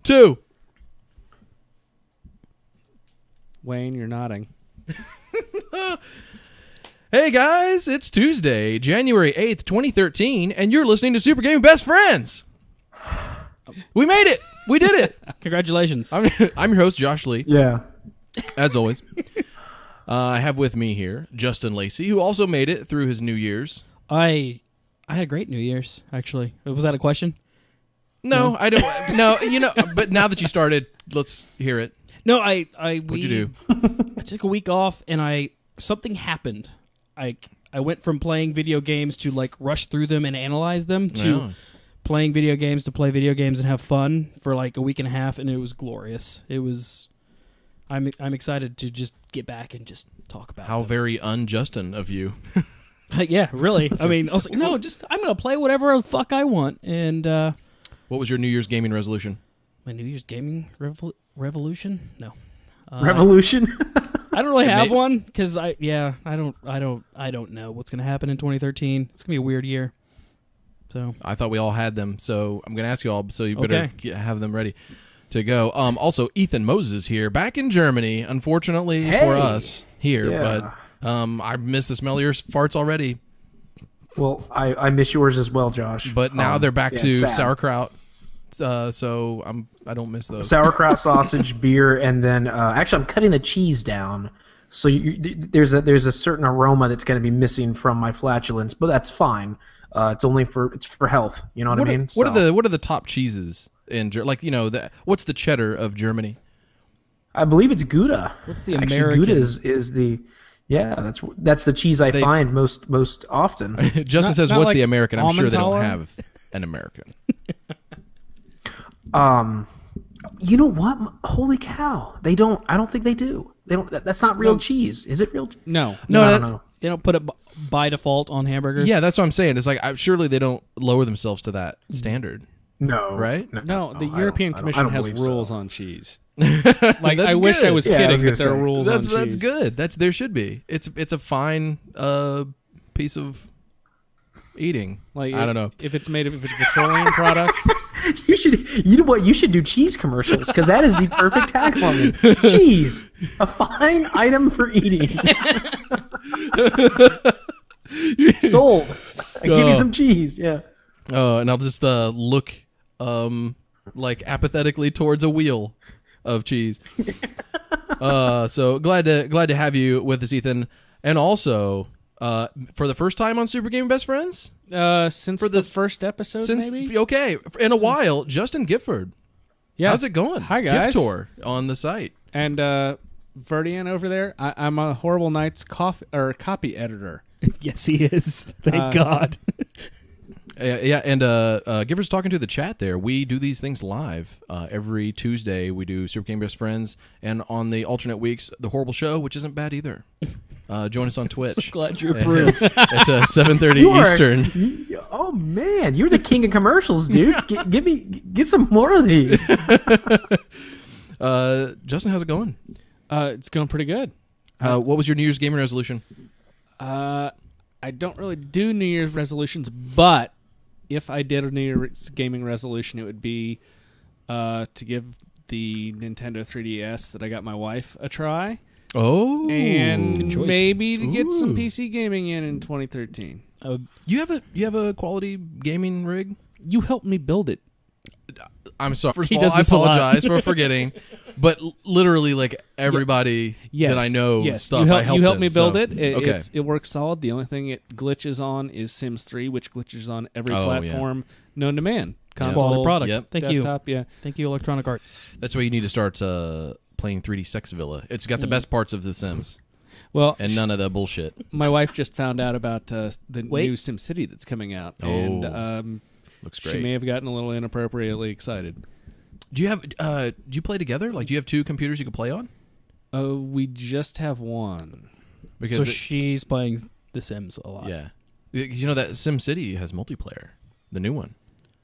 2. Wayne, you're nodding. Hey guys, it's Tuesday, January 8th, 2013, and you're listening to Super Gaming Best Friends. We made it. We did it. Congratulations. I'm your host, Josh Lee. Yeah. As always. I have with me here Justin Lacey, who also made it through his New Year's. I had a great New Year's, actually. Was that a question? No, I don't. No, but now that you started, let's hear it. No, What'd you do? I took a week off, and something happened. I went from playing video games to like rush through them and analyze them to playing video games to play video games and have fun for like a week and a half, and it was glorious. It was. I'm excited to just get back and just talk about How them. very un-Justin of you. Yeah, really. I mean, I was like, no, I'm gonna play whatever the fuck I want. And what was your New Year's gaming resolution? my New Year's gaming revolution? No, Revolution? I don't really have one because I don't know what's gonna happen in 2013. It's gonna be a weird year. So I thought we all had them, so I'm going to ask you all, so you better have them ready to go. Also, Ethan Moses here, back in Germany, unfortunately for us here, but I miss the smell of your farts already. Well, I miss yours as well, Josh. But now they're back to sad. sauerkraut, so I don't miss those. Sauerkraut, sausage, beer, and then actually I'm cutting the cheese down. So there's a certain aroma that's going to be missing from my flatulence, but that's fine. It's for health. You know what I mean? What are the top cheeses in what's the cheddar of Germany? I believe it's Gouda. what's the Actually, American? Gouda is the that's the cheese I find most often. Justin says, not "What's like the American?" I'm sure they don't Emmentaler? have an American. You know what? Holy cow! They don't. I don't think they do. They don't. That's not real cheese. Is it real? No, I don't know. they don't put it by default on hamburgers. Yeah, that's what I'm saying. It's like surely they don't lower themselves to that standard, No. right? No, the I European don't Commission has believe so. rules on cheese. Like I wish good. I was Yeah, I kidding was that gonna there are say. rules on cheese. That's good. There should be. It's a fine piece of eating. Like I don't know. if it's a petroleum product. You should. You know what? You should do cheese commercials because that is the perfect tagline. Cheese, a fine item for eating. Sold. I give you some cheese. Yeah. And I'll just look apathetically towards a wheel of cheese. So glad to have you with us, Ethan, and also for the first time on Super Gaming Best Friends. Since the first episode, maybe? Okay, in a while, Justin Gifford. Yeah. How's it going? Hi, guys. Gift tour on the site. And Verdian over there, I'm a Horrible Nights copy editor. Yes, he is. Thank God. Yeah, and Gifford's talking to the chat there. We do these things live every Tuesday. We do Super Game Best Friends, and on the alternate weeks, The Horrible Show, which isn't bad either. Join us on Twitch. So glad you approve. At 7:30 Eastern. Oh man, you're the king of commercials, dude. Get some more of these. Justin, how's it going? It's going pretty good. What was your New Year's gaming resolution? I don't really do New Year's resolutions, but if I did a New Year's gaming resolution, it would be to give the Nintendo 3DS that I got my wife a try. Oh, And maybe to get some Ooh. PC gaming in 2013. You have a quality gaming rig? You helped me build it. I'm sorry. First He of all, does I this a lot. apologize for forgetting, but literally, like everybody Yes. that I know, Yes. stuff You I helped helped me them, build so- it. Okay. It works solid. The only thing it glitches on is Sims 3, which glitches on every Oh, platform known to man. Console, Quality product. Yep. Thank desktop, yeah. Thank you, Electronic Arts. That's why you need to start playing 3D Sex Villa. It's got the best parts of The Sims Well, and none of the bullshit. my wife just found out about the Wait. new SimCity that's coming out, Oh, and Looks she great. may have gotten a little inappropriately excited. Do you have? Do you play together? Like, do you have two computers you can play on? We just have one. Because So she's playing The Sims a lot. yeah, because you know that SimCity has multiplayer, the new one.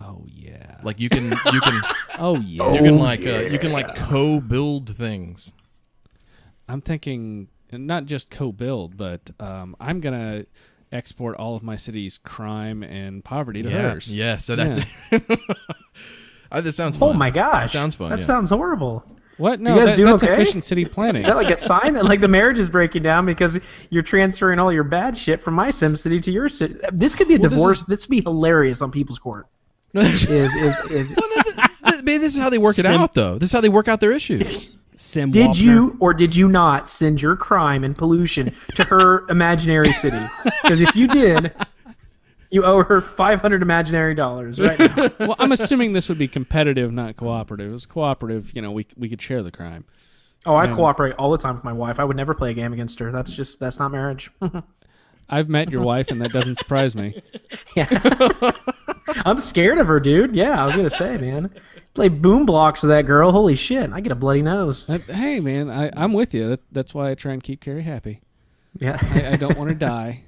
Oh yeah. Like you can Oh yeah. you can co-build things. I'm thinking not just co-build, but I'm gonna export all of my city's crime and poverty to hers. Yeah, so that's This sounds fun. Oh my gosh, It sounds fun. That yeah. sounds horrible. What? No, You guys doing that's okay? efficient city planning. Is that like a sign that like the marriage is breaking down because you're transferring all your bad shit from my SimCity to your city? This could be a divorce. This would be hilarious on people's court. is Maybe this is how they work it out, though. This is how they work out their issues. Sim Did Wapner. you or did you not send your crime and pollution to her imaginary city? Because if you did, you owe her $500 imaginary dollars right now. Well, I'm assuming this would be competitive, not cooperative. If it was cooperative, we could share the crime. Oh, I cooperate all the time with my wife. I would never play a game against her. That's not marriage. I've met your wife, and that doesn't surprise me. Yeah. I'm scared of her, dude. Yeah, I was gonna say, man. Play boom blocks with that girl. Holy shit. I get a bloody nose. Hey, man, I'm with you. That's why I try and keep Carrie happy. Yeah. I don't want her to die.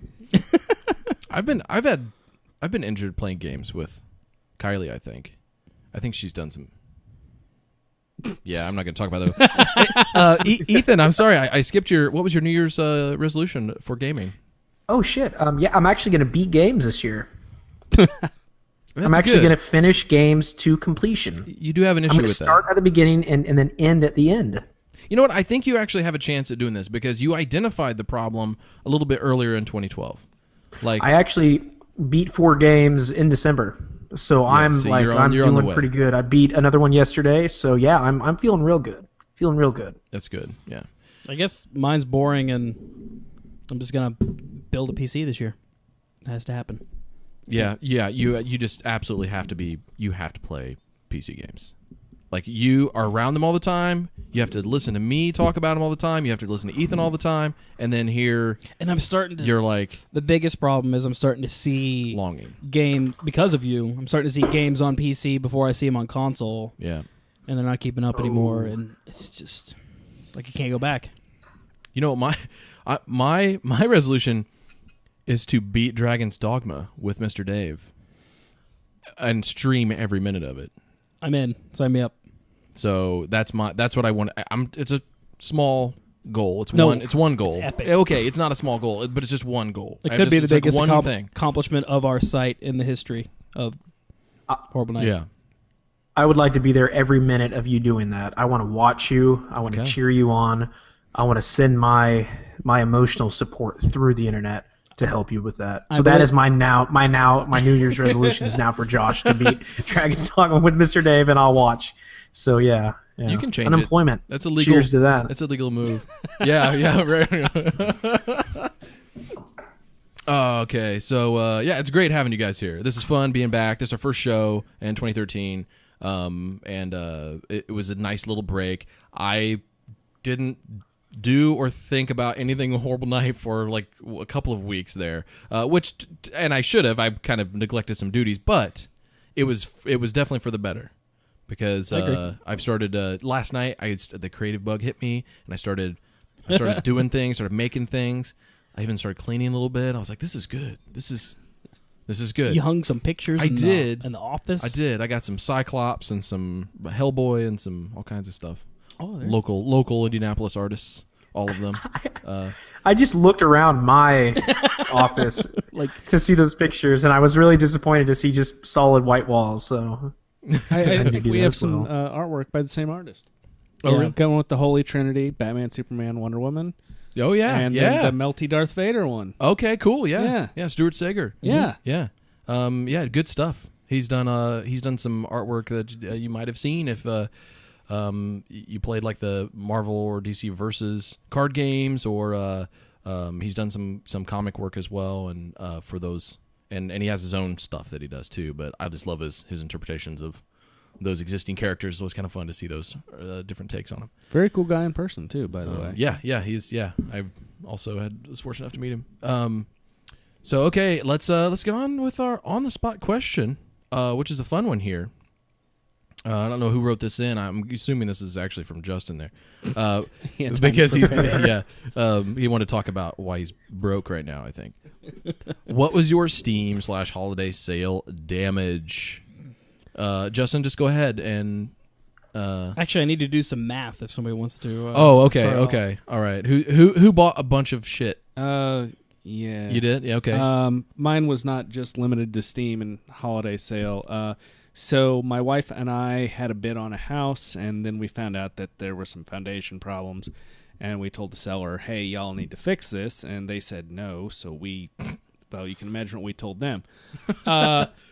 I've been injured playing games with Kylie. I think she's done some. Yeah, I'm not going to talk about that. Ethan, I'm sorry, I skipped what was your New Year's resolution for gaming? Oh shit. Yeah, I'm actually gonna beat games this year. That's I'm actually good. gonna finish games to completion. You do have an I'm issue gonna with start that. at the beginning and then end at the end. You know what? I think you actually have a chance at doing this because you identified the problem a little bit earlier in 2012. Like I actually beat 4 games in December. So I'm so you're on the doing way. pretty good. I beat another one yesterday, so yeah, I'm feeling real good. Feeling real good. that's good. Yeah. I guess mine's boring, and I'm just gonna build a PC this year. It has to happen. Yeah. You just absolutely have to play PC games. Like you are around them all the time. You have to listen to me talk about them all the time. You have to listen to Ethan all the time, and then here And I'm starting to. you're like The biggest problem is I'm starting to see longing. because of you. I'm starting to see games on PC before I see them on console, Yeah. and they're not keeping up anymore. And it's just like I can't go back. You know my resolution is to beat Dragon's Dogma with Mr. Dave and stream every minute of it. I'm in. Sign me up. So that's what I want. It's a small goal. It's No, one goal. it's epic. Okay, it's not a small goal, but it's just one goal. It could be the it's like biggest one thing. accomplishment of our site in the history of Horrible Night. Yeah. I would like to be there every minute of you doing that. I want to watch you. I want to cheer you on. I want to send my emotional support through the internet to help you with that. So that is my New Year's resolution is now for Josh to beat Dragon's Dogma with Mr. Dave, and I'll watch. So yeah. You can change unemployment. it. That's a legal. Cheers to that. That's a legal move. yeah, right. Okay, so yeah, it's great having you guys here. This is fun being back. This is our first show in 2013, and it was a nice little break. I didn't do or think about anything Horrible Night for like a couple of weeks there, and I should have. I kind of neglected some duties, but it was definitely for the better because I've started last night. The creative bug hit me, and I started doing things, started making things. I even started cleaning a little bit. I was like, this is good. This is good. You hung some pictures. in the office. I did. I got some Cyclops and some Hellboy and some all kinds of stuff. Oh, Local Indianapolis artists, all of them. I just looked around my office to see those pictures, and I was really disappointed to see just solid white walls. So I think do we that have as some well. artwork by the same artist. Oh, really? Going with the Holy Trinity, Batman, Superman, Wonder Woman. Oh yeah, And yeah. then the melty Darth Vader one. Okay, cool. Yeah. Stuart Sager. Yeah. Yeah. Yeah. Good stuff. He's done some artwork that you might have seen if you played like the Marvel or DC Versus card games, or he's done some comic work as well, and for those, and he has his own stuff that he does too. But I just love his interpretations of those existing characters. So it's kind of fun to see those different takes on him. Very cool guy in person too, by the way. Yeah, I've also was fortunate enough to meet him. So okay, let's get on with our on the spot question, which is a fun one here. I don't know who wrote this in. I'm assuming this is actually from Justin there, because he wanted to talk about why he's broke right now. I think. What was your Steam/holiday sale damage? Justin, just go ahead and. Actually, I need to do some math if somebody wants to. Okay, start okay, all right. Who bought a bunch of shit? Yeah. You did? Yeah, okay. Mine was not just limited to Steam and holiday sale. So my wife and I had a bid on a house, and then we found out that there were some foundation problems, and we told the seller, hey, y'all need to fix this, and they said no, so well, you can imagine what we told them.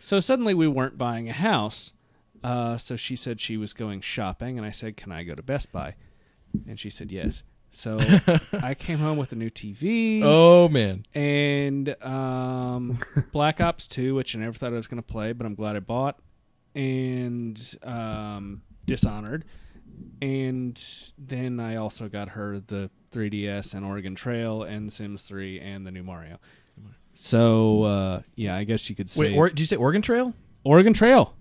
So suddenly we weren't buying a house, so she said she was going shopping, and I said, can I go to Best Buy? And she said yes. So I came home with a new TV. Oh, man. And Black Ops 2, which I never thought I was going to play, but I'm glad I bought. And Dishonored. And then I also got her the 3DS and Oregon Trail and Sims 3 and the new Mario. So, yeah, I guess you could say... Wait, did you say Oregon Trail? Oregon Trail.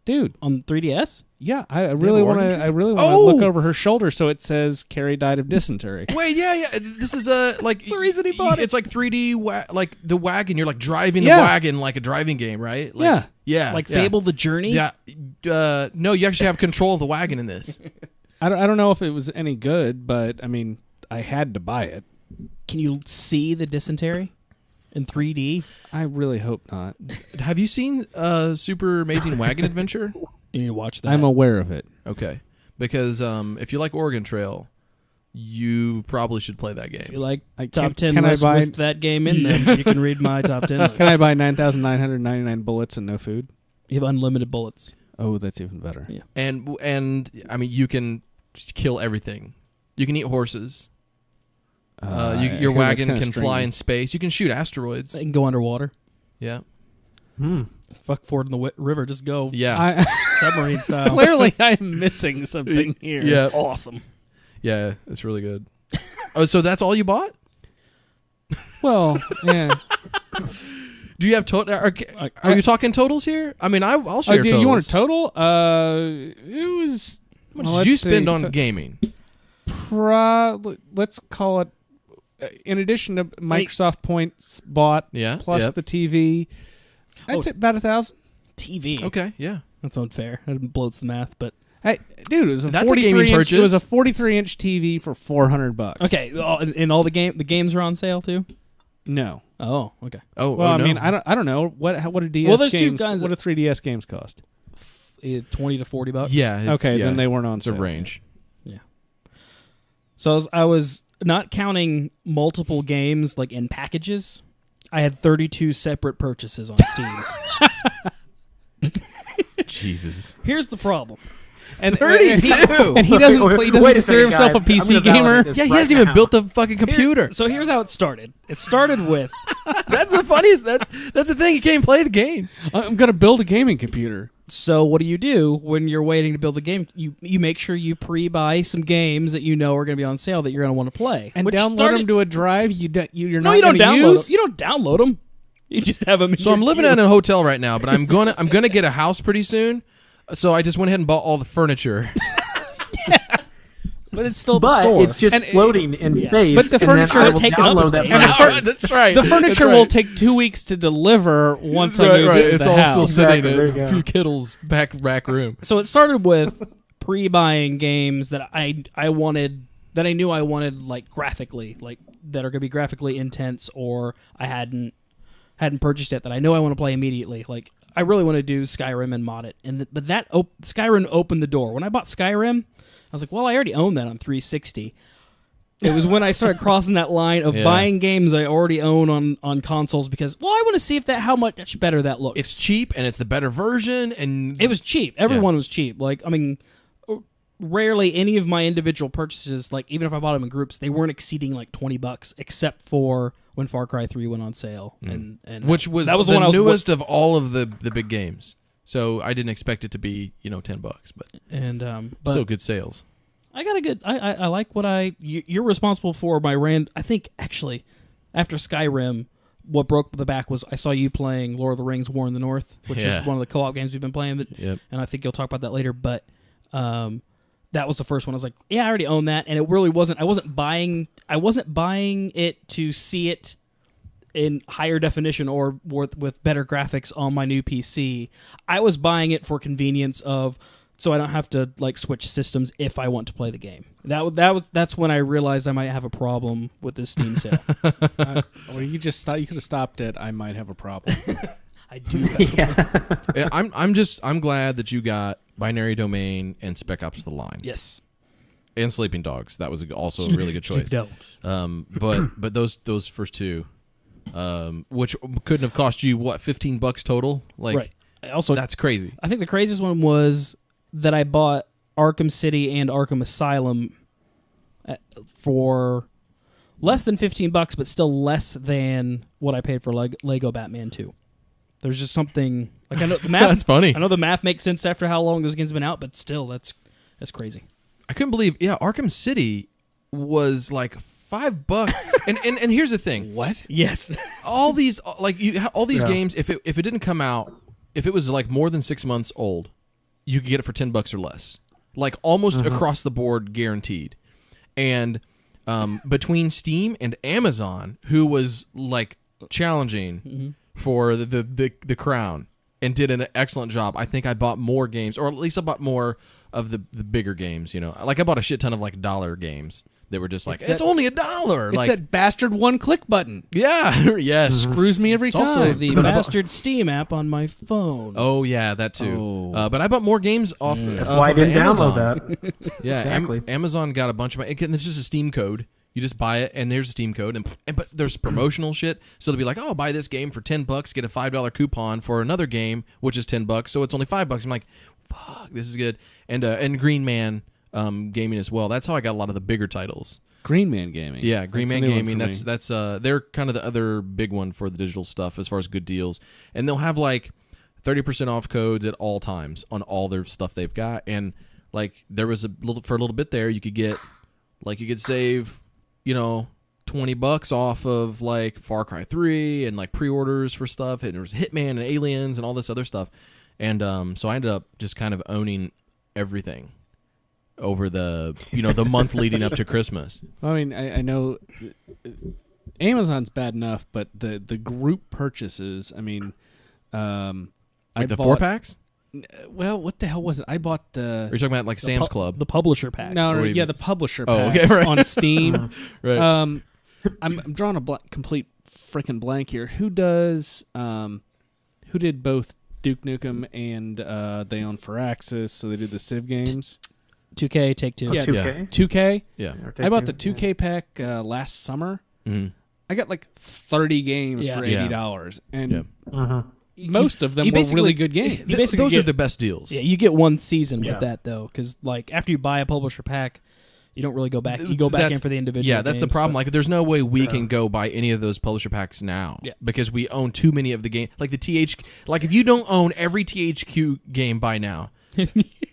Dude. On 3DS? Yeah, I really want to. I really want to look over her shoulder so it says Carrie died of dysentery. Wait, yeah. This is like the reason he bought it. It's like 3D, like the wagon. You're like driving the wagon like a driving game, right? Like, yeah. Like Fable the Journey. Yeah. No, you actually have control of the wagon in this. I don't know if it was any good, but I mean, I had to buy it. Can you see the dysentery in 3D? I really hope not. Have you seen Super Amazing Wagon Adventure? You need to watch that. I'm aware of it. Okay, because if you like Oregon Trail, you probably should play that game. If you like top 10 lists with that game in them, you can read my top 10 list. Can I buy 9,999 bullets and no food? You have unlimited bullets. Oh, that's even better. Yeah. And I mean, you can kill everything. You can eat horses. Your wagon can fly in space. You can shoot asteroids. They can go underwater. Yeah. Fuck ford in the river. Just go. Yeah. Submarine style. Clearly, I'm missing something here. Yeah. It's awesome. Yeah, it's really good. Oh, so that's all you bought? Well, yeah. Do you have total? Are you talking totals here? I mean, I'll share totals. You want a total? It was. How much did you spend on gaming? Let's call it. In addition to Microsoft points bought, plus the TV, I'd say about 1,000. TV. Okay, yeah, that's unfair. That bloats the math, but hey, dude, it was a that's 43 a inch. It was a 43-inch TV for $400. Okay, and all the games are on sale too. No. Oh, okay. Oh, well, I mean, I don't know what do DS well, there's games. Two kinds what do 3DS games cost? $20 to $40. Yeah. Okay, then they weren't on sale. It's a range. Yeah. So I was not counting multiple games like in packages. I had 32 separate purchases on Steam. Jesus. Here's the problem. And 32. And he doesn't consider himself a PC gamer. Yeah, he hasn't even built a fucking computer. So here's how it started. It started with that's the funniest. That's the thing. You can't even play the games. I'm gonna build a gaming computer. So what do when you're waiting to build the game? You make sure you pre-buy some games that you know are going to be on sale that you're going to want to play, and download them to a drive. You're not. You don't download them. You don't download them. You just have them. So I'm living in a hotel right now, but I'm gonna get a house pretty soon. So I just went ahead and bought all the furniture. But it's still the store. It's just floating in space. But the furniture will take up space. That's right. The furniture will take 2 weeks to deliver once I move into It's the all house. still sitting in Exactly. a few Kittles back room. So it started with pre-buying games that I wanted, that I knew I wanted, like graphically, like that are going to be graphically intense, or I hadn't purchased it that I know I want to play immediately. Like I really want to do Skyrim and mod it, but that Skyrim opened the door. When I bought Skyrim, I was like, well, I already own that on 360. It was when I started crossing that line of buying games I already own on consoles because, well, I want to see how much better that looks. It's cheap and it's the better version, and it was cheap. Everyone was cheap. Like, I mean, rarely any of my individual purchases, like even if I bought them in groups, they weren't exceeding like $20, except for when Far Cry 3 went on sale, and which was that was the newest of all of the big games. So I didn't expect it to be $10, but still good sales. I got a good. I like what you're responsible for my I think actually after Skyrim, what broke the back was I saw you playing Lord of the Rings: War in the North, which is one of the co-op games we've been playing. And I think you'll talk about that later. But that was the first one. I was like, yeah, I already own that, and it really wasn't. I wasn't buying it to see it in higher definition or with better graphics on my new PC. I was buying it for convenience so I don't have to like switch systems if I want to play the game. That's when I realized I might have a problem with this Steam sale. Or you could have stopped it. I might have a problem. I do. Have Yeah. I'm glad that you got Binary Domain and Spec Ops: The Line. Yes. And Sleeping Dogs. That was also a really good choice. But those first two, which couldn't have cost you what, $15 total? Like, Right. Also, that's crazy. I think the craziest one was that I bought Arkham City and Arkham Asylum for less than $15, but still less than what I paid for Lego Batman 2. There's just something like I know the math. That's funny. I know the math makes sense after how long those games have been out, but still, that's crazy. I couldn't believe. Yeah, Arkham City was like $5. and here's the thing. What? Yes. All these games, if it didn't come out, if it was like more than 6 months old, you could get it for $10 or less, like almost across the board, guaranteed. And between Steam and Amazon, who was like challenging for the crown and did an excellent job, I think I bought more games, or at least I bought more of the bigger games. You know, like I bought a shit ton of like dollar games that were just like it's only $1. It's Like that bastard one-click button. yeah, yes. Screws me every It's time. also the bastard Steam app on my phone. Oh yeah, that too. Oh. But I bought more games off. That's off why I of didn't Amazon. download that. Yeah, Exactly. Amazon got a bunch of my. Again, it's just a Steam code. You just buy it, and there's a Steam code, and but there's promotional shit. So they'll be like, "Oh, buy this game for $10, get a $5 coupon for another game, which is $10, so it's only $5." I'm like, "Fuck, this is good." And Green Man Gaming as well. That's how I got a lot of the bigger titles. Green Man Gaming. Yeah, Green That's Man a new one Gaming. for me. That's they're kind of the other big one for the digital stuff as far as good deals, and they'll have like 30% off codes at all times on all their stuff they've got. And like there was a little bit there, you could save, $20 off of like Far Cry 3 and like pre-orders for stuff, and there was Hitman and Aliens and all this other stuff. And so I ended up just kind of owning everything over the the month leading up to Christmas. I mean, I know Amazon's bad enough, but the group purchases. I mean, Like the 4-packs? Well, what the hell was it? I bought the. Are you talking about like Sam's Club? The publisher pack. No, Or even- yeah, the publisher Oh, packs okay, right. on Steam. Right. I'm drawing a complete freaking blank here. Who does? Who did both Duke Nukem and they own Firaxis, so they did the Civ games. 2K, Take-Two. Yeah, 2K. 2K. Yeah. Or I bought the Take-Two. 2K pack last summer. Mhm. I got like 30 games Yeah. for Yeah. $80, and Yeah. most of them You were basically- really good games. You basically Those get- are the best deals. Yeah, you get one season Yeah. with that though, because like after you buy a publisher pack, you don't really go back. You go back in for the individual. Yeah, that's the games, problem. but- Like, there's no way we can go buy any of those publisher packs now. Yeah. Because we own too many of the game. Like the like if you don't own every THQ game by now,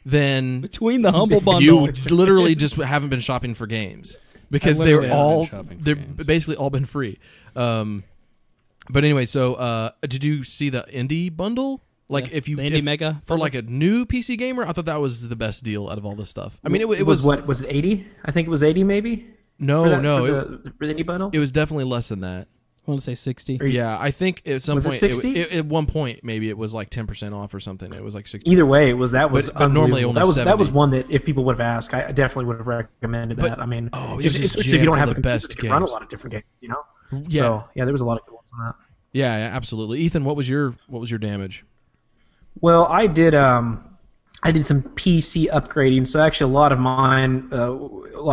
then between the humble bundle. you literally just haven't been shopping for games because I they're literally haven't all been shopping for they're games. basically all been free. But anyway, so did you see the indie bundle? Like if you the Indie Mega for like a new PC gamer, I thought that was the best deal out of all this stuff. I mean, it was what was it 80? I think it was 80 maybe. no, For that- no, for the indie bundle. it was definitely less than that. I want to say 60. Or- Yeah, I think at some Was it point, 60? at one point, maybe it was like 10% off or something. It was like 60. Either way, that was But normally unbelievable. only that was 70. one that if people would have asked, I definitely would have recommended But- that. I mean, oh, it was just especially if you jammed don't full have of a the computer best that can run a games. lot of different games, Yeah. So yeah, there was a lot of good ones on that. Yeah, absolutely. Ethan, what was your damage? Well, I did some PC upgrading. So actually, a lot of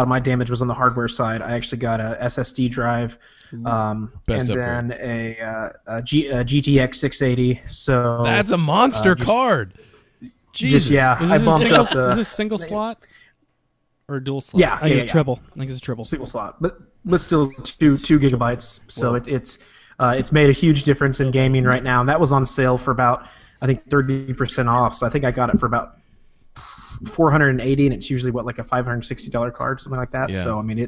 my damage was on the hardware side. I actually got a SSD drive, Best and then a GTX 680. So That's a monster just- card. Jesus. I Is this, bumped single, up the is this single slot or dual slot? yeah, I think yeah, it's triple. I think it's triple. single slot, but still two gigabytes. So it's made a huge difference in gaming right now. And that was on sale for about, I think, 30% off. So I think I got it for about $480, and it's usually like a $560 card, something like that. Yeah. So I mean,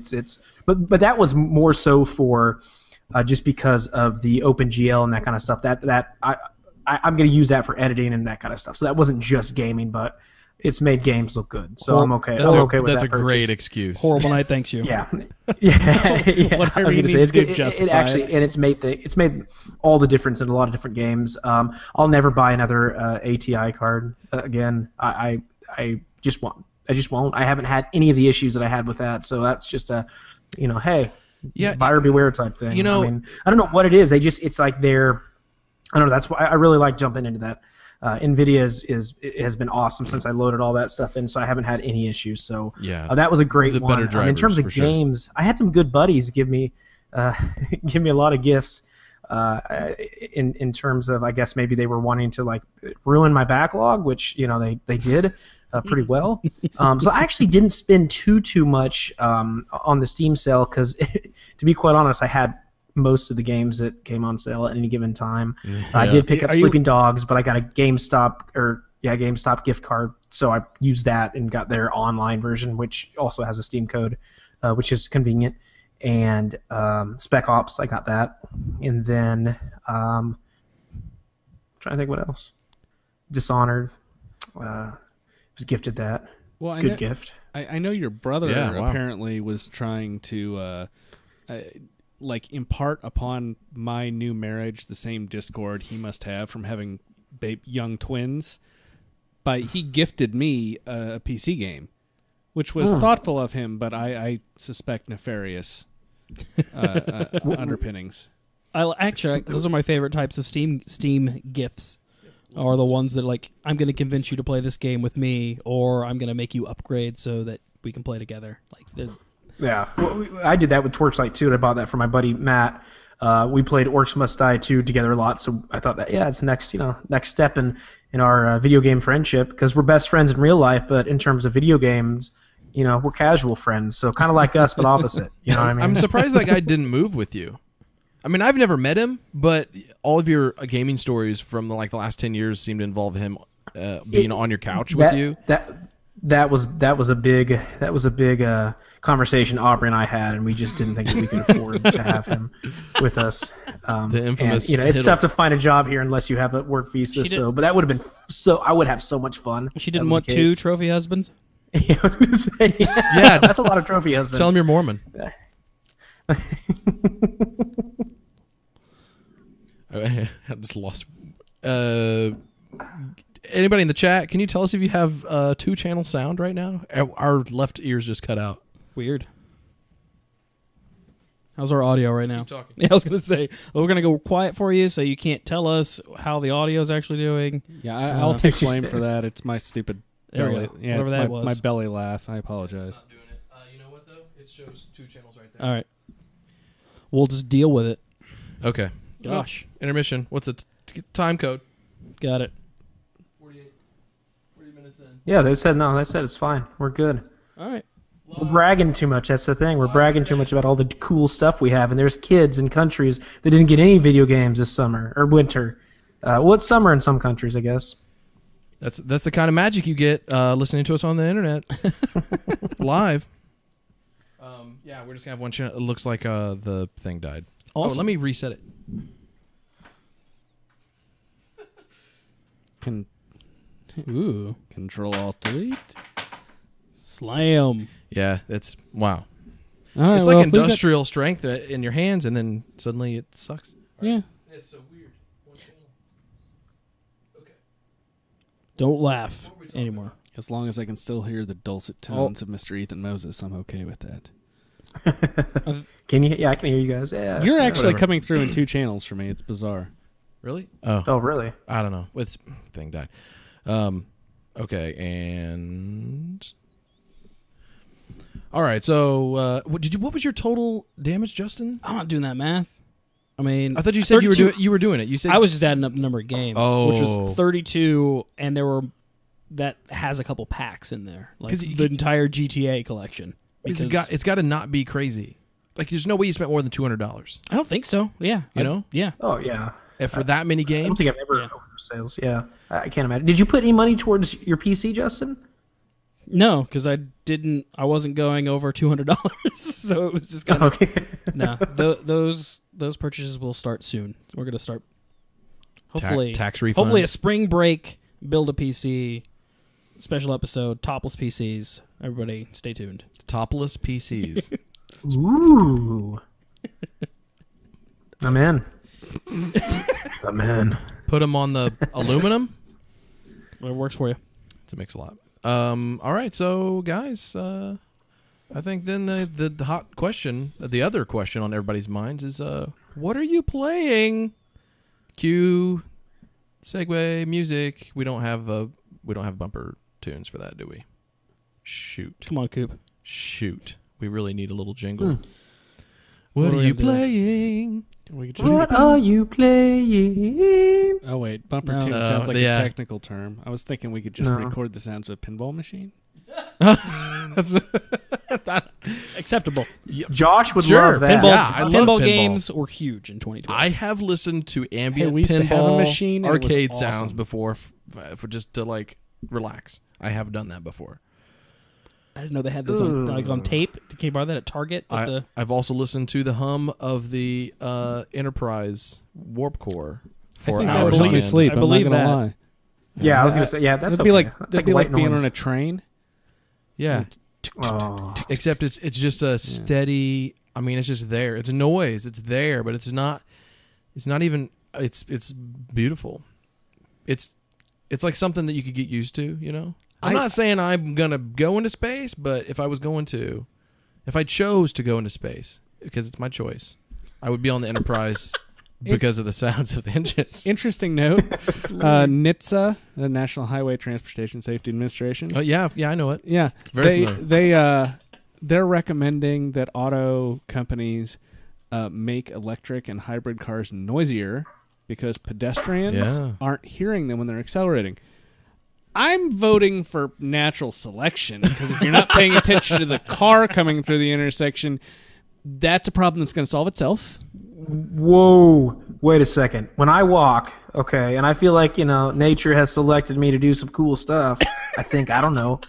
but that was more so for just because of the OpenGL and that kind of stuff. That I'm going to use that for editing and that kind of stuff. So that wasn't just gaming, but it's made games look good. So I'm okay. That's I'm a, okay with that's that a great purchase. excuse. Horrible Night thanks you. Yeah, yeah. Whatever I was you gonna need say to it justify actually, it. and it's made all the difference in a lot of different games. I'll never buy another ATI card again. I just won't. I haven't had any of the issues that I had with that. So that's just a, hey, Yeah, buyer beware type thing. you know- I mean, I don't know what it is. It's like they're I don't know. That's why I really like jumping into that. NVIDIA it has been awesome since I loaded all that stuff in, so I haven't had any issues. So Yeah. that was a great The one. better In terms drivers, of for sure. games, I had some good buddies give me give me a lot of gifts. In terms of, I guess maybe they were wanting to like ruin my backlog, which they did pretty well. So I actually didn't spend too much on the Steam sale because, to be quite honest, I had most of the games that came on sale at any given time. I did pick up Sleeping Dogs, but I got a GameStop gift card, so I used that and got their online version, which also has a Steam code, which is convenient. And Spec Ops, I got that. And then trying to think what else. Dishonored, was gifted that. Well, Good gift. I know your brother apparently was trying to like impart upon my new marriage the same discord he must have from having young twins. But he gifted me a PC game, which was thoughtful of him, but I suspect nefarious underpinnings. Actually, those are my favorite types of Steam gifts. Are the ones that like I'm going to convince you to play this game with me, or I'm going to make you upgrade so that we can play together. Like, yeah, well, I did that with Torchlight 2, and I bought that for my buddy Matt. We played Orcs Must Die 2 together a lot, so I thought that it's the next step in our video game friendship, because we're best friends in real life, but in terms of video games, we're casual friends, so kind of like us, but opposite. You know what I mean? I'm surprised that guy didn't move with you. I mean, I've never met him, but all of your gaming stories from the last 10 years seem to involve him being on your couch with you. That was a big conversation Aubrey and I had, and we just didn't think that we could afford to have him with us. The infamous, and, it's tough to find a job here unless you have a work visa. But that would have been I would have so much fun. She didn't want 2 trophy husbands. Yeah, I was going to say. Yeah, that's a lot of trophy husbands. Tell him you're Mormon. I just lost. Anybody in the chat, can you tell us if you have 2-channel sound right now? Our left ears just cut out. Weird. How's our audio right now? Keep talking. Yeah, I was going to say, we're going to go quiet for you so you can't tell us how the audio is actually doing. Yeah, I'll take blame for that. It's my stupid belly. Yeah, it's my belly laugh. I apologize. It's not doing it. You know what, though? It shows 2 channels right there. All right. We'll just deal with it. Okay. Gosh. Intermission. What's the time code? Got it. 40 minutes in. Yeah, they said it's fine. We're good. All right. We're bragging too much. That's the thing. We're bragging too much about all the cool stuff we have, and there's kids in countries that didn't get any video games this summer or winter. It's summer in some countries, I guess. That's the kind of magic you get listening to us on the internet live. Yeah, we're just gonna have one channel. It looks like the thing died. Awesome. Oh, let me reset it. Ooh. Control Alt Delete. Slam. Yeah, it's wow. All right, It's well, like if we got- industrial strength in your hands, and then suddenly it sucks. Yeah. It's so weird. One channel. Okay. Don't laugh anymore. As long as I can still hear the dulcet tones of Mr. Ethan Moses, I'm okay with that. Can you? Yeah, I can hear you guys. Yeah. You're actually whatever. coming through in 2 channels for me. It's bizarre. Really? Oh, Oh, really? I don't know. It's thing died. Okay, and all right. So, what was your total damage, Justin? I'm not doing that math. I mean, I thought you said 32 you were doing it. You said I was just adding up the number of games, which Oh. was 32, and that has a couple packs in there, like 'Cause the entire GTA collection. it's got to not be crazy. Like, there's no way you spent more than $200. I don't think so. Yeah, You know? Yeah. Oh, yeah. And for that many I don't games. think I've ever over sales. Yeah, I can't imagine. Did you put any money towards your PC, Justin? No, because I wasn't going over $200, so it was just kind of Okay. no. Those purchases will start soon. We're gonna start. Hopefully, tax refund. Hopefully, a spring break. Build a PC. Special episode. Topless PCs. Everybody, stay tuned. Topless PCs. Ooh. I'm in. I'm in. Put them on the aluminum. Whatever works for you. It makes a lot. All right, so guys, I think then the hot question, the other question on everybody's minds is, what are you playing? Cue, segue, music. We don't have bumper tunes for that, do we? Shoot. Come on, Coop. Shoot. We really need a little jingle. What What are are we you gonna do? playing? We could just What are you playing? Oh wait, bumper No. tune sounds like yeah. a technical term. I was thinking we could just No. record the sounds of a pinball machine. Acceptable. Josh would Sure. love that. Pinball, Yeah, I love pinball pinball. games were huge in 2012. I have listened to ambient we used to have a pinball machine and it was arcade awesome. sounds before for just to like relax. I have done that before. I didn't know they had those on tape. Can you buy that at Target? I've also listened to the hum of the Enterprise warp core for I think hours that on would end. put you to sleep. I I'm believe not gonna that. lie. Yeah, I was gonna say. Yeah, that's That'd be okay. like That's that'd be like white being noise. on a train. Yeah, Oh. except it's just a steady. I mean, it's just there. It's noise. It's there, but it's not. It's not even. It's beautiful. It's like something that you could get used to. You know. I'm not saying I'm gonna go into space, but if I chose to go into space, because it's my choice, I would be on the Enterprise because of the sounds of the engines. Interesting note. NHTSA, the National Highway Transportation Safety Administration. Oh yeah, I know it. Yeah, Very familiar. they're recommending that auto companies make electric and hybrid cars noisier because pedestrians aren't hearing them when they're accelerating. I'm voting for natural selection because if you're not paying attention to the car coming through the intersection, that's a problem that's going to solve itself. Whoa! Wait a second. When I walk, okay, and I feel like nature has selected me to do some cool stuff. I don't know.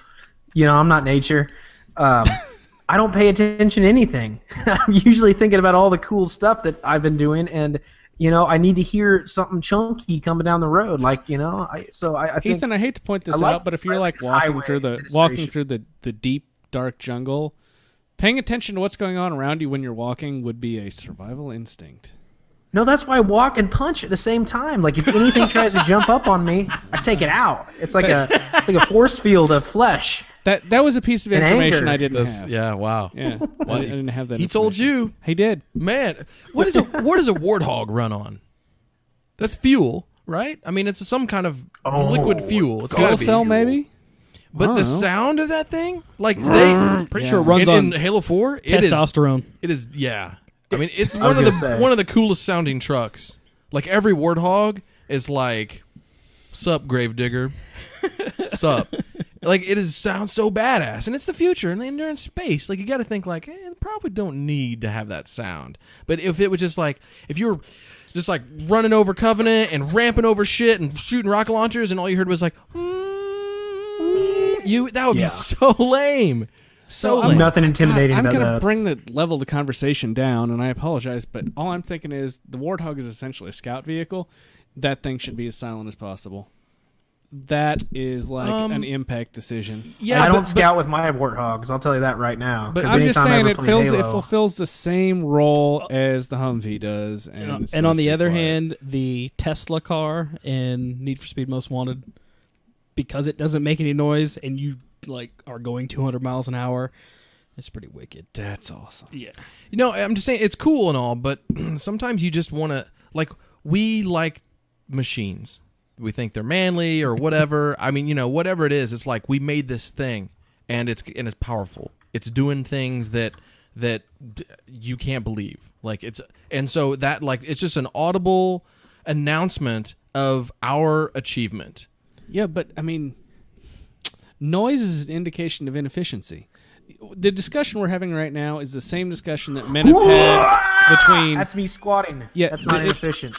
I'm not nature. I don't pay attention to anything. I'm usually thinking about all the cool stuff that I've been doing, and I need to hear something chunky coming down the road. I think Ethan, I hate to point this I like out, but if you're like this walking highway through the deep dark jungle, paying attention to what's going on around you when you're walking would be a survival instinct. No, that's why I walk and punch at the same time. Like if anything tries to jump up on me, I take it out. It's like a force field of flesh. That was a piece of And information anger. I didn't have. Yeah, wow. Yeah, I didn't have that. He told information. you, He did. man. What does a warthog run on? That's fuel, right? I mean, it's some kind of liquid fuel. It's Fuel gotta be. cell, maybe. But I the don't know. sound of that thing, like they Pretty sure it runs in on Halo 4, it is. testosterone. It is. Yeah. I mean, it's I was gonna say. one of the coolest sounding trucks. Like every warthog is like, "Sup, Gravedigger, sup." Like it sounds so badass, and it's the future, and they're in space. Like you got to think like, they probably don't need to have that sound. But if it was just like, if you're just like running over Covenant and ramping over shit and shooting rocket launchers, and all you heard was like, that would be so lame. So I'm lame. Nothing intimidating I'm about going to that. bring the level of the conversation down, and I apologize, but all I'm thinking is the Warthog is essentially a scout vehicle. That thing should be as silent as possible. That is like an impact decision. Yeah, I but- don't scout with my warthogs. I'll tell you that right now. But 'Cause I'm just anytime I saying ever it play it Halo- fulfills the same role as the Humvee does. And, it's And on supposed to the be other quiet. hand, the Tesla car in Need for Speed Most Wanted, because it doesn't make any noise and you like are going 200 miles an hour, it's pretty wicked. That's awesome. Yeah. I'm just saying it's cool and all, but sometimes you just want to we like machines. We think they're manly or whatever. I mean, whatever it is, it's like we made this thing and it's powerful. It's doing things that you can't believe. So that it's just an audible announcement of our achievement. Yeah, but I mean, noise is an indication of inefficiency. The discussion we're having right now is the same discussion that men have had between. That's me squatting. Yeah, that's not it- inefficient.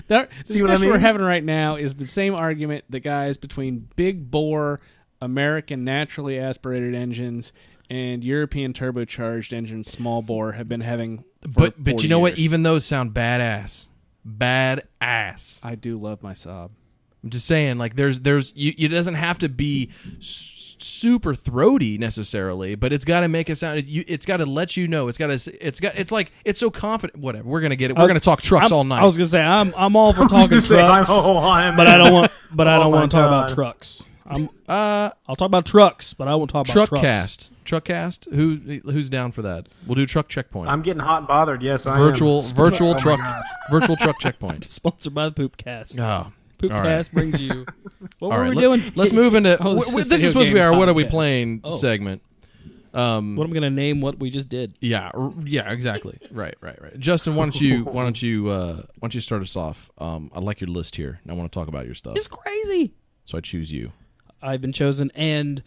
The See what I discussion we're mean? having right now is the same argument that guys between big bore American naturally aspirated engines and European turbocharged engines, small bore, have been having. For But 40 you know what? years. Even those sound badass. Badass. I do love my Saab. I'm just saying, there's it doesn't have to be super throaty necessarily, but it's got to make it sound. It's got to let you know. It's so confident. Whatever. We're gonna get it. We're gonna talk trucks all night. I was gonna say I'm all for talking Say, trucks, I'm but I don't want. But I Oh don't my want to talk God. about trucks. I'll talk about trucks, but I won't talk about trucks. Truckcast. Who's down for that? We'll do truck checkpoint. I'm getting hot and bothered. Yes, I virtual am. virtual truck checkpoint. Sponsored by the Poopcast. Oh, Poopcast brings you. What all were right, we doing? Let's move into. This is supposed to be our "What Are We podcast. Playing" segment. What I'm going to name what we just did. Yeah, exactly. Right. Justin, why don't you start us off? I like your list here, and I want to talk about your stuff. It's crazy. So I choose you. I've been chosen, and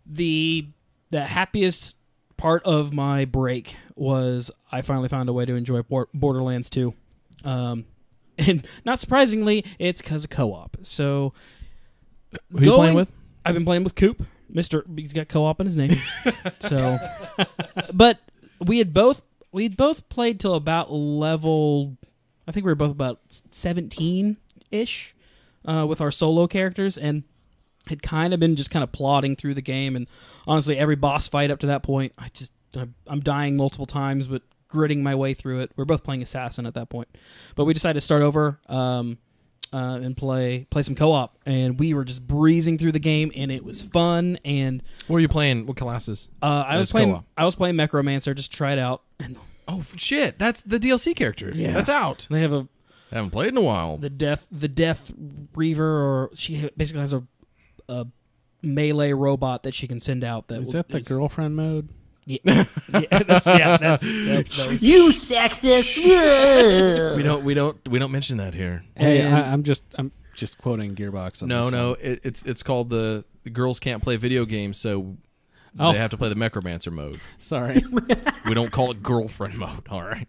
the happiest part of my break was I finally found a way to enjoy Borderlands 2. And not surprisingly, it's because of co-op. So, who are you playing with? I've been playing with Coop. He's got co-op in his name. So, but we had both played till about level. I think we were both about 17-ish with our solo characters, and had kind of been just kind of plodding through the game. And honestly, every boss fight up to that point, I'm dying multiple times, but gritting my way through it. We're both playing Assassin at that point, but we decided to start over and play some co-op, and we were just breezing through the game, and it was fun. And what were you playing? What classes? I was playing Necromancer, just to try it out. And oh shit, that's the DLC character. Yeah. That's out. They have I haven't played in a while. the Death Reaver, or she basically has a melee robot that she can send out. Is that the girlfriend mode? Yeah, that was, You sexist. we don't mention that here. Hey, I'm just quoting Gearbox. On this No, one. it's called the girls can't play video games, so Oh. they have to play the Necromancer mode. Sorry, We don't call it girlfriend mode. All right.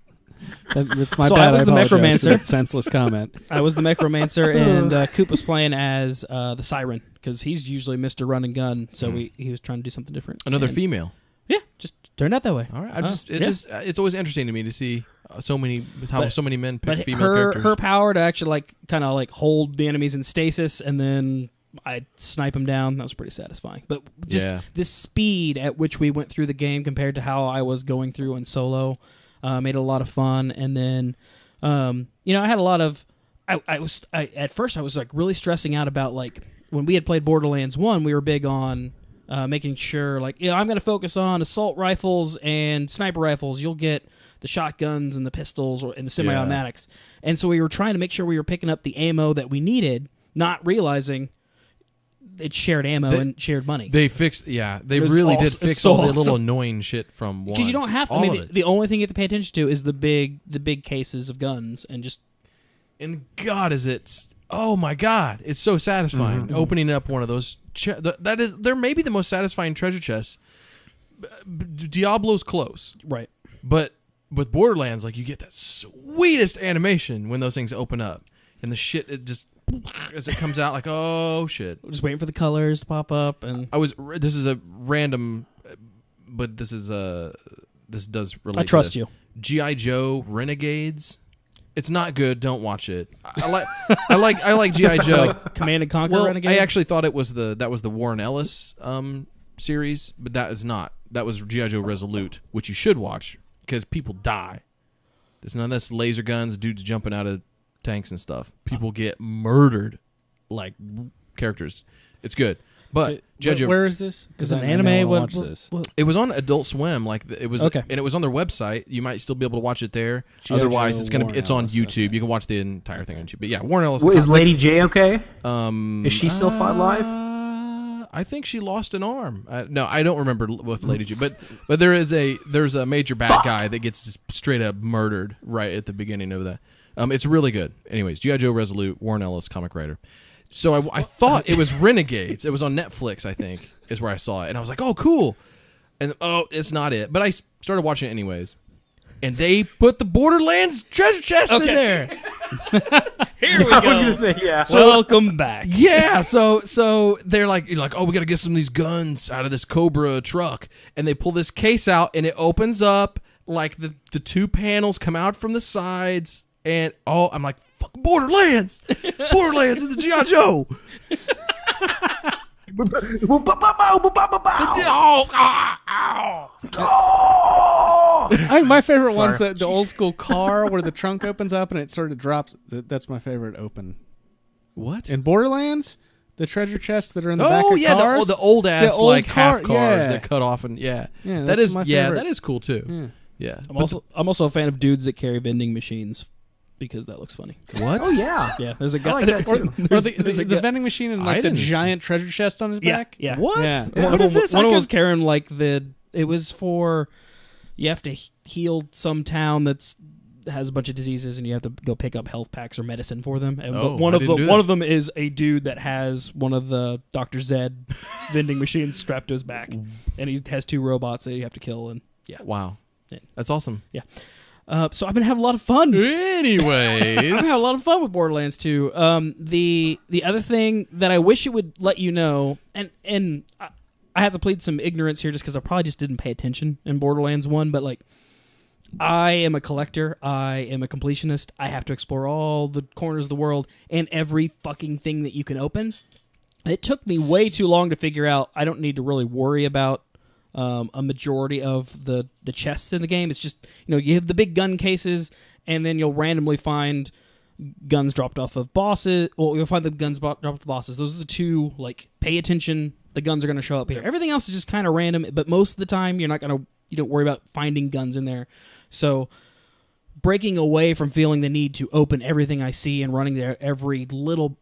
that's my So bad. I was the apologize for Necromancer. that senseless comment. I was the Necromancer, and Coop was playing as the Siren, because he's usually Mr. Run and Gun, so he was trying to do something different. Another And- female. Yeah, just turned out that way. All right. It's always interesting to me to see so many men pick But female her characters. power to actually kind of hold the enemies in stasis, and then I'd snipe them down. That was pretty satisfying. But just the speed at which we went through the game compared to how I was going through in solo made it a lot of fun. And then, I had a lot of. At first I was really stressing out about when we had played Borderlands 1, we were big on making sure I'm going to focus on assault rifles and sniper rifles. You'll get the shotguns and the pistols and the semi-automatics. And so we were trying to make sure we were picking up the ammo that we needed, not realizing it's shared ammo and shared money. They fixed, they was really awesome. did fix It's so all the little awesome. annoying shit from one. Because you don't have to. All I of mean, it. the only thing you have to pay attention to is the big cases of guns, and just And God, oh my God, it's so satisfying opening up one of those. They're maybe the most satisfying treasure chests. Diablo's close, right. but with Borderlands, you get that sweetest animation when those things open up, and the shit as it comes out, oh shit. Just waiting for the colors to pop up, and This is a random, but this does relate. I trust to you. G.I. Joe Renegades. It's not good. Don't watch it. I like G.I. Joe. Command and Conquer Well, Renegade. I actually thought that was the Warren Ellis series, but that is not. That was G.I. Joe Resolute, which you should watch because people die. There's none of this laser guns, dudes jumping out of tanks and stuff. People get murdered like characters. It's good. But G.I. Joe, Where is this? Because an I anime. watch this. it was on Adult Swim. It was Okay. and it was on their website. You might still be able to watch it there. G.I. Otherwise, Joe, it's on Warren Ellis, YouTube. okay. You can watch the entire thing on YouTube. But yeah, Warren Ellis. Is Lady J okay? Is Is she still alive? I think she lost an arm. No, I don't remember with Lady G. But there's a major bad guy that gets just straight up murdered right at the beginning of that. It's really good. Anyways, G.I. Joe Resolute, Warren Ellis, comic writer. So I thought it was Renegades. It was on Netflix, I think, is where I saw it. And I was like, oh, cool. And, it's not it. But I started watching it anyways. And they put the Borderlands treasure chest in there. Here we I was go. gonna say yeah. Welcome back. Yeah, so they're you're like, oh, we got to get some of these guns out of this Cobra truck. And they pull this case out, and it opens up, the two panels come out from the sides. And, I'm like, fuck Borderlands. Borderlands and the G.I. Joe. I think my favorite one's Sorry. the old school car where the trunk opens up and it sort of drops. That's my favorite open. What? In Borderlands, The treasure chests that are in the back Oh of yeah, cars. the old ass old like half car- cars yeah. that cut off and Yeah, that that's is my favorite. that is cool too. Yeah. I'm also a fan of dudes that carry vending machines because that looks funny. What? Oh yeah. Yeah, there's a I guy. like that too. Or there's the a guy- vending machine and I like the didn't see- giant treasure chest on his Yeah, back. yeah. What? Yeah. What is this? One I of them was can- carrying like it was for you have to heal some town that's has a bunch of diseases and you have to go pick up health packs or medicine for them. And Oh, but one I of didn't them do one that. of them is a dude that has one of the Dr. Zed vending machines strapped to his back, and he has 2 robots that you have to kill. And yeah, Wow. Yeah. That's awesome. so I've been having a lot of fun. Anyways. I've had a lot of fun with Borderlands 2. The other thing that I wish it would let you know, and I have to plead some ignorance here just because I probably just didn't pay attention in Borderlands 1, but like, I am a collector. I am a completionist. I have to explore all the corners of the world and every fucking thing that you can open. It took me way too long to figure out I don't need to really worry about a majority of the chests in the game. It's just, you have the big gun cases, and then you'll randomly find guns dropped off of bosses. Well, you'll find the guns dropped off of bosses. Those are the 2, like, pay attention. The guns are going to show up here. Everything else is just kind of random, but most of the time you don't worry about finding guns in there. So breaking away from feeling the need to open everything I see and running to every little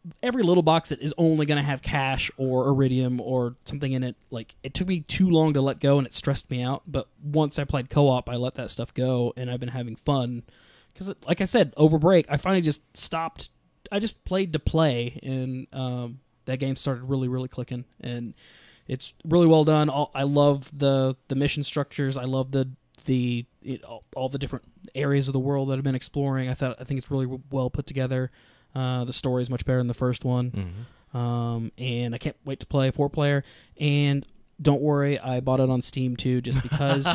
box that is only going to have cash or iridium or something in it, like, it took me too long to let go and it stressed me out. But once I played co-op, I let that stuff go and I've been having fun. Because, like I said, over break, I finally just stopped. I just played to play, and that game started really, really clicking. And it's really well done. I love the mission structures. I love all the different areas of the world that I've been exploring. I think it's really well put together. The story is much better than the first one. Mm-hmm. And I can't wait to play 4-player. And don't worry, I bought it on Steam too, just because.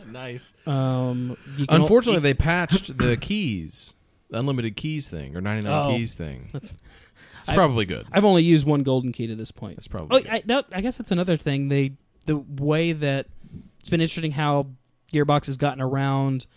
Nice. Unfortunately, they patched the keys, the unlimited keys thing, or 99 keys thing. It's probably good. I've only used 1 golden key to this point. That's probably good. I guess that's another thing. The way that it's been interesting how Gearbox has gotten around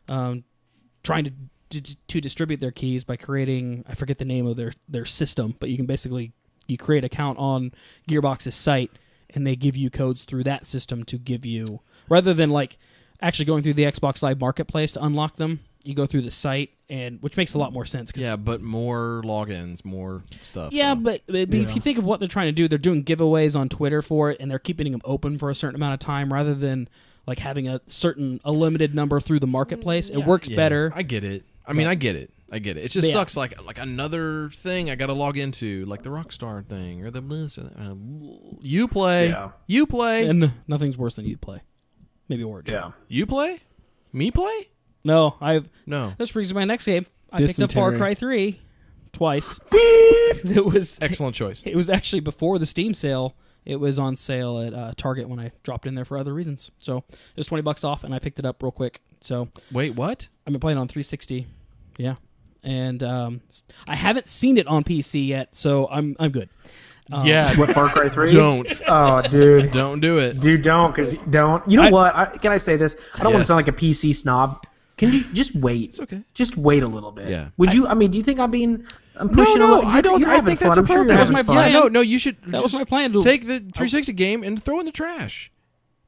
trying to distribute their keys by creating, I forget the name of their system, but you can basically create an account on Gearbox's site and they give you codes through that system to give you, rather than like actually going through the Xbox Live Marketplace to unlock them. You go through the site, and which makes a lot more sense. Yeah, but more logins, more stuff. Yeah, so. but if you think of what they're trying to do, they're doing giveaways on Twitter for it, and they're keeping them open for a certain amount of time rather than like having a limited number through the marketplace. It works better. I get it. I mean, I get it. It just sucks. Like another thing I got to log into, like the Rockstar thing or the Bliss. You play. Yeah. You play. And nothing's worse than Uplay. Maybe Origin. Yeah. You play. Me play. No, No. This brings me to my next game. I picked up Dysentery. Far Cry 3 twice. It was Excellent choice. It was actually before the Steam sale. It was on sale at Target when I dropped in there for other reasons. So it was $20 off, and I picked it up real quick. So Wait, what? I've been playing on 360. Yeah, and I haven't seen it on PC yet, so I'm good. Yeah. What, Far Cry 3? Don't. Oh, dude. Don't do it. Dude, don't, because don't. You know what? Can I say this? I don't want to Yes. sound like a PC snob. Can you just wait? It's okay. Just wait a little bit. Yeah. Would you? I mean, do you think I'm pushing? No, a little, I don't. You're I having think that's fun. I'm sure you're That was having my fun. plan. Yeah, no, you should. That was just my plan to take the 360 game and throw it in the trash,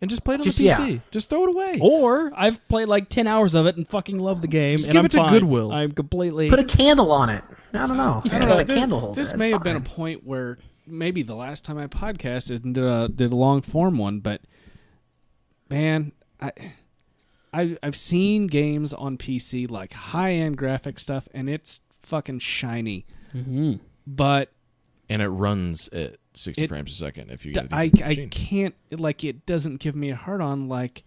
and just play it on Just- the PC. yeah. Just throw it away. Or I've played like 10 hours of it and fucking love the game. Just and give I'm it to fine. Goodwill. I'm completely. Put a candle on it. I don't know. I don't know. It's a candle holder. This That's may have been a fine. point where maybe the last time I podcasted and did a long form one, but man, I've seen games on PC like high end graphic stuff, and it's fucking shiny. Mhm. But And it runs at 60 frames a second if you get a I decent machine. can't, like, it doesn't give me a hard on. Like,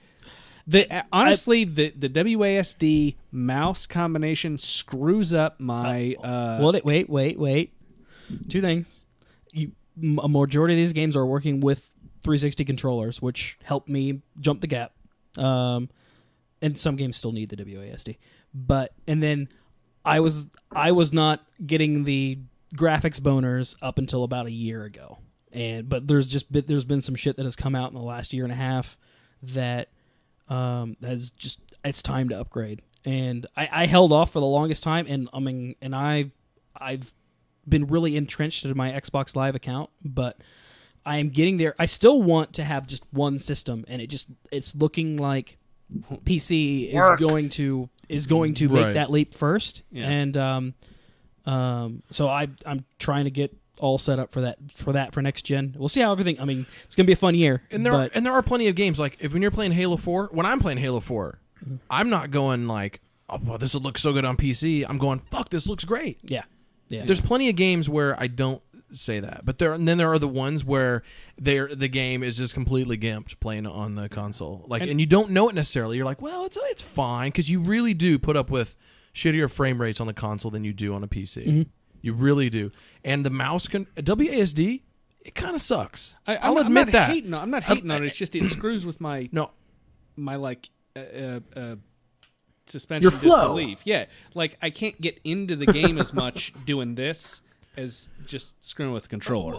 honestly, the WASD mouse combination screws up my. Well, wait. 2 things. A majority of these games are working with 360 controllers, which help me jump the gap. And some games still need the WASD. And then I was not getting the graphics boners up until about a year ago. But there's been some shit that has come out in the last year and a half that has just, it's time to upgrade. And I held off for the longest time, and I've been really entrenched in my Xbox Live account, but I am getting there. I still want to have just one system, and it's looking like PC is going to make that leap first. Yeah. And so I'm trying to get all set up for that for next gen. We'll see how everything. I mean, it's gonna be a fun year. And there are plenty of games like when you're playing Halo 4. When I'm playing Halo 4, I'm not going like, oh, well, this would look so good on PC. I'm going, fuck, this looks great. Yeah. There's plenty of games where I don't say that, but then there are the ones where the game is just completely gimped playing on the console, and you don't know it necessarily. You're like, well, it's fine, because you really do put up with shittier frame rates on the console than you do on a PC. Mm-hmm. You really do. And the mouse WASD, it kind of sucks. I'll admit that. I'm not hating on it. It's just it screws with my suspension Your flow. disbelief. Yeah, like I can't get into the game as much doing this as just screwing with the controller.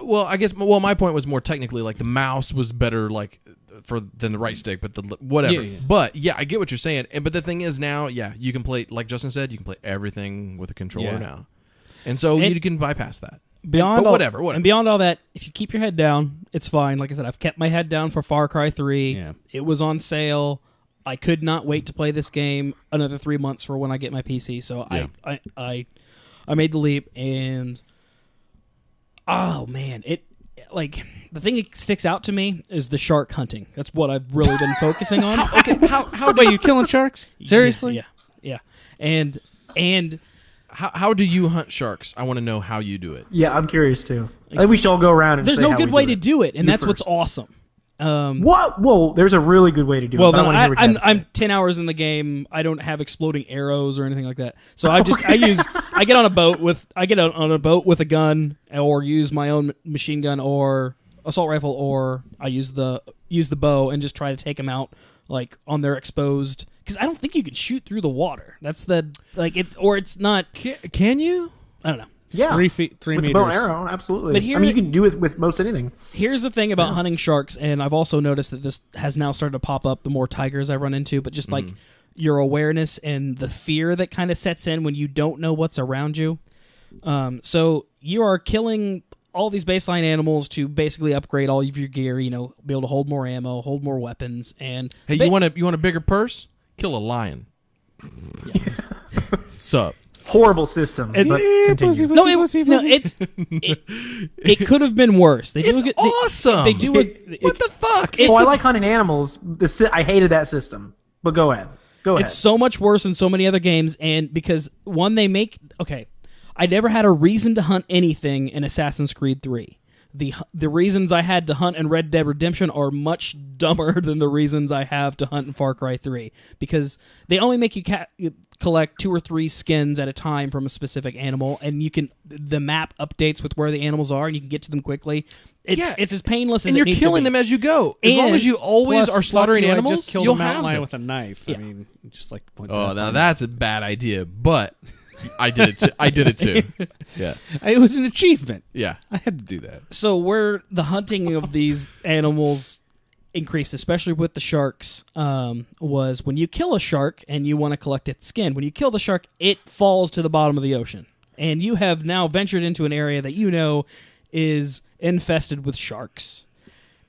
Well, I guess. Well, my point was more technically like the mouse was better than the right stick, but whatever. Yeah. But yeah, I get what you're saying. But the thing is now, you can play, like Justin said, you can play everything with a controller now, and so you can bypass that. Whatever. And beyond all that, if you keep your head down, it's fine. Like I said, I've kept my head down for Far Cry 3. Yeah. It was on sale. I could not wait to play this game another 3 months for when I get my PC. So I made the leap, and oh man, the thing that sticks out to me is the shark hunting. That's what I've really been focusing on. How are you killing sharks? Seriously? Yeah. And how do you hunt sharks? I want to know how you do it. Yeah, I'm curious too. I think we should all go around and there's say no how good we way do to it. do it, and You that's first. what's awesome. What? Whoa, there's a really good way to do Well, it. then I wanna hear what you have to say. I'm 10 hours in the game. I don't have exploding arrows or anything like that. So I get on a boat with a gun, or use my own machine gun or assault rifle, or I use the bow and just try to take them out like on their exposed. Because I don't think you can shoot through the water. That's it's not. Can you? I don't know. Yeah, 3 feet, 3 with meters. the bow and arrow, absolutely. But here- I mean, you can do it with most anything. Here's the thing about hunting sharks, and I've also noticed that this has now started to pop up the more tigers I run into, but just like your awareness and the fear that kind of sets in when you don't know what's around you. So you are killing all these baseline animals to basically upgrade all of your gear, be able to hold more ammo, hold more weapons, and hey, you want a bigger purse? Kill a lion. Sup? Horrible system, but continue. It could have been worse. Awesome. They do it. What the fuck? I like hunting animals. I hated that system. But go ahead. It's so much worse than so many other games, and because I never had a reason to hunt anything in Assassin's Creed 3. The reasons I had to hunt in Red Dead Redemption are much dumber than the reasons I have to hunt in Far Cry 3, because they only make you collect 2 or 3 skins at a time from a specific animal, and the map updates with where the animals are, and you can get to them quickly. It's as painless as it needs to be. And you're killing them as you go. As long as you always are slaughtering animals, I just killed you'll a mountain have lion them. with a knife. Yeah. I mean, just like point Oh, that now out. that's a bad idea, but I did it too. Yeah. It was an achievement. Yeah. I had to do that. So where the hunting of these animals increased, especially with the sharks, was when you kill a shark and you want to collect its skin. When you kill the shark, it falls to the bottom of the ocean. And you have now ventured into an area that is infested with sharks.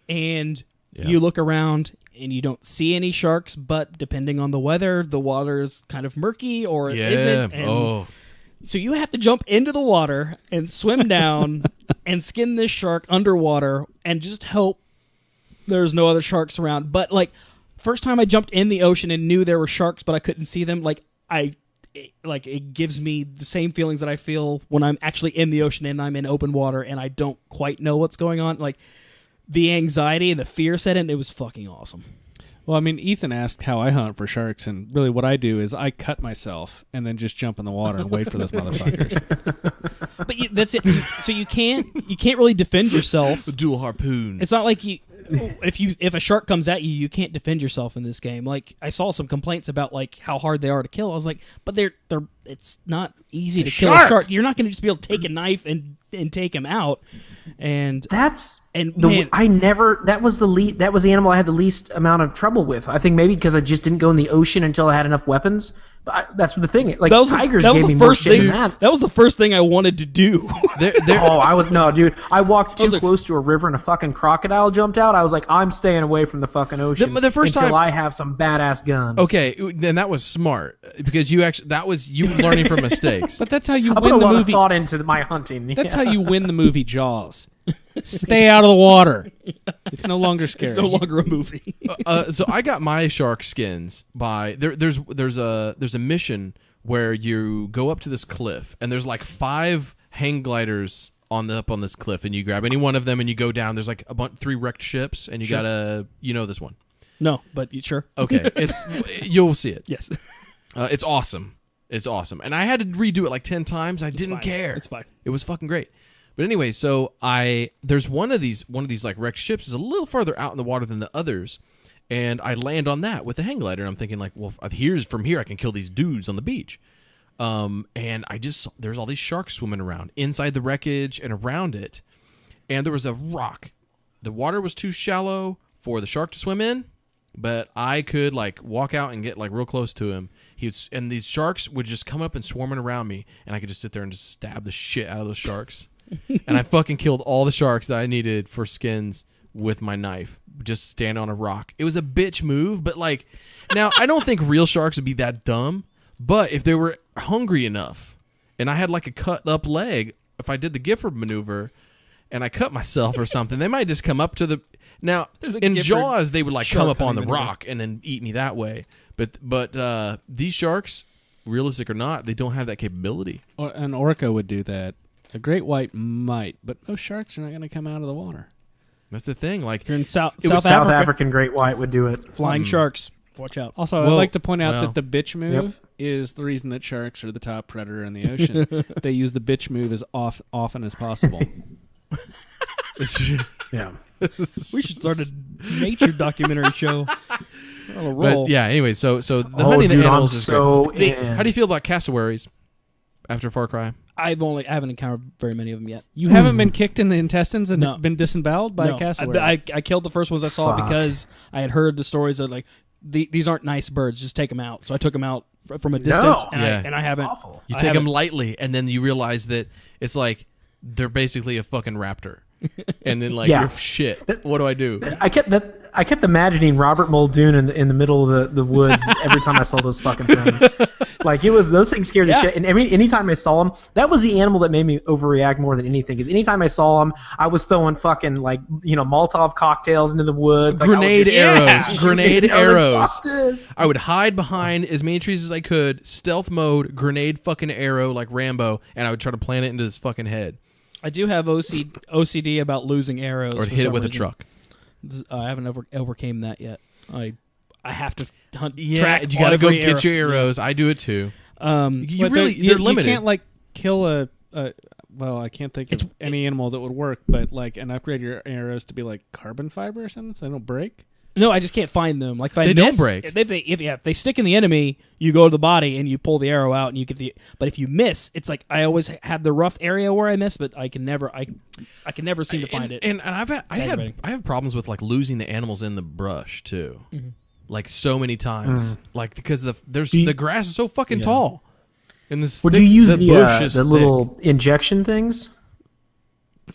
And you look around and you don't see any sharks, but depending on the weather, the water is kind of murky or it isn't. And so you have to jump into the water and swim down and skin this shark underwater and just hope there's no other sharks around. But first time I jumped in the ocean and knew there were sharks, but I couldn't see them, it gives me the same feelings that I feel when I'm actually in the ocean and I'm in open water and I don't quite know what's going on. The anxiety and the fear set in, it was fucking awesome. Well, I mean, Ethan asked how I hunt for sharks, and really what I do is I cut myself and then just jump in the water and wait for those motherfuckers. But that's it. So you can't really defend yourself. The dual harpoons. It's not like if a shark comes at you, you can't defend yourself in this game. I saw some complaints about how hard they are to kill. I was like, but it's not easy to It's a kill a shark. shark. You're not going to just be able to take a knife and take him out. And That's And, the man- I never. That was the animal I had the least amount of trouble with. I think maybe because I just didn't go in the ocean until I had enough weapons. But that's the thing. Like tigers that was gave the me more first shit thing. than that. That was the first thing I wanted to do. Oh, I was no, dude. I walked too like- close to a river and a fucking crocodile jumped out. I was like, I'm staying away from the fucking ocean The first until time- I have some badass guns. Okay, then that was smart because you learning from mistakes. But that's how you I put win a the lot movie. of thought into my hunting. That's how you win the movie Jaws. Stay out of the water. It's no longer scary. It's no longer a movie. So I got my shark skins by there's a mission where you go up to this cliff and there's like 5 hang gliders up on this cliff and you grab any one of them and you go down. There's like 3 wrecked ships and you gotta this one. No, but you sure? Okay, you'll see it. Yes. It's awesome. It's awesome. And I had to redo it like 10 times. I didn't fine. care. It's fine. It was fucking great. But anyway, so there's one of these like wrecked ships is a little farther out in the water than the others, and I land on that with the hang glider. And I'm thinking like, well, from here I can kill these dudes on the beach. And there's all these sharks swimming around inside the wreckage and around it, and there was a rock. The water was too shallow for the shark to swim in, but I could like walk out and get like real close to him. And these sharks would just come up and swarming around me, and I could just sit there and just stab the shit out of those sharks. And I fucking killed all the sharks that I needed for skins with my knife, just stand on a rock. It was a bitch move, but like, now I don't think real sharks would be that dumb, but if they were hungry enough and I had like a cut up leg, if I did the Gifford maneuver and I cut myself or something, they might just come up to the, now in Gifford Jaws, they would like come shark up on the hunting maneuver. rock and then eat me that way. But these sharks, realistic or not, they don't have that capability. An orca would do that. A great white might, but most sharks are not going to come out of the water. That's the thing. Like, You're in South South Africa. African great white would do it. Flying sharks. Watch out. Also, I'd Well, like to point out well. that the bitch move is the reason that sharks are the top predator in the ocean. They use the bitch move as often as possible. Yeah. We should start a nature documentary show. On a roll. but yeah. Anyway, so the Oh, hunting dude, the animals I'm is so great. in. How do you feel about cassowaries after Far Cry? I haven't encountered very many of them yet. You haven't been kicked in the intestines and No. been disemboweled by a cassowary? I killed the first ones I saw Fuck. because I had heard the stories that like these aren't nice birds. Just take them out. So I took them out from a distance, No. and I haven't. Awful. You I take them haven't- lightly, and then you realize that it's like they're basically a fucking raptor, and then like Yeah. you're shit. What do I do? I kept imagining Robert Muldoon in the middle of the woods every time I saw those fucking things. Like those things scared the shit. And anytime I saw them, that was the animal that made me overreact more than anything. Because anytime I saw them, I was throwing fucking like Molotov cocktails into the woods, like, I was Grenade just- arrows, grenade I was like, arrows. "Fuck this." I would hide behind as many trees as I could, stealth mode, grenade fucking arrow like Rambo, and I would try to plant it into his fucking head I do have OCD about losing arrows. or for hit it some with a reason. truck. I haven't overcame that yet. I have to hunt. Yeah, track you gotta go every get arrow. your arrows. I do it too. You But really, they're limited. You can't like kill a well, I can't think of any animal that would work, but like and upgrade your arrows to be like carbon fiber or something so they don't break. No, I just can't find them. Like if I They don't miss, break. If they stick in the enemy, you go to the body and you pull the arrow out and you get the. But if you miss, it's like I always have the rough area where I miss, but I can never seem to find it. And I have problems with like losing the animals in the brush too, like so many times, like because the grass is so fucking tall, and this. Would thick, you use bush is the thick. little injection things?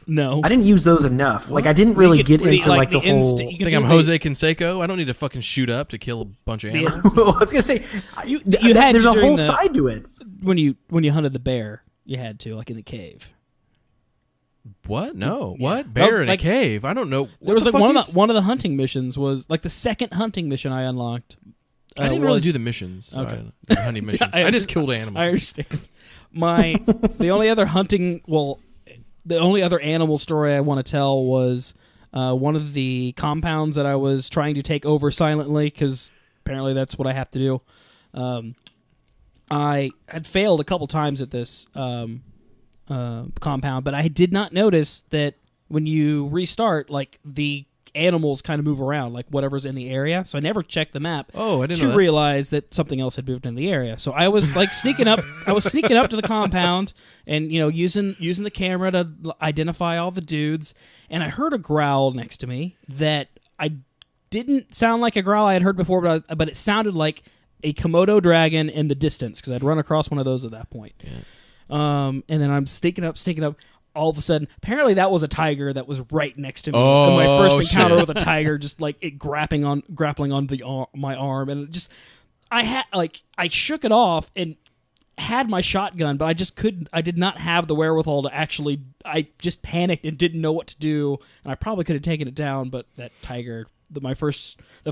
No, I didn't use those enough. Like I didn't really get into like the whole. You I think I'm Jose Canseco. I don't need to fucking shoot up to kill a bunch of animals. I was gonna say You had there's to a during whole the- side to it. when you hunted the bear. You had to like in the cave. What? No. What? That was Bear in like- a cave? I don't know. There was What like the one fuck of one of the hunting missions was like the second hunting mission I unlocked. I didn't really was- do the missions. So Okay. the hunting missions. I- I just killed animals. I understand. The only other the only other animal story I want to tell was one of the compounds that I was trying to take over silently because apparently that's what I have to do. I had failed a couple times at this compound, but I did not notice that when you restart, like the animals kind of move around, like whatever's in the area. So I never checked the map. Oh, I didn't to know that. realize that something else had moved in the area. So I was like sneaking up. I was sneaking up to the compound and using the camera to identify all the dudes. And I heard a growl next to me that I didn't sound like a growl I had heard before, but it sounded like a Komodo dragon in the distance because I'd run across one of those at that point. Yeah. And then I'm sneaking up. All of a sudden, apparently that was a tiger that was right next to me. Oh, and my first encounter shit. with a tiger, just like it grappling on my arm, and it just I shook it off and had my shotgun, but I just couldn't. I did not have the wherewithal to actually. I just panicked and didn't know what to do, and I probably could have taken it down, but that tiger. The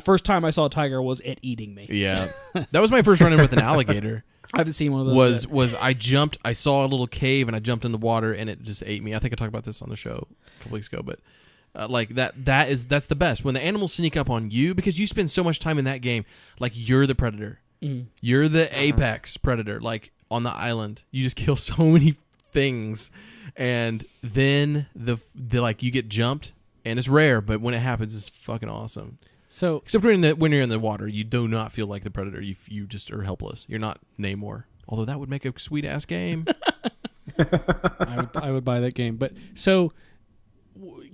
first time I saw a tiger was it eating me. Yeah, that was my first run-in with an alligator. I haven't seen one of those. I jumped? I saw a little cave and I jumped in the water and it just ate me. I think I talked about this on the show a couple weeks ago, but that's the best when the animals sneak up on you because you spend so much time in that game. Like you're the predator, you're the apex predator. Like on the island, you just kill so many things, and then the like you get jumped, and it's rare, but when it happens, it's fucking awesome. So, except when you're in the water, you do not feel like the predator. You just are helpless. You're not Namor. Although that would make a sweet ass game. I would buy that game. But so,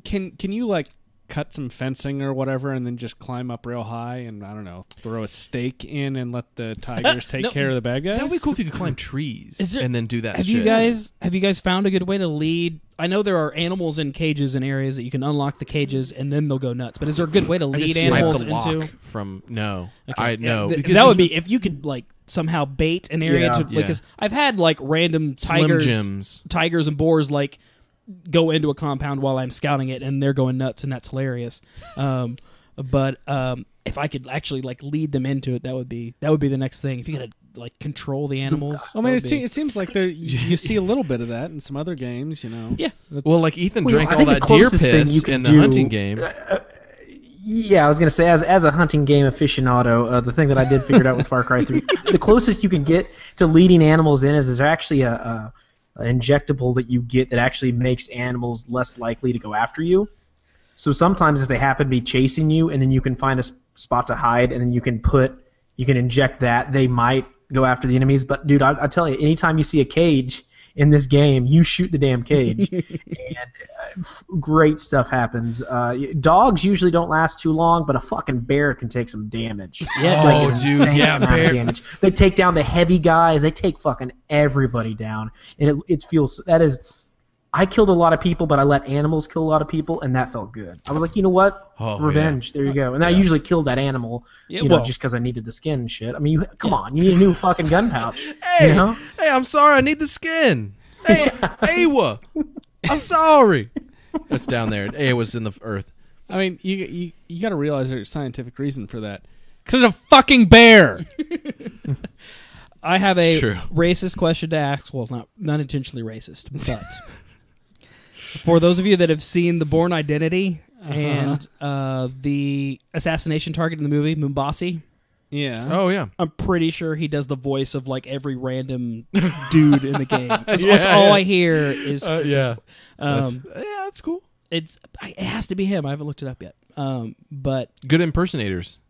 can you like cut some fencing or whatever, and then just climb up real high and I don't know, throw a stake in and let the tigers take care of the bad guys? That would be cool if you could climb trees and then do that. Have you guys found a good way to lead? I know there are animals in cages in areas that you can unlock the cages and then they'll go nuts. But is there a good way to lead animals into? No, Okay. no. That would be if you could like somehow bait an area to because I've had like random tigers and boars like go into a compound while I'm scouting it and they're going nuts and that's hilarious. But if I could actually like lead them into it, that would be the next thing. If you could like control the animals. I mean, it seems like you see a little bit of that in some other games, Yeah. Well, like Ethan drank all that deer piss in the hunting game. Yeah, I was going to say, as a hunting game aficionado, the thing that I did figure out with Far Cry 3, the closest you can get to leading animals in is there's actually an injectable that you get that actually makes animals less likely to go after you. So sometimes if they happen to be chasing you and then you can find a spot to hide and then you can inject that, they might go after the enemies. But dude, I tell you, anytime you see a cage in this game, you shoot the damn cage. And great stuff happens. Dogs usually don't last too long, but a fucking bear can take some damage. Yeah, bear damage. They take down the heavy guys. They take fucking everybody down. And it feels that is. I killed a lot of people, but I let animals kill a lot of people, and that felt good. I was like, you know what? Revenge. Yeah. There you go. And I usually killed that animal, just because I needed the skin and shit. I mean, come on. You need a new fucking gun pouch. Hey, I'm sorry. I need the skin. Hey, Awa. I'm sorry. That's down there. Awa's in the earth. I mean, you got to realize there's a scientific reason for that. Because it's a fucking bear. I have a racist question to ask. Well, not intentionally racist, but... For those of you that have seen The Bourne Identity and the assassination target in the movie, Mumbasi. Yeah. Oh, yeah. I'm pretty sure he does the voice of like every random dude in the game. That's all I hear is that's cool. It has to be him. I haven't looked it up yet. But good impersonators.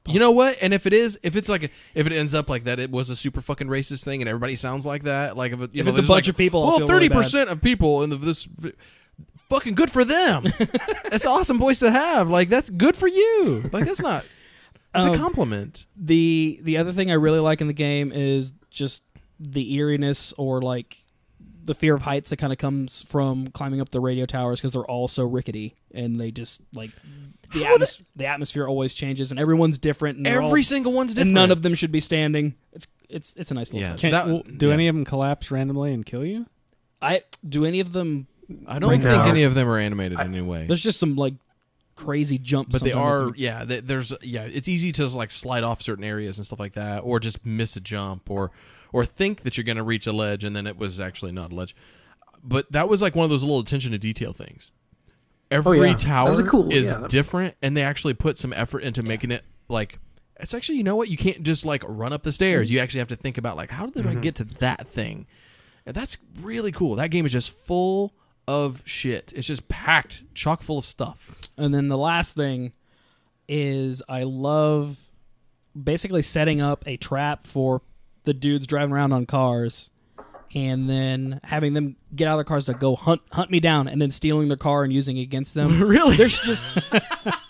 You know what? And if it ends up like that, it was a super fucking racist thing, and everybody sounds like that. Like if it's a bunch of people, well, 30% of people in this, fucking good for them. That's an awesome voice to have. Like that's good for you. Like that's not. It's a compliment. The other thing I really like in the game is just the eeriness or like the fear of heights that kind of comes from climbing up the radio towers because they're all so rickety and they just like. The atmosphere always changes, and everyone's different. And every single one's different. And none of them should be standing. It's a nice little touch. Do any of them collapse randomly and kill you? Do any of them... I don't think any of them are animated in any way. There's just some like crazy jumps. But they are, it's easy to like slide off certain areas and stuff like that, or just miss a jump, or think that you're going to reach a ledge, and then it was actually not a ledge. But that was like one of those little attention to detail things. Every tower is different, and they actually put some effort into making it like it's actually, you know what, you can't just like run up the stairs. You actually have to think about like how did I get to that thing, and that's really cool. That game is just full of shit. It's just packed, chock full of stuff. And then the last thing is I love basically setting up a trap for the dudes driving around on cars and then having them get out of their cars to go hunt me down and then stealing their car and using it against them. Really? There's just...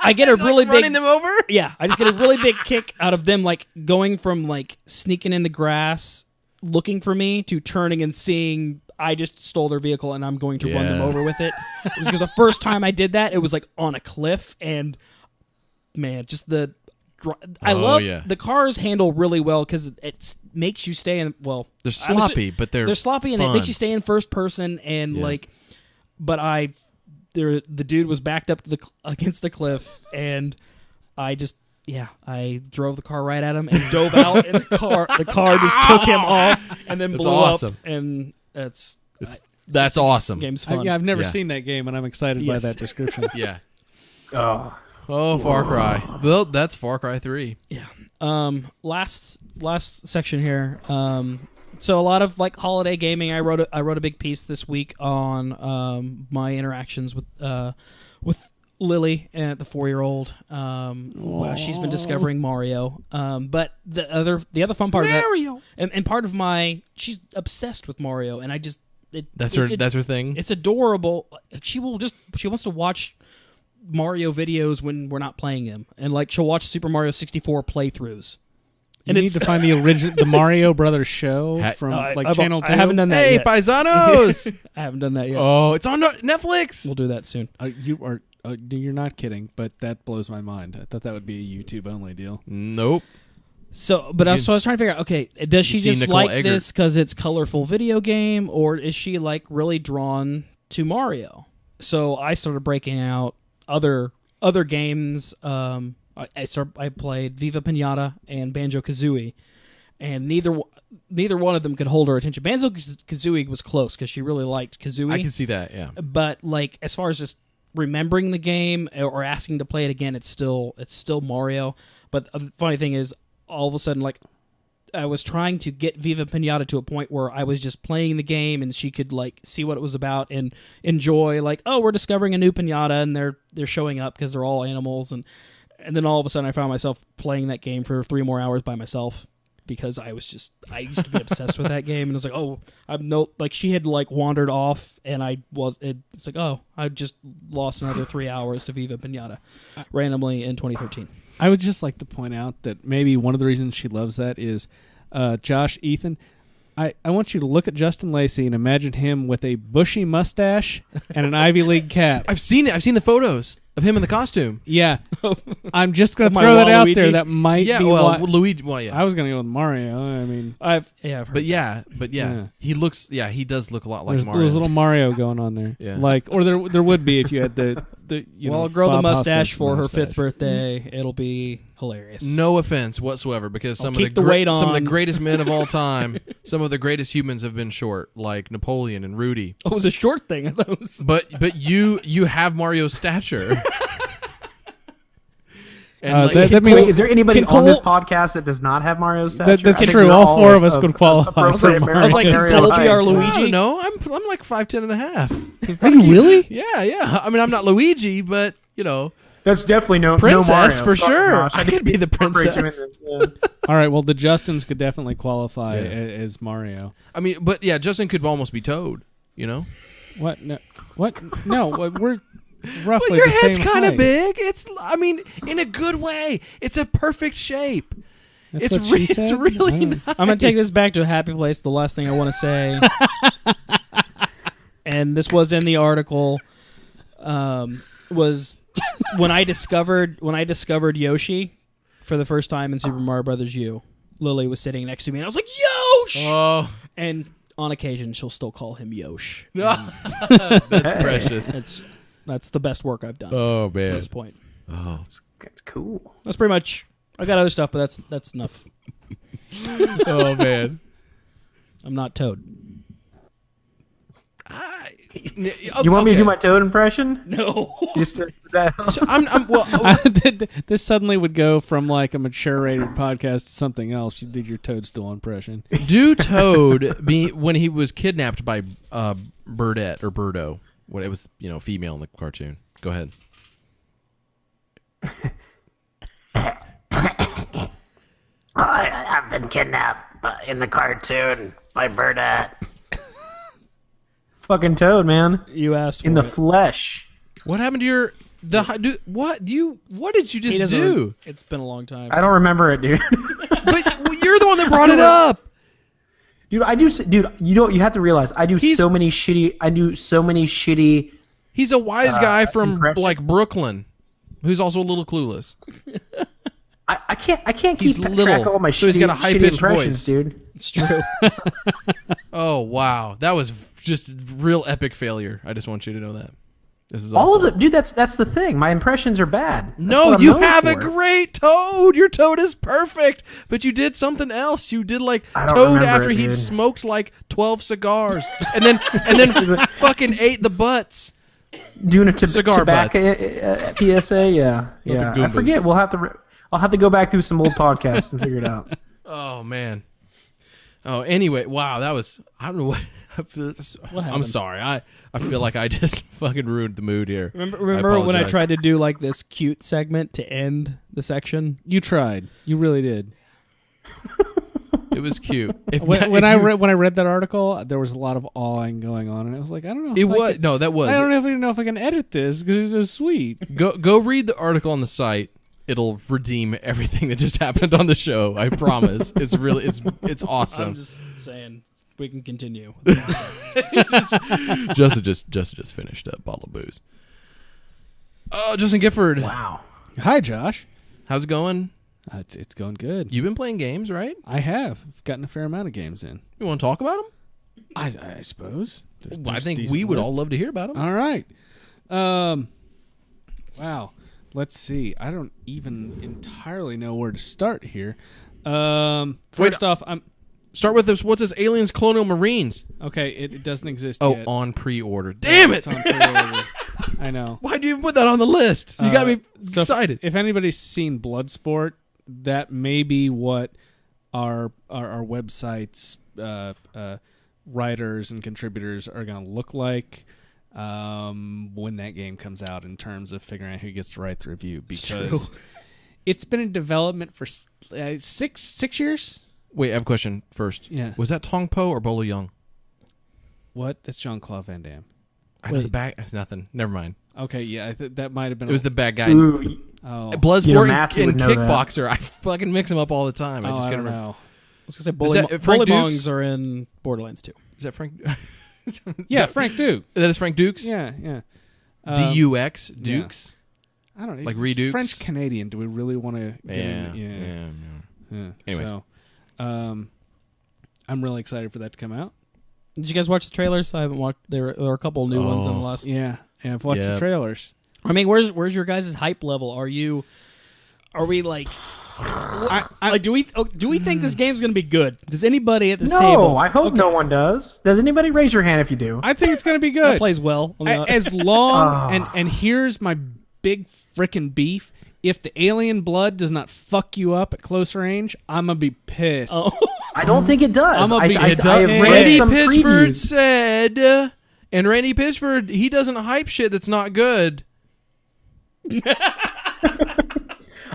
I get a really big... running them over? Yeah, I just get a really big kick out of them like going from like sneaking in the grass looking for me to turning and seeing I just stole their vehicle and I'm going to run them over with it. It was because the first time I did that, it was like on a cliff and man, just the... I love the cars handle really well because it makes you stay in. Well, they're sloppy, but they're sloppy and fun. it makes you stay in first person and like. But the dude was backed up to against the cliff and I just I drove the car right at him and dove out and the car just took him off and then blew up and that's awesome. Game's fun. I've never seen that game and I'm excited by that description. Yeah. Oh, Far Cry. Well, that's Far Cry 3. Yeah. Last section here. So a lot of like holiday gaming. I wrote a big piece this week on my interactions with Lily, the 4-year-old. She's been discovering Mario. But the other fun part Mario. of that, and part of she's obsessed with Mario, and I just That's her thing. It's adorable. She wants to watch Mario videos when we're not playing them, and like she'll watch Super Mario 64 playthroughs. And you need to find the Mario Brothers show from Channel 2. I haven't done that Hey, yet. paisanos! I haven't done that yet. Oh, it's on Netflix. We'll do that soon. You're not kidding, but that blows my mind. I thought that would be a YouTube only deal. Nope. So, I was trying to figure out. Okay, does she just Nicole like Eggert. this because it's colorful video game, or is she like really drawn to So I started breaking out other games. I played Viva Pinata and Banjo-Kazooie, and neither one of them could hold her attention. Banjo-Kazooie was close because she really liked Kazooie. I can see that, yeah. But like as far as just remembering the game or asking to play it again, it's still Mario. But the funny thing is, all of a sudden, like I was trying to get Viva Pinata to a point where I was just playing the game and she could like see what it was about and enjoy like, oh, we're discovering a new pinata and they're showing up because they're all animals and then all of a sudden I found myself playing that game for 3 more hours by myself because I used to be obsessed with that game and it was like, oh, she had like wandered off and it's like, oh, I just lost another 3 hours to Viva Pinata randomly in 2013. I would just like to point out that maybe one of the reasons she loves that is Josh, Ethan. I want you to look at Justin Lacey and imagine him with a bushy mustache and an Ivy League cap. I've seen it. I've seen the photos of him in the costume. Yeah. I'm just going to throw that out there. That might be Luigi. Well, yeah. I was going to go with Mario. I mean, I've heard but yeah, he looks. Yeah, he does look a lot like Mario. There's a little Mario going on there. Yeah. Like, or there would be if you had the I'll grow the mustache for her mustache. 5th birthday. It'll be hilarious. No offense whatsoever, because some of keep the weight some of the on. greatest men of all time, some of the greatest humans have been short, like Napoleon and Rudy. Oh, it was a short thing. But you have Mario's stature. And Wait, is there anybody on this podcast that does not have Mario's stature? That's I think true. we're All 4 of us could qualify for appropriate Mario. I was like, Mario can Cole be our height. Luigi? No, I'm like 5'10" and a half. Are you really? Yeah. I mean, I'm not Luigi, but That's definitely no princess Mario. for Sorry, sure. Josh. I could be the incorporate you in princess. this, yeah. All right. Well, the Justins could definitely qualify Yeah. as Mario. I mean, but yeah, Justin could almost be Toad. What? No. What? No. We're roughly Well, your the head's same kind of height. big. I mean, in a good way. It's a perfect shape. That's what she It's said? really nice. I'm going to take this back to a happy place. The last thing I want to say, and this was in the article, was when I discovered Yoshi for the first time in Super Mario Brothers U. Lily was sitting next to me, and I was like, Yosh! Oh, And on occasion, she'll still call him Yosh. that's precious. That's the best work I've done Oh at man. this point. Oh, That's cool. That's pretty much. I got other stuff, but that's enough. oh man. I'm not Toad. You want me to do my Toad impression? No. Just to, that, This suddenly would go from like a mature rated podcast to something else. You did your Toadstool impression. Do Toad when he was kidnapped by Birdette or Birdo? What it was, female in the cartoon. Go ahead. I've been kidnapped in the cartoon by Bernat. Fucking Toad, man. You asked In for the it. flesh. What happened to your what did you He just doesn't- do? It's been a long time. I don't remember it, dude. But you're the one that brought it up. Dude, you have to realize I do so many shitty. He's a wise guy from impressions. like Brooklyn, who's also a little clueless. I can't He's keep little, track of all my so he's got a shitty high-pitched impressions, voice. dude. It's true. Oh wow, that was just real epic failure. I just want you to know that. This is All of awful. them, dude. That's the thing. My impressions are bad. That's No, what I'm you known have a for. great Toad. Your Toad is perfect, but you did something else. You did like I don't Toad remember after it, he'd dude. smoked like 12 cigars, and then fucking ate the butts. Doing a Cigar tobacco PSA. Yeah. the I Goombas. forget. I'll have to go back through some old podcasts and figure it out. Oh man. Oh, anyway, wow, that was I don't know what. I'm happened? sorry. I feel like I just fucking ruined the mood here. Remember when I apologize. tried to do like this cute segment to end the section? You tried. You really did. It was cute. If When I read that article, there was a lot of awing going on, and I was like, I don't know. it if I was can- no, that was. I don't even know if I can edit this because it's so sweet. Go read the article on the site. It'll redeem everything that just happened on the show. I promise. It's really it's awesome. I'm just saying we can continue. Justin just finished a bottle of booze. Oh, Justin Gifford. Wow. Hi, Josh. How's it going? It's going good. You've been playing games, right? I have. I've gotten a fair amount of games in. You want to talk about them? I suppose. I think we would all love to hear about them. All right. Wow. Let's see. I don't even entirely know where to start here. First off, I'm Start with this. What's this? Aliens, Colonial Marines. okay. It doesn't exist Oh, yet. on pre-order. Damn it! It's on pre-order. I know. Why'd you even put that on the list? You got me So excited. If anybody's seen Bloodsport, that may be what our website's writers and contributors are going to look like when that game comes out in terms of figuring out who gets to write the review. Because it's been in development for 6 years. Wait, I have a question first. Yeah. Was that Tong Po or Bolo Young? What? That's Jean-Claude Van Damme. I know the bag. Nothing. Never mind. Okay, yeah, that might have been. It was the bad guy. Ooh, Oh, Bloodsport You know, Matthew and would know that. Kickboxer. I fucking mix them up all the time. I oh, just I can't don't remember. know. I was gonna say that Frank bully Dukes? bongs are in Borderlands 2. Is that Frank? Yeah, Frank Duke. That is Frank Dukes. Yeah, yeah. DUX Dukes. I don't know. Like it's Redukes? French Canadian. Do we really want to get Yeah. in? Yeah. Anyways. So, I'm really excited for that to come out. Did you guys watch the trailers? I haven't watched. There were a couple new ones in the last. Yeah, I've watched Yeah. the trailers. I mean, where's your guys' hype level? Are we like? Like, do we think this game's gonna be good? Does anybody at this no, table? I hope no one does. Does anybody raise your hand if you do? I think it's going to be That good. plays well. on the- As long and here's my big frickin' beef. If the alien blood does not fuck you up at close range, I'm gonna be pissed. Oh. I don't think it does. I'm a big- I it have does- read Randy some Pitchford previews. said, and Randy Pitchford, he doesn't hype shit that's not good.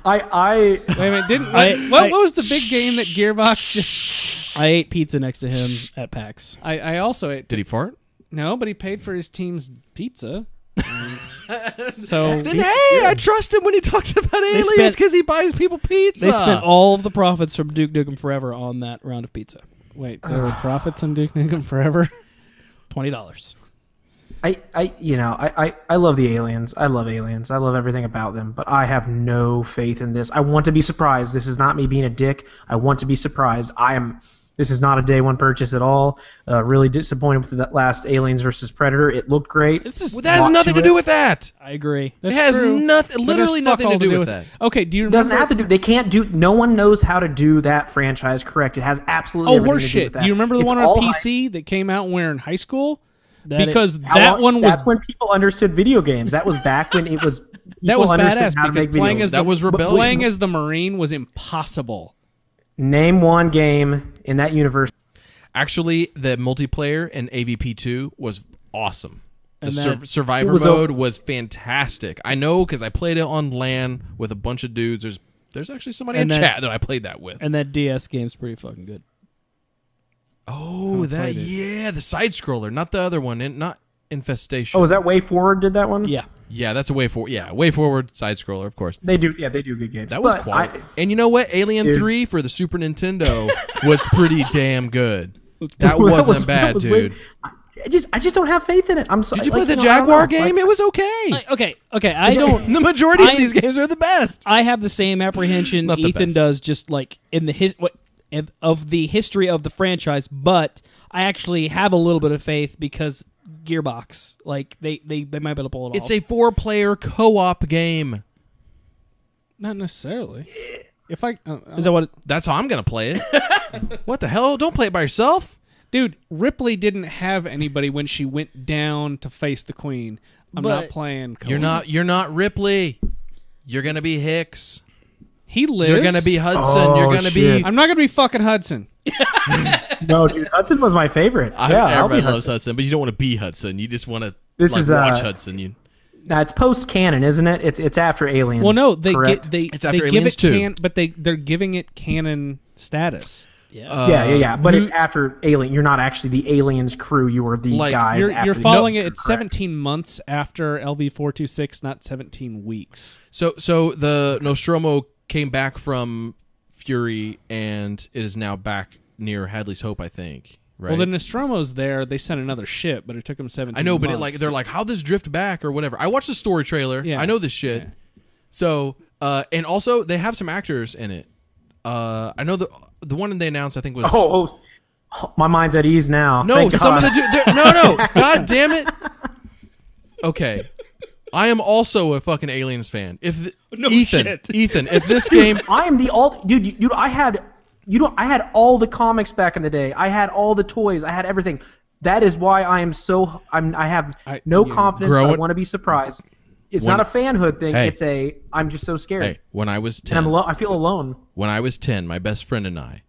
I Wait a minute, didn't what was the big game that Gearbox just? I ate pizza next to him at PAX. I also ate. Did he fart? No, but he paid for his team's pizza. So Then hey, I trust him when he talks about aliens spent- because he buys people pizza. They spent all of the profits from Duke Nukem Forever on that round of pizza. wait, there were profits on Duke Nukem Forever. $20. I love the aliens. I love aliens. I love everything about them, but I have no faith in this. I want to be surprised. This is not me being a dick. I want to be surprised. This is not a day one purchase at all. Really disappointed with that last Aliens versus Predator. It looked great. That has nothing to do with that. I agree. It has nothing, But literally there's fuck nothing to all do with that. Okay, do you It remember? doesn't have to do. They can't do. No one knows how to do that franchise correct. It has absolutely Oh, everything to do horseshit! with that. Do you remember the It's one on all PC that came out when we were in high school? That Because How that long- one was That's when people understood video games. That was back when it was. that was people understood badass how to because make video playing games. as That was but rebellion. playing as the Marine was impossible. Name one game in that universe. Actually, the multiplayer in AVP2 was awesome. The And that- Survivor It was mode was fantastic. I know because I played it on LAN with a bunch of dudes. There's There's actually somebody And in that- chat that I played that with. And that DS game's pretty fucking good. Oh, that played it. yeah, the side scroller, not the other one, not Infestation. Oh, is that Way Forward did that one? Yeah. Yeah, that's a way forward. Yeah, way forward side scroller, of course. They do. Yeah, they do good games. That was But quite. And you know what? Alien Dude. 3 for the Super Nintendo was pretty damn good. That wasn't bad, dude. weird. I just don't have faith in it. I'm sorry. Did you play the Jaguar game? It was okay. Okay, I don't. The majority I- of these games are the best. I have the same apprehension Not the Ethan best. does, just like in the of the history of the franchise. But I actually have a little bit of faith because Gearbox, like they might be able to pull it It's off. a 4-player co-op game. Not necessarily. If I Is that what? That's how I'm gonna play it. What the hell? Don't play it by yourself. Dude, Ripley didn't have anybody when she went down to face the queen. I'm But- not playing. You're not Ripley. You're gonna be Hicks. He lives. You're gonna be Hudson. Oh, You're gonna be. shit. I'm not gonna be fucking Hudson. No, dude, Hudson was my favorite. Yeah, I'll be everybody Hudson. loves Hudson, but you don't want to be Hudson. You just want to This is, watch uh, Hudson. You Now it's post canon, isn't it? It's after Aliens. Well, no, they correct? get It's they after give Aliens it 2. but they're giving it canon status. yeah. But it's after Alien. You're not actually the Aliens crew. You were the Like, guys. after You're the following Aliens it. It's crew, correct. 17 months after LV-426, not 17 weeks. So the Nostromo came back from Fury, and it is now back near Hadley's Hope, I think. Right. Well, the Nostromo's there. They sent another ship, but it took them 17 I know, but months. they're like, how'd this drift back or whatever? I watched the story trailer. Yeah. I know this shit. Yeah. So, and also they have some actors in it. I know the one they announced, I think was Oh, my mind's at ease now. no, Thank some God. of the no, god damn it. Okay, I am also a fucking Aliens fan. If Ethan, if this game, I am the dude. I had all the comics back in the day. I had all the toys. I had everything. That is why I am so. I have no confidence. I want to be surprised. It's not a fanhood thing. Hey. It's a. I'm just so scared. hey, when I was 10, And I feel alone. when I was 10, my best friend and I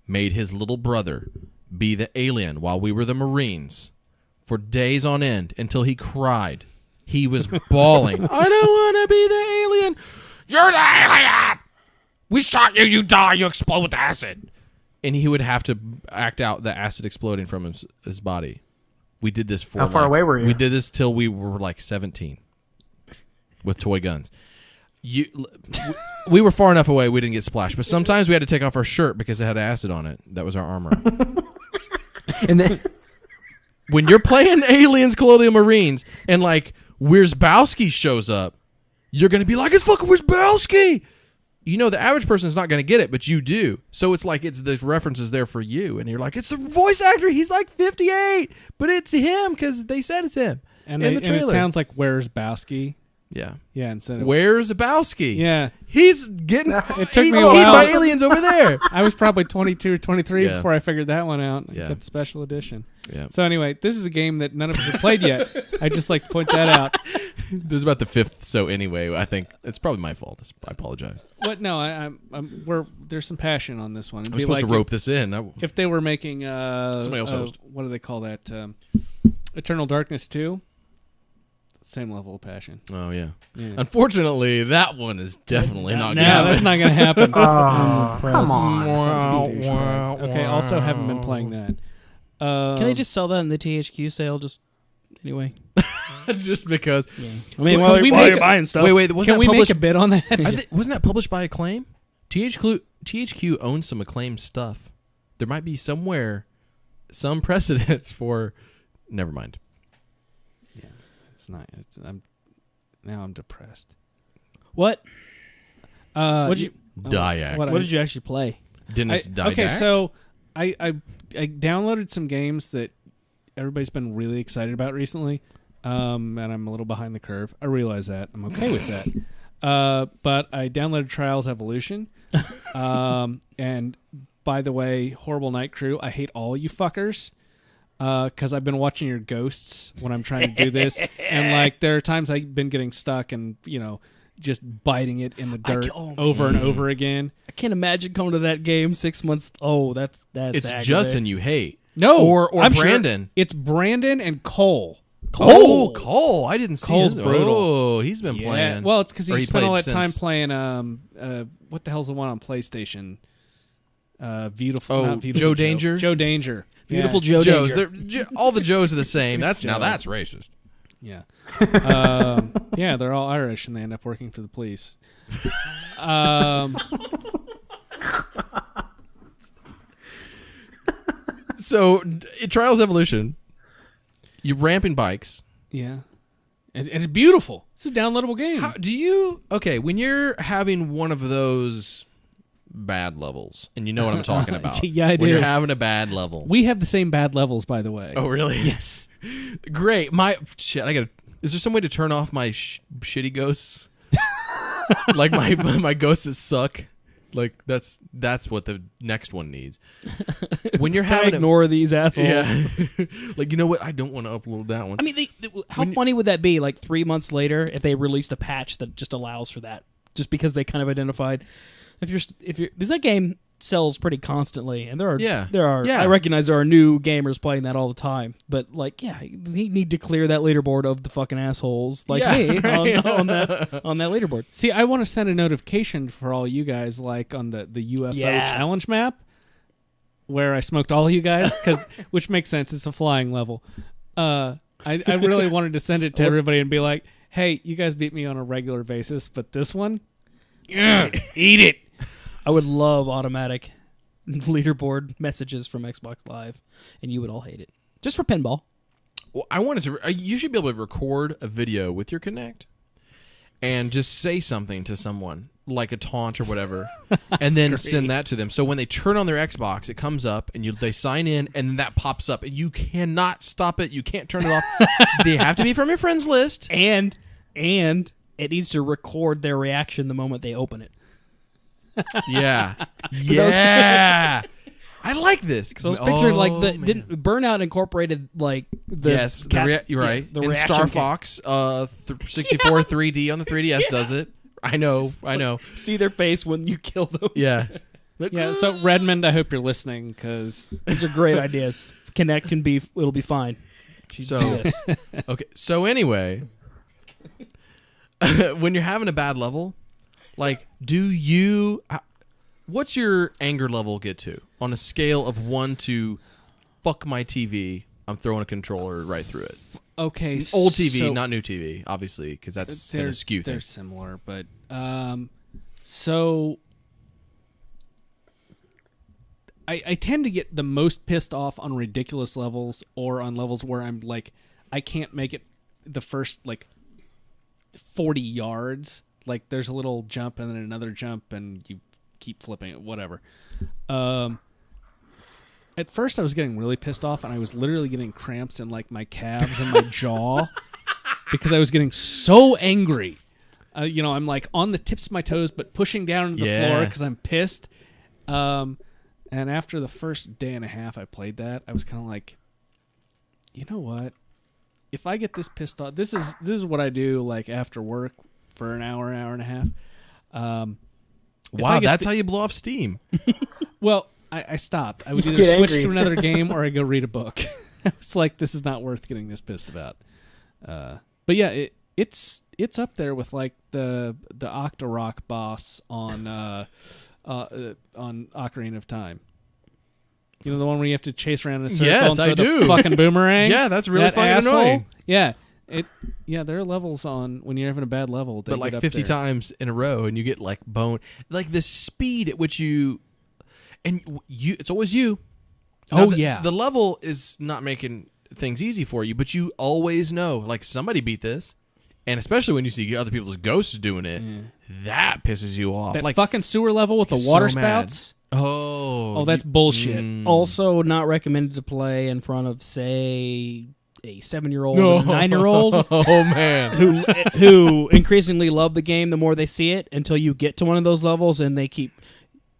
made his little brother be the alien while we were the Marines for days on end until he cried. He was bawling. I don't want to be the alien. You're the alien. We shot you. You die. You explode with acid. And he would have to act out the acid exploding from his body. We did this for How far away were you? We did this till we were like 17 with toy guns. We were far enough away we didn't get splashed, but sometimes we had to take off our shirt because it had acid on it. That was our armor. And then When you're playing Aliens Colonial Marines and like Wierzbowski shows up, you're going to be like, it's fucking Wierzbowski. You know, the average person is not going to get it, but you do. So it's like the references there for you. And you're like, it's the voice actor. He's like 58, but it's him because they said it's him And, in the and trailer. it sounds like Where's Bowski? yeah. Yeah, instead of Where's Zabowski? yeah. He's getting It took me a eaten while. by aliens over there. I was probably 22 or 23 Yeah. before I figured that one out. Yeah. Got the special edition. Yeah. So anyway, this is a game that none of us have played yet. I just like to point that out. This is about the 5th, so anyway, I think it's probably my fault. I apologize. What? No, there's some passion on this one. It'd I was be supposed like to rope this in. if they were making Somebody else host. what do they call that? Eternal Darkness 2. Same level of passion. Oh, yeah. Yeah. Unfortunately, that one is definitely not going to No, happen. that's not going to happen. oh, come on. Okay. Also, haven't been playing that. Can they just sell that in the THQ sale? Just anyway. Just because. I mean, Well, while, we while make you're it- buying stuff. Wait, wasn't Can that we published? make a bid on that? Wasn't that published by Acclaim? THQ owns some Acclaim stuff. There might be somewhere some precedents for. Never mind. It's not. I'm depressed. What? What'd you- Diac. what What did you actually play? Dennis Didac? Okay, so I downloaded some games that everybody's been really excited about recently, and I'm a little behind the curve. I realize that. I'm okay with that. But I downloaded Trials Evolution, and by the way, Horrible Night Crew, I hate all you fuckers. Because I've been watching your ghosts when I'm trying to do this, and like there are times I've been getting stuck and just biting it in the dirt over and over again. I can't imagine coming to that game 6 months. Oh, that's it's aggravating. Justin you hate. No, Or I'm sure Brandon. it's Brandon and Cole. Cole. I didn't see Cole's his. brutal. Oh, he's been Yeah. playing. Well, it's because Or he spent all played that time since- playing. What the hell's the one on PlayStation? Beautiful. Oh, not Beautiful Joe Danger? Joe Danger. Beautiful Yeah. Joe Joes. Danger. All the Joes are the same. That's racist. Yeah. Yeah, they're all Irish and they end up working for the police. So, Trials Evolution, you ramping bikes. Yeah. And it's beautiful. It's a downloadable game. How, do you when you're having one of those bad levels, and you know what I'm talking about? Yeah, I When do. you're having a bad level. We have the same bad levels, by the way. Oh, really? Yes. Great. I got. Is there some way to turn off my shitty ghosts? Like my ghosts that suck. Like that's what the next one needs. When you're Can I having ignore these assholes? yeah, like you know what? I don't want to upload that one. I mean, how funny would that be? Like 3 months later, if they released a patch that just allows for that, just because they kind of identified if you're because that game sells pretty constantly, and there are Yeah. I recognize there are new gamers playing that all the time, but like they need to clear that leaderboard of the fucking assholes like me right. on that leaderboard. See, I want to send a notification for all you guys, like on the UFO challenge map, where I smoked all you guys, which makes sense. It's a flying level. I really wanted to send it to everybody and be like, hey, you guys beat me on a regular basis, but this one, yeah, eat it. I would love automatic leaderboard messages from Xbox Live, and you would all hate it. Just for pinball. Well, I wanted to. You should be able to record a video with your Kinect, and just say something to someone, like a taunt or whatever, and then send that to them. So when they turn on their Xbox, it comes up, and they sign in, and then that pops up, and you cannot stop it. You can't turn it off. They have to be from your friends list, And it needs to record their reaction the moment they open it. Yeah, yeah. I like this. So I was picturing like man. didn't Burnout incorporated like the you're right. the and reaction Star cam. Fox 64 3D on the 3DS does it. I know. See their face when you kill them. Yeah. Yeah, so Redmond, I hope you're listening, because These are great ideas. Kinect it'll be fine. So Do this. okay. So anyway, when you're having a bad level, like, what's your anger level get to on a scale of 1 to fuck my TV? I'm throwing a controller right through it. okay, Old TV, so not new TV, obviously, because that's going to skew they're things. similar, but so I tend to get the most pissed off on ridiculous levels or on levels where I'm like, I can't make it the first like 40 yards. Like there's a little jump and then another jump and you keep flipping it, whatever. At first I was getting really pissed off and I was literally getting cramps in like my calves and my jaw because I was getting so angry. I'm like on the tips of my toes but pushing down into the floor because I'm pissed. And after the first day and a half I played that, I was kind of like, you know what? If I get this pissed off, this is what I do like after work for an hour and a half. Wow, that's how you blow off steam. Well, I stopped. I would You either get switch angry. to another game or I go read a book. I was like, this is not worth getting this pissed about. But yeah, it's up there with like the Octorok boss on Ocarina of Time. You know, the one where you have to chase around in a circle Yes, and throw I the do. fucking boomerang? Yeah, that's really That fucking asshole? annoying. Yeah. There are levels on when you're having a bad level. They But like get up 50 there. times in a row, and you get like bone, like the speed at which it's always you. Oh, Now, yeah. The level is not making things easy for you, but you always know, like somebody beat this, and especially when you see other people's ghosts doing it, that pisses you off. That like fucking sewer level with the so water mad. spouts. Oh, Oh, that's bullshit. Also, not recommended to play in front of, say, a 7-year-old and a 9-year-old Oh man, who increasingly love the game the more they see it until you get to one of those levels and they keep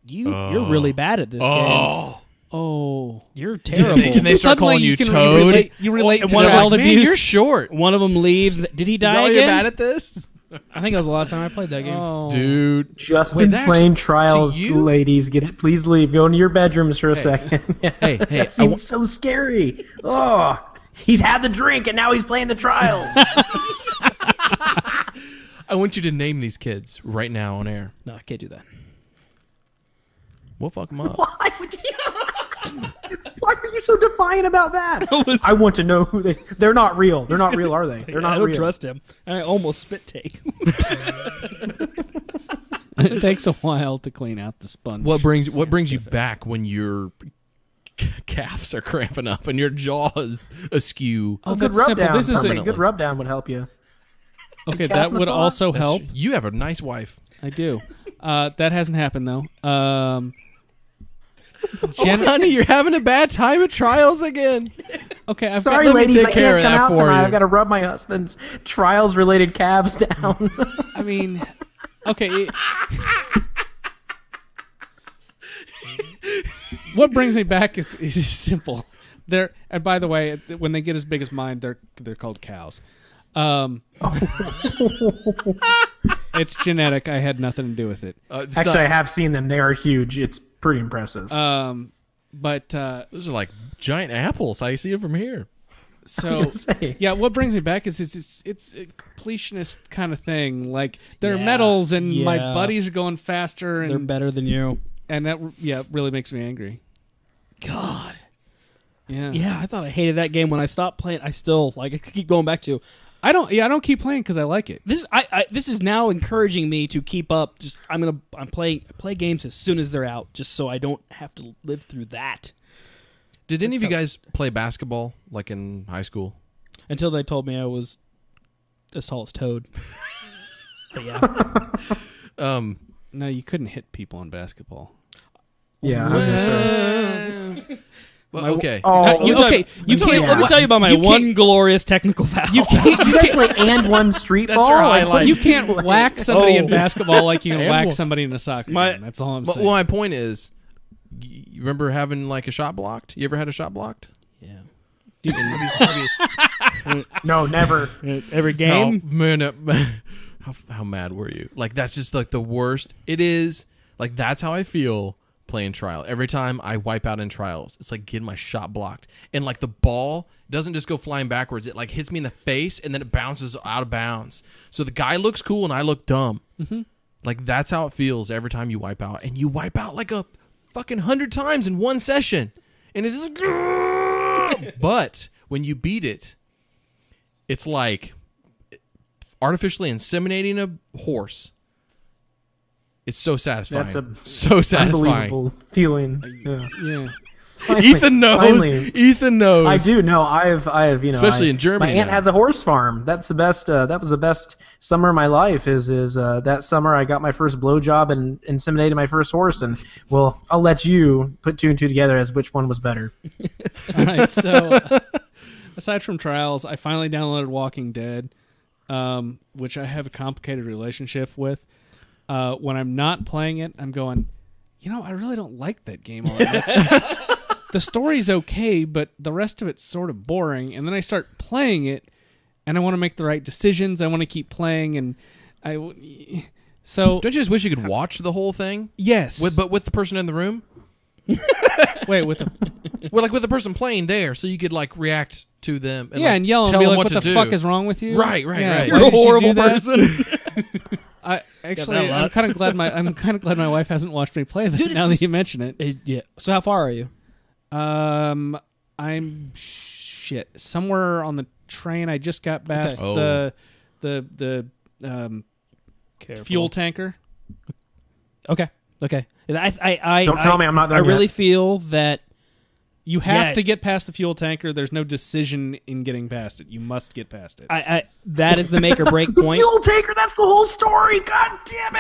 you're really bad at this game. Oh, You're terrible. and they start Suddenly calling you can Toad. You relate to one of child Man, abuse. you're short. One of them leaves. Did he Is die that why again? you're bad at this, I think that was the last time I played that game. Oh. dude? Just Wait, explain that's- trials, to you? ladies. Get it? Please leave. Go into your bedrooms for a second. Hey, That seems so scary. Oh, He's had the drink and now he's playing the trials. I want you to name these kids right now on air. No, I can't do that. We'll fuck them up. Why would you? Why are you so defiant about that? I want to know who they're not real. They're not real, are they? They're not I don't real. trust him. And I almost spit take. It takes a while to clean out the sponge. What brings you back when your calves are cramping up and your jaws askew? Oh, A good that's rub simple. down. This is A a, good rub down would help you. okay. calf That would massage? also help. You have a nice wife. I do. That hasn't happened though. Honey, you're having a bad time at trials again. Okay, I've Sorry, let me ladies, take I care of can't come that out for tonight. you. I've got to rub my husband's trials-related calves down. I mean, okay. What brings me back is simple. And by the way, when they get as big as mine, they're called cows. It's genetic. I had nothing to do with it. Actually, I have seen them. They are huge. It's pretty impressive. But those are like giant apples. I see them from here. so yeah, what brings me back is it's a completionist kind of thing. Like there are Yeah. medals, and my Yeah. buddies are going faster, They're and better than you. that really makes me angry. God. Yeah. Yeah, I thought I hated that game when I stopped playing. I still I keep going back to. I don't keep playing because I like it. This this is now encouraging me to keep up. Just I play games as soon as they're out, just so I don't have to live through that. Did any of you guys play basketball like in high school? Until they told me I was as tall as Toad. But yeah, No, you couldn't hit people in basketball. yeah, I was gonna say. Well, okay. Oh, let me tell you about my you can't- one glorious technical foul. you guys play and one street That's ball. your Like, highlight. You can't whack somebody in Oh. basketball like you can And whack one. somebody in a soccer My- game. That's all I'm But saying. well, my point is, you remember having like a shot blocked? You ever had a shot blocked? Yeah. no, never. Every game. Oh, man, how mad were you? Like that's just like the worst. It is like that's how I feel playing trial. Every time I wipe out in trials, it's like getting my shot blocked, and like the ball doesn't just go flying backwards. It like hits me in the face, and then it bounces out of bounds. So the guy looks cool, and I look dumb. Mm-hmm. Like that's how it feels every time you wipe out, and you wipe out like a fucking 100 times in one session, and it's just. But when you beat it, it's like artificially inseminating a horse. It's so satisfying. That's a so satisfying. Unbelievable feeling. Yeah. yeah. Finally, Ethan knows. finally. Ethan knows. I do know. I've Especially in Germany My aunt now. has a horse farm. That's the best. That was the best summer of my life. Is that summer I got my first blowjob and inseminated my first horse. And well, I'll let you put two and two together as which one was better. All right. So aside from trials, I finally downloaded Walking Dead, which I have a complicated relationship with. When I'm not playing it, I'm going, I really don't like that game all that much. The story's okay, but the rest of it's sort of boring. And then I start playing it, and I want to make the right decisions. I want to keep playing, and so Don't you just wish you could watch the whole thing? yes, But with the person in the room? wait with the Well, like with the person playing there, so you could like react to them. And, yeah, like, and yell and tell be them like, what "What to the do. fuck is wrong with you?" Right. Yeah, You're why a did you horrible do that? person. I actually, that I'm kind of glad my wife hasn't watched me play this. Dude, it's now that just- you mention it, Yeah. So how far are you? I'm somewhere on the train. I just got past Okay. the Careful. fuel tanker. Okay. I Don't tell me I'm not done I really yet. feel that You have Yeah. to get past the fuel tanker. There's no decision in getting past it. You must get past it. that is the make or break The point. fuel taker. That's the whole story. God damn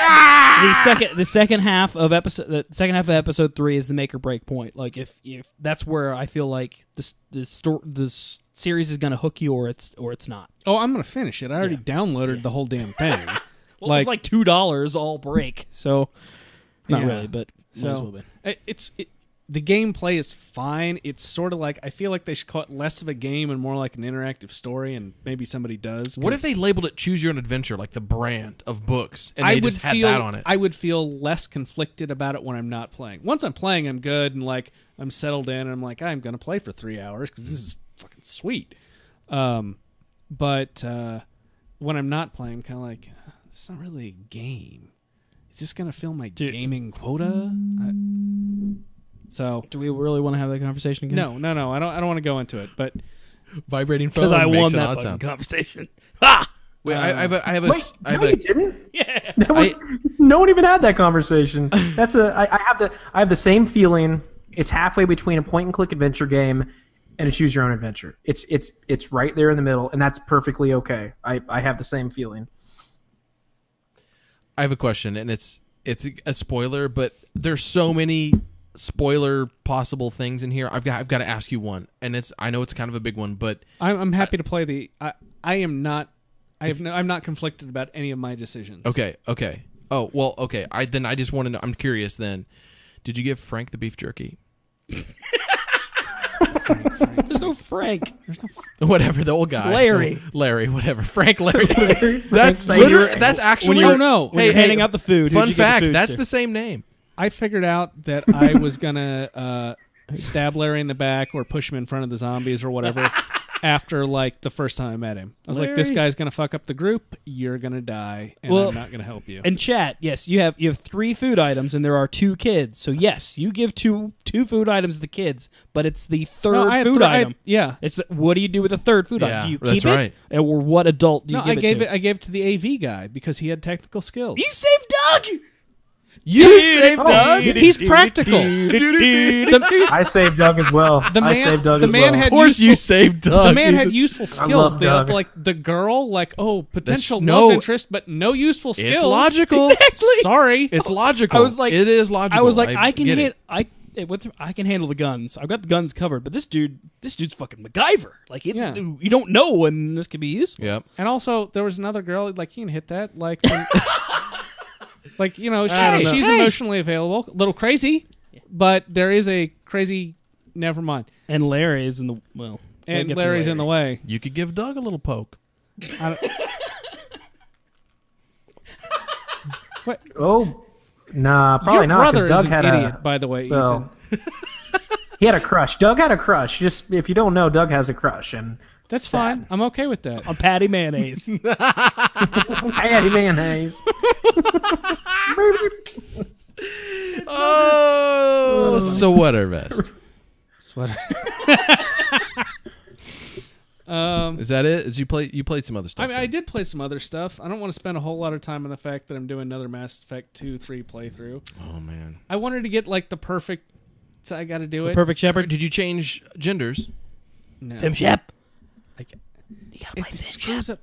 it! The second half of episode 3 is the make or break point. Like if that's where I feel like this series is going to hook you or it's not. Oh, I'm gonna finish it. I already downloaded the whole damn thing. Well, it's like $2 all break. So not Yeah. really, but might as well be. The gameplay is fine. It's sort of like I feel like they should call it less of a game and more like an interactive story, and maybe somebody does. What if they labeled it "Choose Your Own Adventure" like the brand of books, and I they would just had feel that on it? I would feel less conflicted about it when I'm not playing. Once I'm playing, I'm good and like I'm settled in, and I'm like I'm gonna play for 3 hours because this is fucking sweet. But when I'm not playing, I'm kind of like, it's not really a game. Is this going to fill my gaming quota? So Do we really want to have that conversation again? no. I don't want to go into it. But Vibrating phone Because I makes won an that odd fucking sound. conversation. Ha! Wait, I have a. Wait, I have no, a. you didn't. Yeah, no one even had that conversation. I have the same feeling. It's halfway between a point and click adventure game and a choose your own adventure. It's right there in the middle, and that's perfectly okay. I have the same feeling. I have a question, and it's a spoiler, but there's so many spoiler possible things in here. I've got to ask you one, and I know it's kind of a big one, but I'm happy to play the. I'm not conflicted about any of my decisions. okay. Oh well, okay. I just want to know. I'm curious. Then, did you give Frank the beef jerky? There's no Frank. Whatever, the old guy, Larry. Whatever. Frank, Larry. That's Frank's literally. That's actually. Oh no! When you're handing out the food, who'd Fun you give the fact. food That's to? the same name. I figured out that I was gonna stab Larry in the back or push him in front of the zombies or whatever after like the first time I met him. I was like, this Larry. guy's gonna fuck up the group. You're gonna die, and Well, I'm not gonna help you. And chat, yes, you have 3 food items, and there are 2 kids. So yes, you give two food items to the kids, but it's the third food item. Yeah. It's what do you do with the third food Yeah, item? Do you that's keep right. it, or what adult do you No, give I gave to? I gave it to the AV guy because he had technical skills. You saved Doug. You saved Doug? He's practical. I saved Doug as well. I saved Doug the as man well. had Of course, you saved Doug. The man had useful skills. love Doug. Like the girl, like potential no- love interest, but no useful skills. It's logical. Sorry, It's logical. I was like, it is logical. I was like, I can get hit. it. I can handle the guns. I've got the guns covered. But this dude's fucking MacGyver. Like, Yeah. you don't know when this could be useful. Yep. And also, there was another girl, like, he can hit that. Like, like you know, don't know. she's Hey. emotionally available. A little crazy, but there is a crazy, never mind. And Larry is in the well. gotta And get to Larry's in the way. You could give Doug a little poke. Oh, nah, probably Your not. brother Because is Doug an had idiot, a by the way, well, Ethan. he had a crush. Doug had a crush. Just if you don't know, Doug has a crush, and That's fine. I'm okay with that. on Patty Mayonnaise. Patty Mayonnaise. Oh, so whatever. Vest. Sweater. Is that it? You played some other stuff? I mean, I did play some other stuff. I don't want to spend a whole lot of time on the fact that I'm doing another Mass Effect 2-3 playthrough. Oh man. I wanted to get like the perfect. So I got to do it. Perfect Shepherd. Did you change genders? No. Pim Shep. I ca- You gotta play It Pim screws up.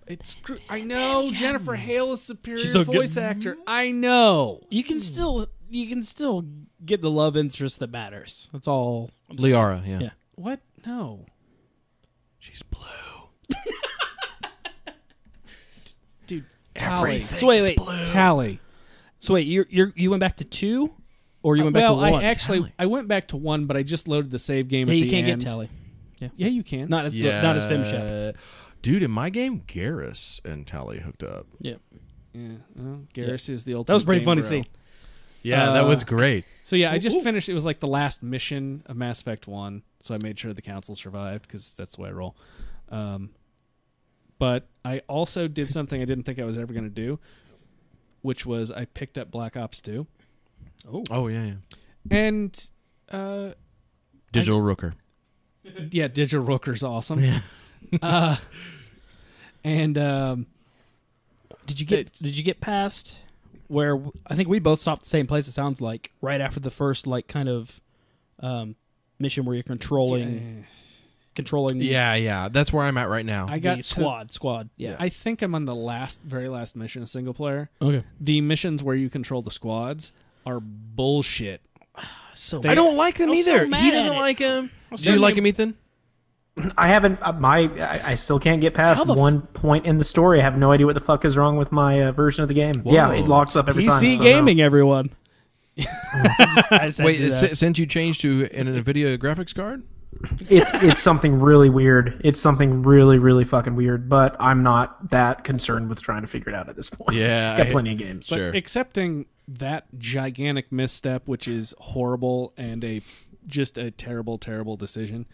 I know Jennifer Hale is superior She's so good. voice actor. I know. You can still get the love interest that matters. That's all. I'm saying. Liara, yeah. Yeah. What? No. She's blue. Dude, Tally. So wait. Tally. So wait, you went back to 2, or you went back to 1? I went back to 1, but I just loaded the save game Yeah, at you the can't end. get Tally. Yeah, you can. Not as Pim Shep. Dude, in my game, Garrus and Tally hooked up. Yeah. Yeah. Well, Garrus is the ultimate. That was a pretty game funny bro. scene. Yeah, that was great. So yeah, I just finished. It was like the last mission of Mass Effect 1, so I made sure the council survived because that's the way I roll. But I also did something I didn't think I was ever going to do, which was I picked up Black Ops 2. Oh yeah. And Digital Rooker. yeah, Digital Rooker's awesome. Yeah. And Did you get past where I think we both stopped at the same place? It sounds like right after the first like kind of mission where you're controlling. Yeah. That's where I'm at right now. I got The squad. Yeah. I think I'm on the very last mission of single player. Okay. The missions where you control the squads are bullshit. So I don't like him I was so either. mad He at doesn't it. like him. was Do you so like mad- him, Ethan? I haven't. I still can't get past How the one point in the story. I have no idea what the fuck is wrong with my version of the game. Whoa. Yeah, it locks up every time. PC so gaming, no. everyone. I said Wait, do that. since you changed to an NVIDIA graphics card? It's something really weird. It's something really, really fucking weird. But I'm not that concerned with trying to figure it out at this point. Yeah, got plenty of games. But Sure. accepting that gigantic misstep, which is horrible and just a terrible, terrible decision,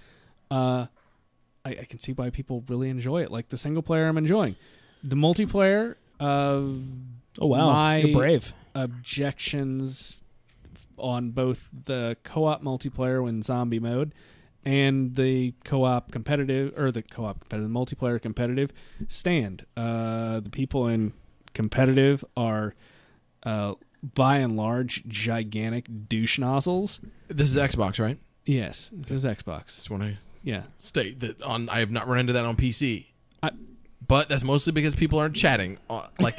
I I can see why people really enjoy it. Like the single player, I'm enjoying. The multiplayer of Oh wow, my you're brave. objections on both the co-op multiplayer in zombie mode and the multiplayer competitive stand. The people in competitive are by and large gigantic douche nozzles. This is Xbox, right? Yes, this is Xbox. Just want to Yeah. state that I have not run into that on PC. But that's mostly because people aren't chatting. Like,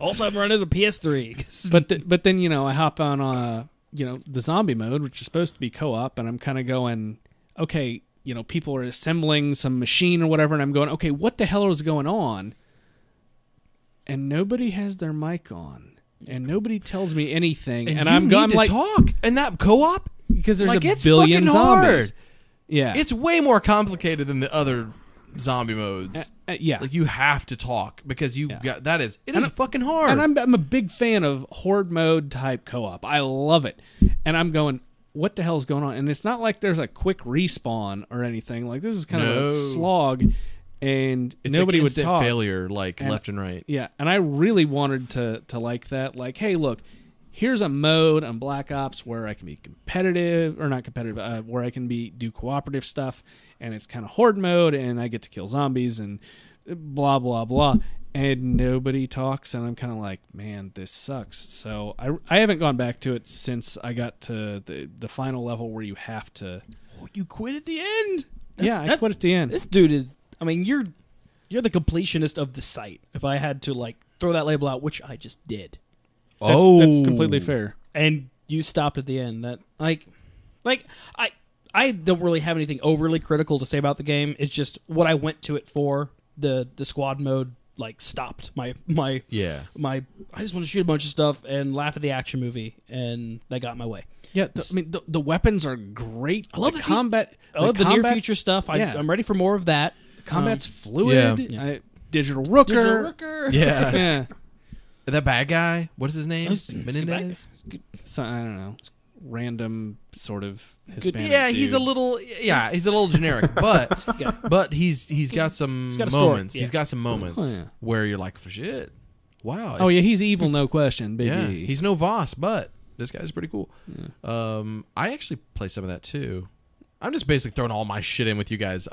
Also, I'm running a PS3. But then I hop on the zombie mode, which is supposed to be co-op, and I'm kind of going, okay, people are assembling some machine or whatever, and I'm going, okay, what the hell is going on? And nobody has their mic on, and nobody tells me anything, and I'm need to like, talk. And that co-op, because there's like, a it's billion fucking zombies. hard. Yeah, It's way more complicated than the other zombie modes. yeah. Like, you have to talk because it is fucking hard. And I'm a big fan of horde mode type co-op. I love it. And I'm going, what the hell is going on? And it's not like there's a quick respawn or anything. Like, this is kind of a slog, and it's nobody like would instant talk. failure, like left and right. Yeah, and I really wanted to like that. Like, hey, look, here's a mode on Black Ops where I can be competitive, or not competitive, where I can do cooperative stuff, and it's kind of horde mode, and I get to kill zombies and blah blah blah, and nobody talks, and I'm kind of like, man, this sucks. So I haven't gone back to it since I got to the final level where you have to. Oh, you quit at the end. I quit at the end. This dude is. I mean, you're the completionist of the site. If I had to throw that label out, which I just did. That's completely fair. And you stopped at the end. That I don't really have anything overly critical to say about the game. It's just what I went to it for. The squad mode stopped my I just want to shoot a bunch of stuff and laugh at the action movie, and that got in my way. Yeah, the weapons are great. I love the combat. I love the near combat's- future stuff. yeah. I'm ready for more of that. Combat's fluid. Yeah. Digital Rooker. Yeah. Yeah. That bad guy, what is his name? It's a good Menendez? So, I don't know. Random sort of Hispanic. Yeah, he's a little generic, but he's got some got a story, moments. yeah. He's got some moments Oh, yeah. where you're like, shit. Wow. Oh yeah, he's evil, no question. Big Yeah, E. he's no Voss, but this guy's pretty cool. Yeah. I actually play some of that too. I'm just basically throwing all my shit in with you guys.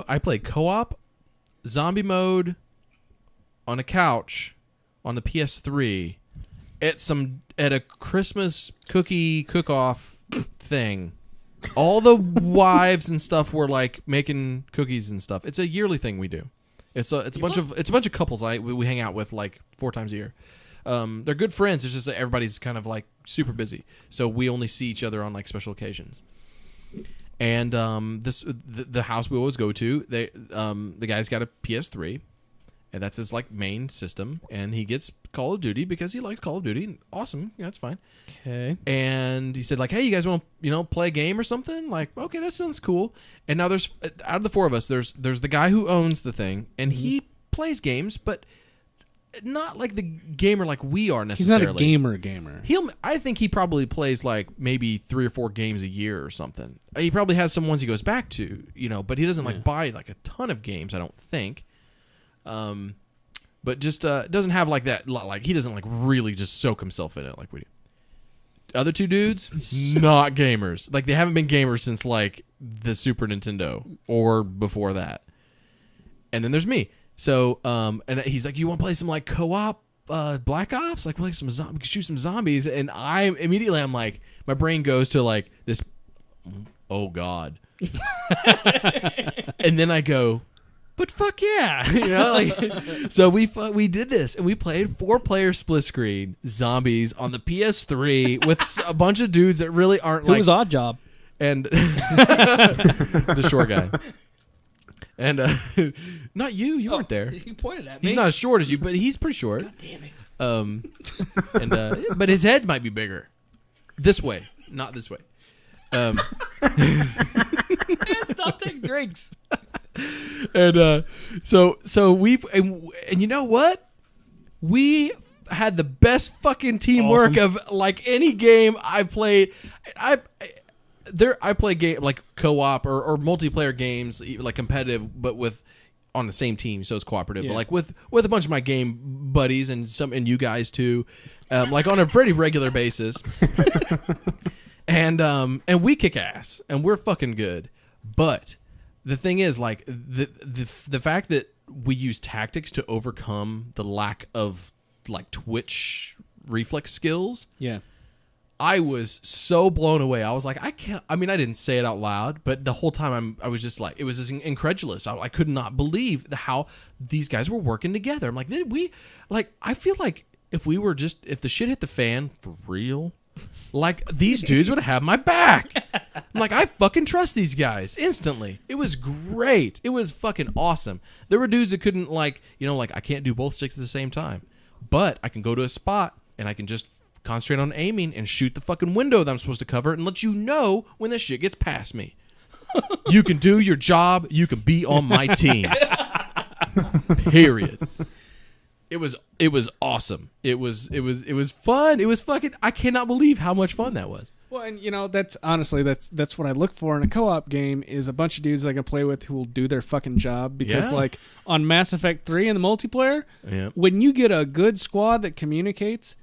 I played co-op, zombie mode, on a couch, on the PS3, at a Christmas cookie cook-off thing. All the wives and stuff were making cookies and stuff. It's a yearly thing we do. It's a bunch of couples we hang out with 4 times a year. They're good friends. It's just that everybody's kind of super busy, so we only see each other on special occasions. And the house we always go to, the guy's got a PS3, and that's his main system. And he gets Call of Duty because he likes Call of Duty. Awesome, yeah, that's fine. Okay. And he said hey, you guys want to play a game or something? Okay, that sounds cool. And now there's out of the 4 of us, there's the guy who owns the thing, and he plays games, but not like the gamer we are necessarily. He's not a gamer. I think he probably plays maybe 3 or 4 games a year or something. He probably has some ones he goes back to, but he doesn't buy a ton of games, I don't think. But just doesn't have that. He doesn't really just soak himself in it like we do. Other 2 dudes, not gamers. They haven't been gamers since the Super Nintendo or before that. And then there's me. So, and he's like, you want to play some co-op Black Ops? Play some shoot some zombies. And I'm like, my brain goes to this, oh God. And then I go, but fuck yeah. So we did this, and we played 4-player split screen zombies on the PS3 with a bunch of dudes that really aren't Who was Odd Job? And the short guy. And not you. You weren't there. You pointed at me. He's not as short as you, but he's pretty short. God damn it. And but his head might be bigger. This way, not this way. Stop taking drinks. And so we've and you know what? We had the best fucking teamwork of any game I've played. I play game like co-op or multiplayer games, like competitive, but with on the same team, so it's cooperative. Yeah. But like with a bunch of my game buddies and you guys too, like on a pretty regular basis. And we kick ass and we're fucking good. But the thing is, like the fact that we use tactics to overcome the lack of like Twitch reflex skills. Yeah. I was so blown away. I was like, I can't. I mean, I didn't say it out loud, but the whole time I was just like, it was just incredulous. I could not believe how these guys were working together. I'm like, I feel like if the shit hit the fan for real, like these dudes would have my back. I'm like, I fucking trust these guys instantly. It was great. It was fucking awesome. There were dudes that couldn't like I can't do both sticks at the same time, but I can go to a spot and I can just concentrate on aiming and shoot the fucking window that I'm supposed to cover and let you know when this shit gets past me. You can do your job. You can be on my team. Period. It was awesome. It was fun. It was fucking. I cannot believe how much fun that was. Well, and that's honestly that's what I look for in a co-op game is a bunch of dudes I can play with who will do their fucking job. Because like on Mass Effect 3 in the multiplayer, when you get a good squad that communicates.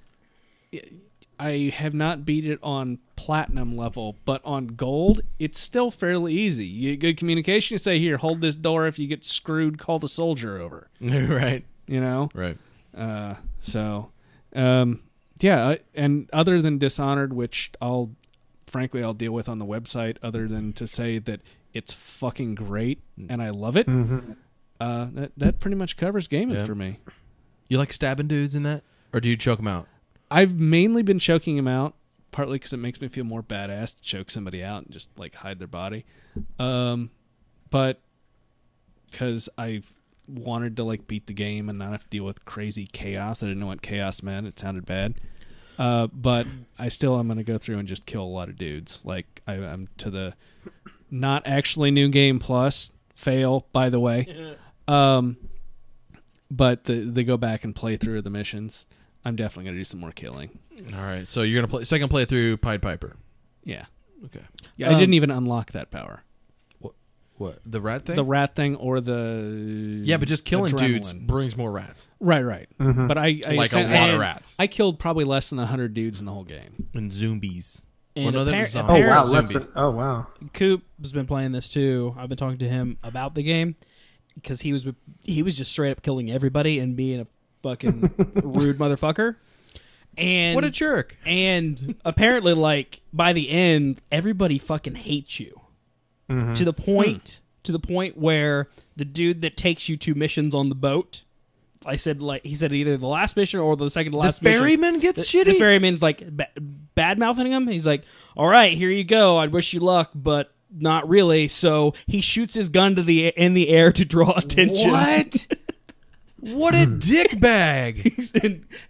I have not beat it on platinum level, but on gold, it's still fairly easy. You get good communication, you say, here, hold this door. If you get screwed, call the soldier over. Right. Right. And other than Dishonored, which I'll deal with on the website, other than to say that it's fucking great and I love it, that pretty much covers gaming for me. You like stabbing dudes in that? Or do you choke them out? I've mainly been choking him out, partly because it makes me feel more badass to choke somebody out and just like hide their body, but because I've wanted to like beat the game and not have to deal with crazy chaos. I didn't know what chaos meant. It sounded bad, but I still am going to go through and just kill a lot of dudes. Like I'm to the not actually new game plus fail, by the way, but they go back and play through the missions. I'm definitely going to do some more killing. All right. So you're going to play second playthrough Pied Piper. Yeah. Okay. Yeah, I didn't even unlock that power. What? The rat thing? The rat thing or the Yeah, but just killing dudes adrenaline. brings more rats. Right. Mm-hmm. But I Like a lot of rats. I killed probably less than 100 dudes in the whole game. And zombies. And that was Oh wow, zombies. Coop has been playing this too. I've been talking to him about the game because he was just straight up killing everybody and being a fucking rude motherfucker. And What a jerk. And apparently, like by the end, everybody fucking hates you to the point where the dude that takes you to missions on the boat. He said either the last mission or the second to last mission. The ferryman gets shitty? The ferryman's like bad-mouthing him. He's like, all right, here you go. I'd wish you luck, but not really. So he shoots his gun in the air to draw attention. What? What a dickbag.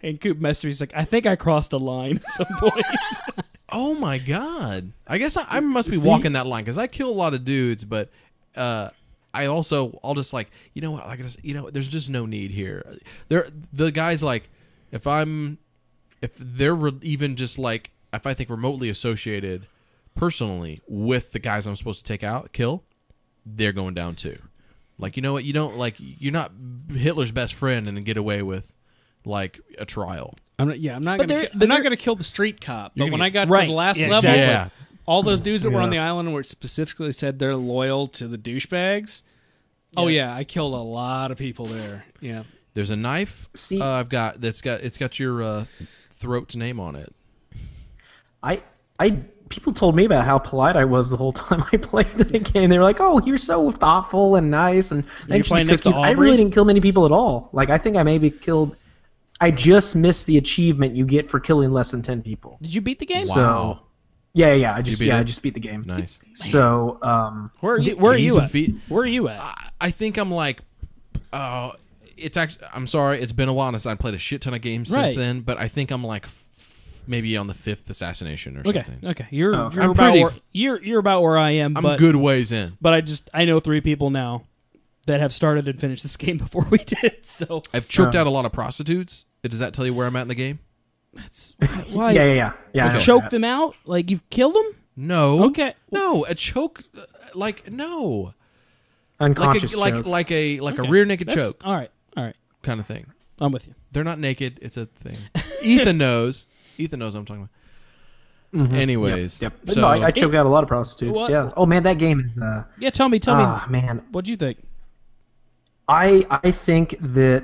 and Coop messaged me. He's like, I think I crossed a line at some point. Oh, my God. I guess I must be walking that line because I kill a lot of dudes, but I'll just like, you know what? There's just no need here. The guys like, if they're even just like, if I think remotely associated personally with the guys I'm supposed to kill, they're going down too. Like, you know what? You don't like, you're not Hitler's best friend and get away with like a trial. I'm not going to kill the street cop. But when I got to the last level, exactly. all those dudes that were on the island where it specifically said they're loyal to the douchebags. Oh yeah, I killed a lot of people there. Yeah. There's a knife I've got it's got your throat's name on it. People told me about how polite I was the whole time I played the game. They were like, "Oh, you're so thoughtful and nice." And thanks for the cookies. I really didn't kill many people at all. Like I think I maybe killed. I just missed the achievement you get for killing less than 10 people. Did you beat the game? So, yeah. I just beat the game. Nice. So, where are you at? Where are you at? I think I'm like, it's actually. I'm sorry, it's been a while since I played a shit ton of games since then. But I think I'm like maybe on the 5th assassination or something. Okay. You're about where I am. I'm good ways in. But I know 3 people now that have started and finished this game before we did. So I've choked out a lot of prostitutes. Does that tell you where I'm at in the game? That's why. Yeah. You choked them out? Like you've killed them? No. Okay. No, a choke, no. Unconscious like choke. a rear naked That's- choke All right. kind of thing. I'm with you. They're not naked. It's a thing. Ethan knows. Ethan knows what I'm talking about. Mhm. Anyways. Yep. So, No, I choke out a lot of prostitutes. What- Yeah. Oh man, that game is. Yeah, tell me. Man, What'd you think? I think that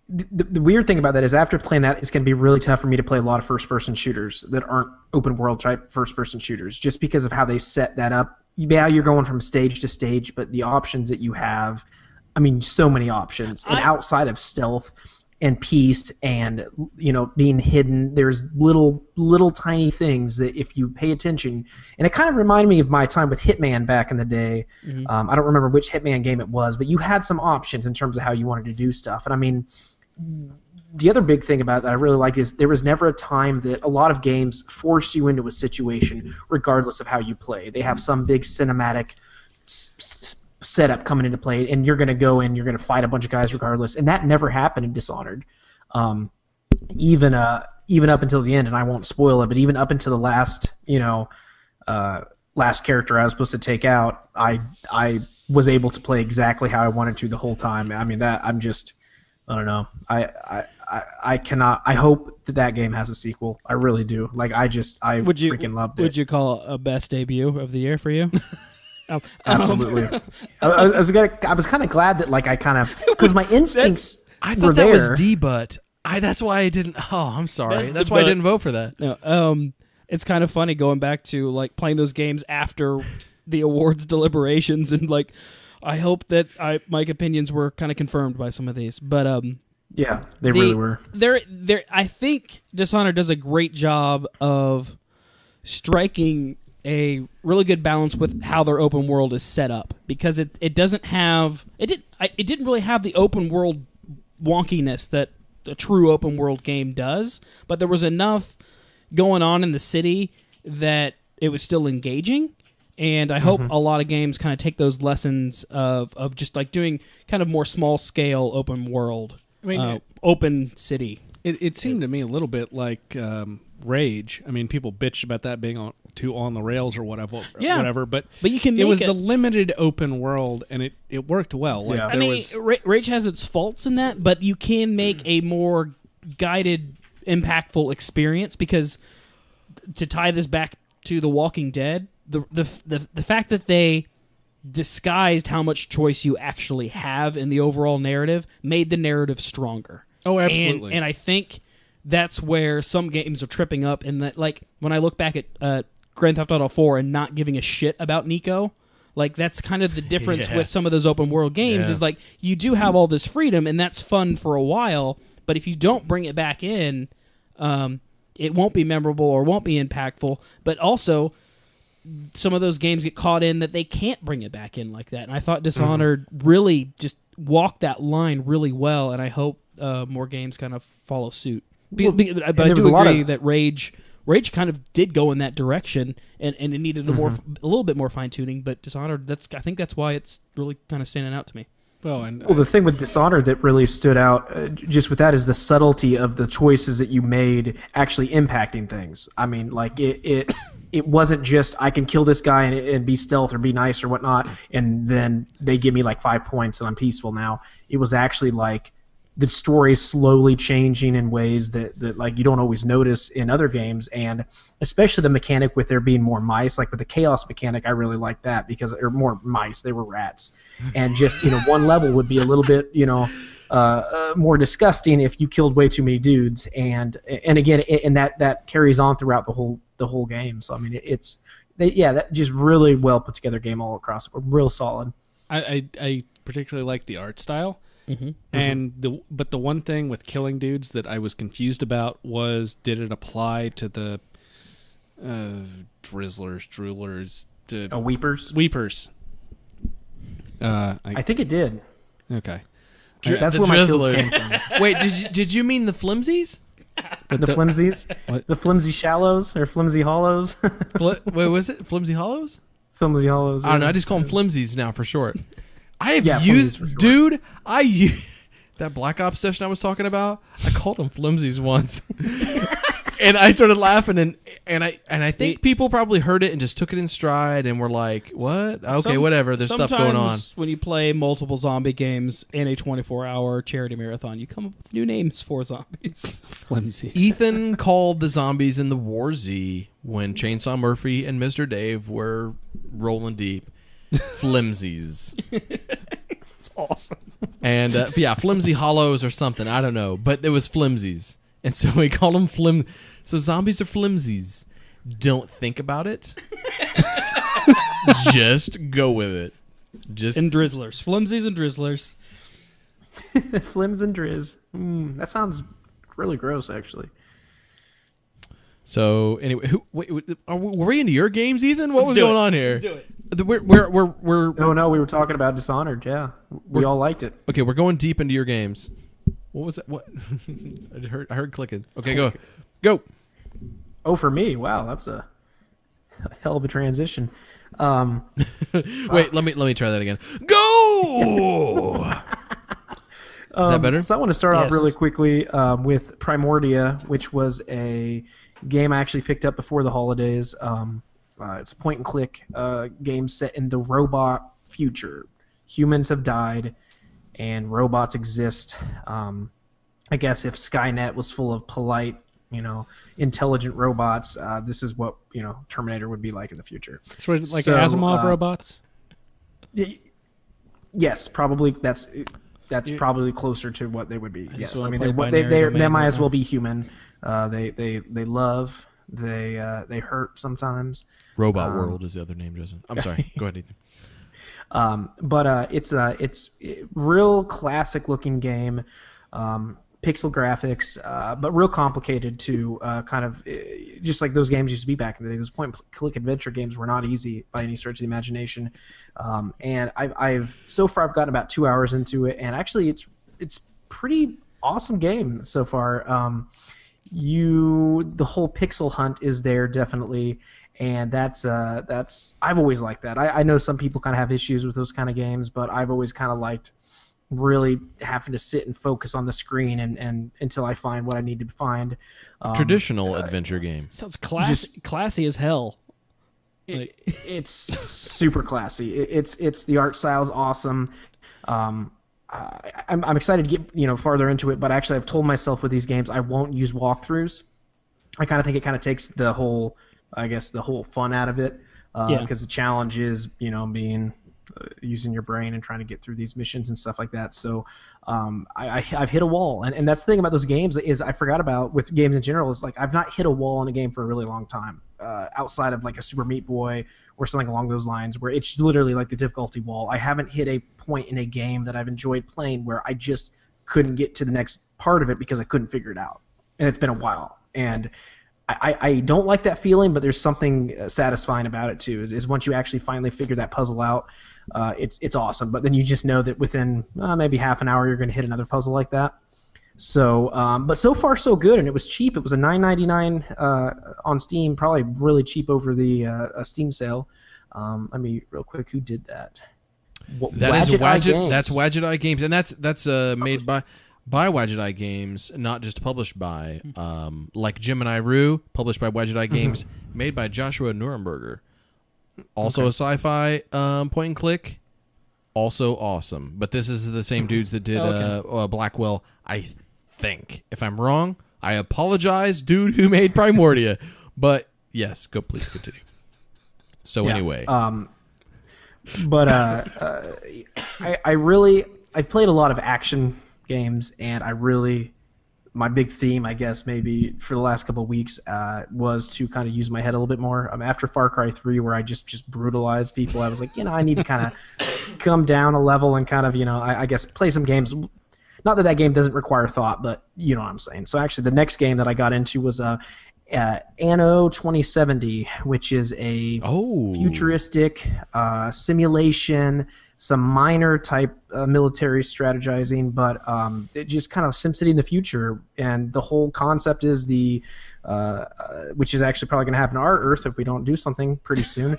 the weird thing about that is after playing that, it's going to be really tough for me to play a lot of first-person shooters that aren't open-world type first-person shooters, just because of how they set that up. Yeah, you're going from stage to stage, but the options that you have, I mean, so many options. And outside of stealth and peace and being hidden, there's little tiny things that if you pay attention, and it kind of reminded me of my time with Hitman back in the day. Mm-hmm. I don't remember which Hitman game it was, but you had some options in terms of how you wanted to do stuff. And I mean, the other big thing about that I really like is there was never a time that a lot of games force you into a situation regardless of how you play. They have some big cinematic setup coming into play, and you're going to go in, you're going to fight a bunch of guys regardless, and that never happened in Dishonored. Even up until the end, and I won't spoil it, but even up until the last character I was supposed to take out, I was able to play exactly how I wanted to the whole time. I mean, I don't know. I cannot. I hope that game has a sequel. I really do. Freaking loved it. Would you call it a best debut of the year for you? Absolutely. I was kind of glad that because my instincts I were thought there. that was D-Butt. That's why I didn't. Oh, I'm sorry. That's why I didn't vote for that. No, it's kind of funny going back to playing those games after the awards deliberations, and I hope that my opinions were kind of confirmed by some of these, but yeah, they really were. I think Dishonored does a great job of striking a really good balance with how their open world is set up, because it didn't really have the open world wonkiness that a true open world game does, but there was enough going on in the city that it was still engaging. And I hope a lot of games kind of take those lessons of just doing kind of more small scale open world, open city. It seemed to me a little bit like Rage. I mean, people bitched about that being on the rails or whatever. But you can. It was the limited open world, and it worked well. Rage has its faults in that, but you can make a more guided, impactful experience, because to tie this back to The Walking Dead, the fact that they disguised how much choice you actually have in the overall narrative made the narrative stronger. Oh, absolutely. And I think that's where some games are tripping up, in that, when I look back at Grand Theft Auto 4 and not giving a shit about Nico, that's kind of the difference with some of those open world games, is you do have all this freedom, and that's fun for a while, but if you don't bring it back in, it won't be memorable or won't be impactful. But also, some of those games get caught in that they can't bring it back in like that. And I thought Dishonored really just walked that line really well, and I hope more games kind of follow suit. But I do agree that Rage kind of did go in that direction, and it needed a little bit more fine-tuning, but Dishonored, I think that's why it's really kind of standing out to me. Well, the thing with Dishonored that really stood out just with that is the subtlety of the choices that you made actually impacting things. I mean, it wasn't just I can kill this guy and be stealth or be nice or whatnot, and then they give me 5 points and I'm peaceful now. It was actually the story slowly changing in ways that you don't always notice in other games, and especially the mechanic with there being more mice, with the chaos mechanic. I really like that, because or more mice, they were rats, and just one level would be a little bit more disgusting if you killed way too many dudes, and again, and that carries on throughout the whole game. So I mean, that just really well put together game all across, real solid. I particularly like the art style. And the one thing with killing dudes that I was confused about was, did it apply to the drizzlers, droolers, weepers? I think it did. Okay, that's where my kills came from. Wait, did you mean the flimsies? The flimsies, the flimsy shallows or flimsy hollows. Wait, was it flimsy hollows? Flimsy hollows. I don't know. I just call them flimsies now for short. I have that Black Ops session I was talking about, I called them flimsies once. And I started laughing, and I think people probably heard it and just took it in stride and were like, "What? Okay, whatever. There's stuff going on." Sometimes when you play multiple zombie games in a 24-hour charity marathon, you come up with new names for zombies. Flimsy. Ethan called the zombies in the War Z when Chainsaw Murphy and Mr. Dave were rolling deep. Flimsies. It's awesome. And yeah, flimsy hollows or something. I don't know, but it was flimsies, and so we called them flim. So zombies are flimsies. Don't think about it. Just go with it. Just And drizzlers, flimsies and drizzlers. Flims and Driz. That sounds really gross, actually. So anyway, were we into your games, Ethan? What was do going it. on here? Let's do it. We're Oh no, we were talking about Dishonored. Yeah, we all liked it. okay. We're going deep into your games. What was that? What I heard clicking. Okay, go. Oh, for me, wow, that's a hell of a transition. Wait, let me try that again. Go. Is that better? So I want to start off Yes. really quickly with Primordia, which was a game I actually picked up before the holidays. It's a point-and-click game set in the robot future. Humans have died, and robots exist. I guess if Skynet was full of polite, intelligent robots, this is what Terminator would be like in the future. So like So, Asimov robots? Yes, probably. That's probably closer to what they would be. Yes, wanna I mean play they binary they domain might right as now. well be human. They love. They hurt sometimes. Robot World is the other name, Justin. I'm sorry. Go ahead, Ethan. But it's a real classic looking game, pixel graphics, but real complicated to kind of just like those games used to be back in the day. Those point and click adventure games were not easy by any stretch of the imagination. And I've so far I've gotten about 2 hours into it, and actually it's pretty awesome game so far. The whole pixel hunt is there definitely. And that's I've always liked that. I know some people kind of have issues with those kind of games, but I've always kind of liked really having to sit and focus on the screen and until I find what I need to find. Traditional adventure game. Sounds classy as hell. It's super classy. It's the art style's awesome. I'm excited to get farther into it, but actually I've told myself with these games I won't use walkthroughs. I kind of think it kind of takes the whole fun out of it, because the challenge is being using your brain and trying to get through these missions and stuff like that. So I've hit a wall, and that's the thing about those games is I forgot about with games in general is like I've not hit a wall in a game for a really long time, outside of like a Super Meat Boy or something along those lines where it's literally like the difficulty wall. I haven't hit a point in a game that I've enjoyed playing where I just couldn't get to the next part of it because I couldn't figure it out, and it's been a while. And I don't like that feeling, but there's something satisfying about it too. Is once you actually finally figure that puzzle out, it's awesome. But then you just know that within maybe half an hour you're going to hit another puzzle like that. So, but so far so good, and it was cheap. It was a $9.99 on Steam, probably really cheap over the Steam sale. Let me real quick. Who did that? That is Eye Wadget. Games. That's Wadget Eye Games, and that's made by Wadget Eye Games, not just published by, like Gemini Rue, published by Wadget Eye Games, made by Joshua Nuremberger. Also a sci-fi point and click, also awesome. But this is the same dudes that did Blackwell, I think. If I'm wrong, I apologize, dude who made Primordia. But yes, please continue. So anyway. But I've played a lot of action games, and my big theme, I guess, maybe for the last couple of weeks was to kind of use my head a little bit more. After Far Cry 3, where I just brutalized people, I was like, I need to kind of come down a level and kind of, I guess play some games. Not that game doesn't require thought, but you know what I'm saying. So actually, the next game that I got into was Anno 2070, which is a futuristic simulation, some minor type military strategizing, but it just kind of SimCity in the future. And the whole concept is which is actually probably going to happen to our Earth if we don't do something pretty soon,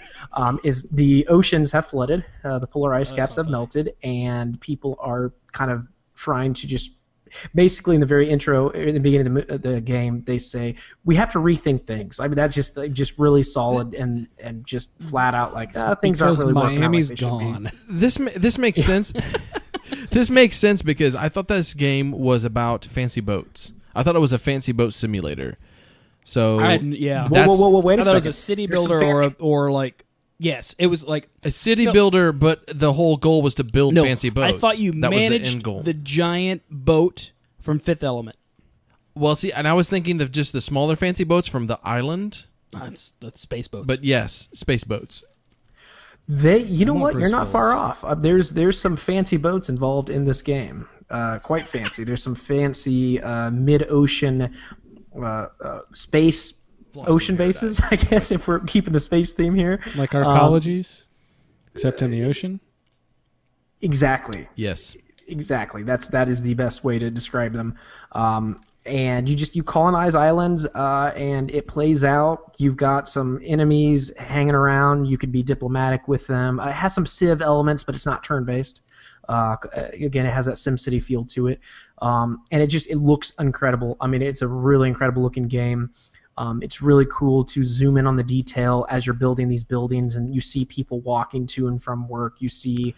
is the oceans have flooded, the polar ice caps have melted, and people are kind of trying to just basically in the very intro, in the beginning of the game, they say we have to rethink things. I mean, that's just really solid and just flat out like things because aren't really Miami's working out like they should be. gone. This makes sense. This makes sense because I thought this game was about fancy boats. I thought it was a fancy boat simulator. So yeah. Whoa, wait I a thought it was second. a city There's some builder fancy- or like yes, it was like a city builder, but the whole goal was to build fancy boats. I thought you that was the managed end goal. the giant boat from Fifth Element. Well, see, and I was thinking of just the smaller fancy boats from the island. That's space boats. But yes, space boats. You know want what? Bruce You're not far Willis. off. There's some fancy boats involved in this game. Quite fancy. There's some fancy mid-ocean space ocean bases. I guess if we're keeping the space theme here. Like our colleges, except in the ocean. Exactly. Yes. Exactly. That is the best way to describe them. And you colonize islands, and it plays out. You've got some enemies hanging around. You could be diplomatic with them. It has some Civ elements, but it's not turn-based. Again, it has that SimCity feel to it, and it looks incredible. I mean, it's a really incredible looking game. It's really cool to zoom in on the detail as you're building these buildings, and you see people walking to and from work. You see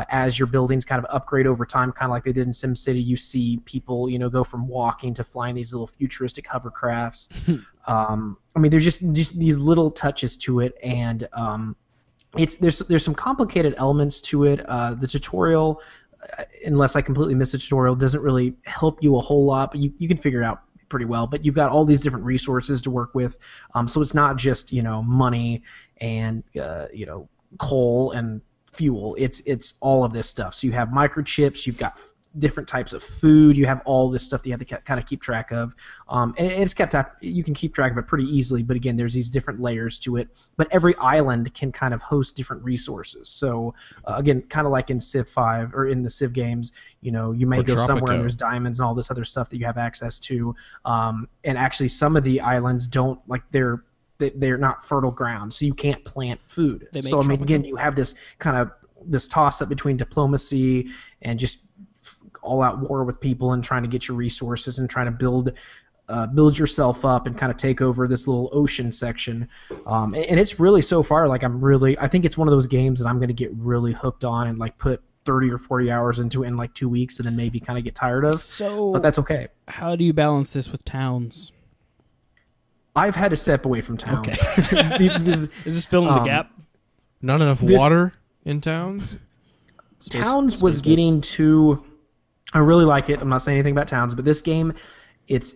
as your buildings kind of upgrade over time, kind of like they did in SimCity. You see people, go from walking to flying these little futuristic hovercrafts. I mean, there's just these little touches to it, and there's some complicated elements to it. The tutorial, unless I completely missed the tutorial, doesn't really help you a whole lot, but you can figure it out pretty well. But you've got all these different resources to work with, so it's not just money and coal and fuel. It's all of this stuff. So you have microchips, you've got different types of food, you have all this stuff that you have to kind of keep track of, and it's kept up. You can keep track of it pretty easily, but again, there's these different layers to it. But every island can kind of host different resources. So again, kind of like in Civ 5 or in the Civ games, you may Or go somewhere Tropico. and there's diamonds and all this other stuff that you have access to, and actually some of the islands don't, like, they're not fertile ground, so you can't plant food. They make So I mean, Tropico. again, you have this kind of this toss up between diplomacy and just all out war with people and trying to get your resources and trying to build yourself up and kind of take over this little ocean section. And it's really, so far, like, I think it's one of those games that I'm going to get really hooked on and like put 30 or 40 hours into it in like 2 weeks and then maybe kind of get tired of. So, But that's okay. how do you balance this with towns? I've had to step away from towns. Okay. This- Is this filling the gap? Not enough water in towns. Towns was getting too. I really like it. I'm not saying anything about Towns, but this game,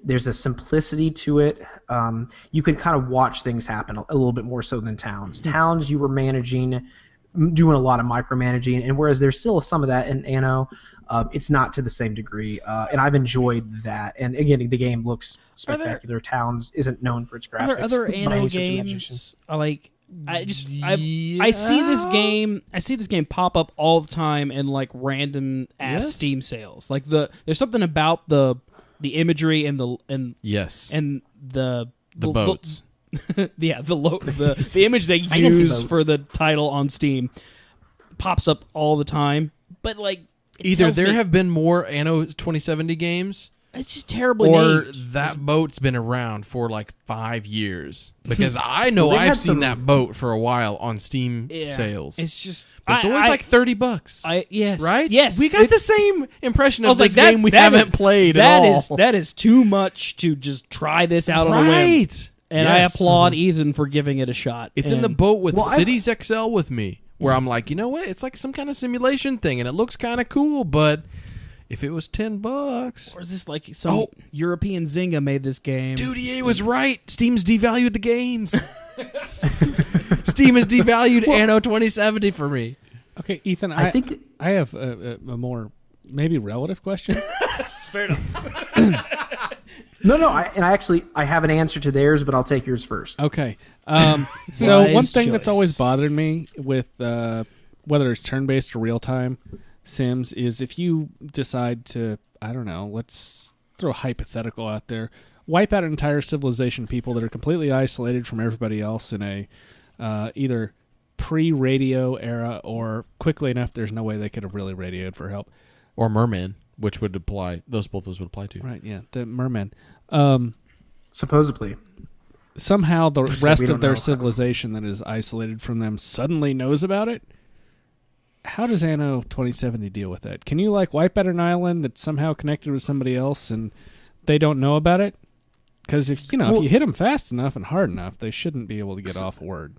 there's a simplicity to it. You can kind of watch things happen a little bit more so than Towns. Towns, you were doing a lot of micromanaging, and whereas there's still some of that in Anno, it's not to the same degree. And I've enjoyed that. And again, the game looks spectacular. Towns isn't known for its graphics. Are there other by Anno any stretch of the imagination. games? I see this game. I see this game pop up all the time in like random ass Yes. Steam sales. Like there's something about the imagery and Yes. and the boats. the image they can see use boats. for the title on Steam pops up all the time. But like Either there have been more Anno 2070 games, it's just terribly or named. that boat's been around for like 5 years. Because I know Well, they I've had seen some- that boat for a while on Steam Yeah. sales. It's just But it's always like $30. yes, Right? yes. We got the same impression I of was like, this game we haven't played at all. That is too much to just try this out on a whim. Right. And I applaud Ethan for giving it a shot. It's in the And- boat with Well, Cities XL with me, where I'm like, you know what? It's like some kind of simulation thing, and it looks kind of cool, but if it was $10, Or is this like some European Zynga made this game? dude, EA was right. Steam's devalued the games. Steam has devalued Anno 2070 for me. Okay, Ethan, I think I have a more maybe relative question. It's fair enough. no. I have an answer to theirs, but I'll take yours first. Okay. So Wise one thing that's choice. always bothered me with whether it's turn-based or real-time Sims is if you decide to, I don't know, let's throw a hypothetical out there, wipe out an entire civilization, people that are completely isolated from everybody else in a either pre-radio era or quickly enough there's no way they could have really radioed for help. Or Merman. which would apply. Both those would apply to. Right, yeah, the merman. Supposedly. Somehow the So rest we of don't their know. civilization that is isolated from them suddenly knows about it. How does Anno 2070 deal with that? Can you like wipe out an island that's somehow connected with somebody else and they don't know about it? Because if you hit them fast enough and hard enough, they shouldn't be able to get off word.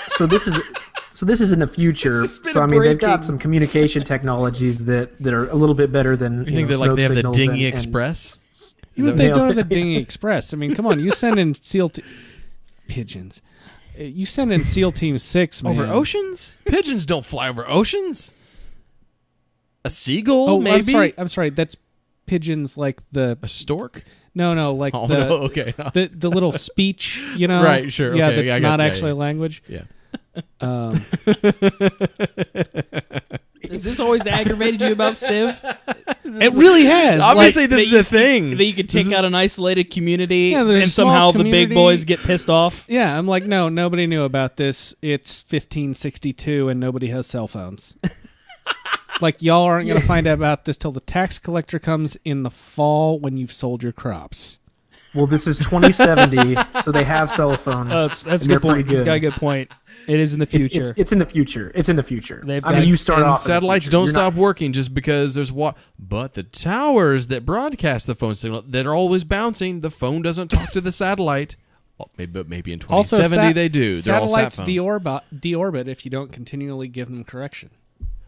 So this is in the future. So I mean, they've got some communication technologies that are a little bit better than You think know, that like they have the smoke signals Dinghy and- Express? Even if they don't have the Dinghy Express, I mean, come on, you send in pigeons. You send in SEAL Team 6, man. Over oceans? Pigeons don't fly over oceans. A seagull, Oh, maybe? I'm sorry. That's pigeons like the... A stork? No, like Oh, the, no, okay. the little speech, you know? Right, sure, Yeah, okay, that's I got not that, actually yeah. a language. Yeah. Has this always aggravated you about Civ? It really has. Obviously, Like, this is a thing. That you could take out an isolated community Yeah, there's and a small somehow the community. big boys get pissed off? yeah, I'm like, no, nobody knew about this. It's 1562 and nobody has cell phones. Like, y'all aren't going to find out about this till the tax collector comes in the fall when you've sold your crops. Well, this is 2070, so they have cell phones. That's and a they're good point. pretty He's got a good point. It is in the future. It's in the future. It's in the future. They've I mean, got- you start and off. in the satellites future. don't You're stop not- working just because there's But the towers that broadcast the phone signal that are always bouncing, the phone doesn't talk to the satellite. Well, maybe in 2070 they do. They're all sat satellites phones. deorbit if you don't continually give them correction.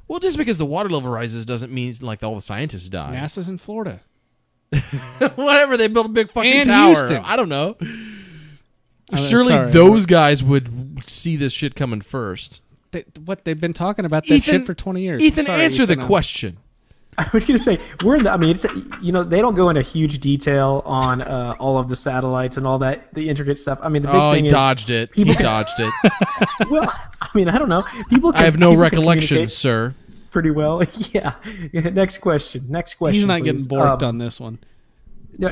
Well, just because the water level rises doesn't mean like all the scientists die. NASA's in Florida. Whatever, they built a big fucking And tower. Houston. I don't know. I'm Surely sorry. those guys would see this shit coming first. They've been talking about that shit for 20 years. Ethan, Sorry, answer the Ethan, question. I was going to say it's they don't go into huge detail on all of the satellites and all that the intricate stuff. I mean, the big Oh, thing he is dodged it. He people- dodged it. well, I mean, I don't know. People can, I have no people can recollection, communicate sir. pretty well. Yeah. Next question. He's not please. getting borked on this one. No,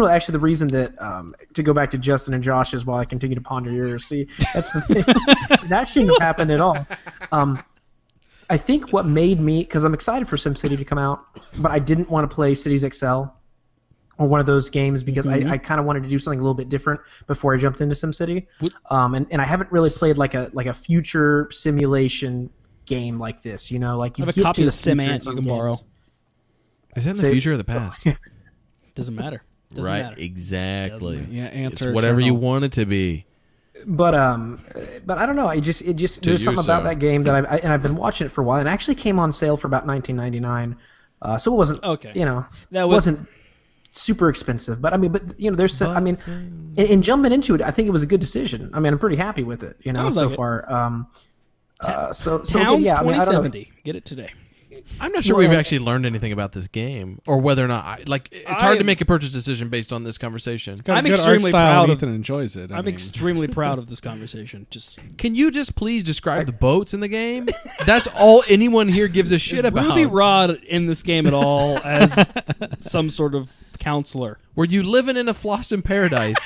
actually, the reason that to go back to Justin and Josh's while I continue to ponder yours, see, that's the thing. That shouldn't have happened at all. I think what made me, because I'm excited for SimCity to come out, but I didn't want to play Cities XL or one of those games because I kind of wanted to do something a little bit different before I jumped into SimCity. And I haven't really played like a future simulation game like this. You know, like you I have a get copy to of the future in SimAnt some you can borrow. games. Is that in the Say- future or the past? Doesn't matter. Doesn't Right, matter. exactly. Yeah, It's answer. whatever you journal. want it to be. But I don't know. It just there's you, something about sir. that game that I've been watching it for a while, and it actually came on sale for about $19.99. So it wasn't Okay. That wasn't super expensive. But I mean, there's some, I mean, in jumping into it, I think it was a good decision. I mean, I'm pretty happy with it. Sounds so like it. far. So Towns okay, yeah. I mean, I don't know. 2070. Get it today. I'm not sure we've actually learned anything about this game, or whether or not it's hard to make a purchase decision based on this conversation. Got a I'm good art extremely style proud and of- Ethan enjoys it. I'm extremely proud of this conversation. Just Can you just please describe the boats in the game? That's all anyone here gives a shit about. Ruby Rod in this game at all as some sort of counselor. Were you living in a Flossin paradise?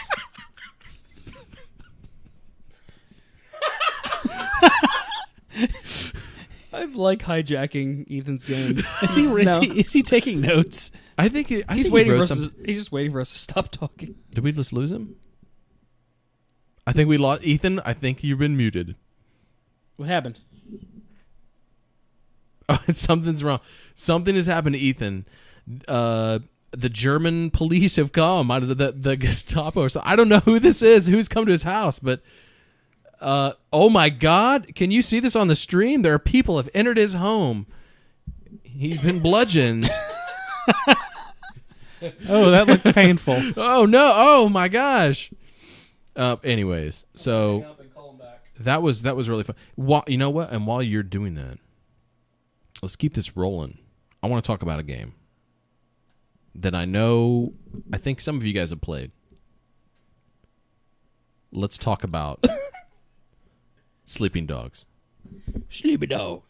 I'm like hijacking Ethan's games. Is he taking notes? I think He's he waiting wrote for us. some- He's just waiting for us to stop talking. Did we just lose him? I think we lost Ethan. I think you've been muted. What happened? Oh, something's wrong. Something has happened to Ethan. The German police have come. I don't know, the Gestapo or something. I don't know who this is, who's come to his house, but oh my God. Can you see this on the stream? There are people have entered his home. He's been bludgeoned. Oh, that looked painful. Oh no. Oh my gosh. Anyways, so that was really fun. You know what? And while you're doing that, let's keep this rolling. I want to talk about a game that I think some of you guys have played. Let's talk about Sleeping Dogs. Sleepy dog.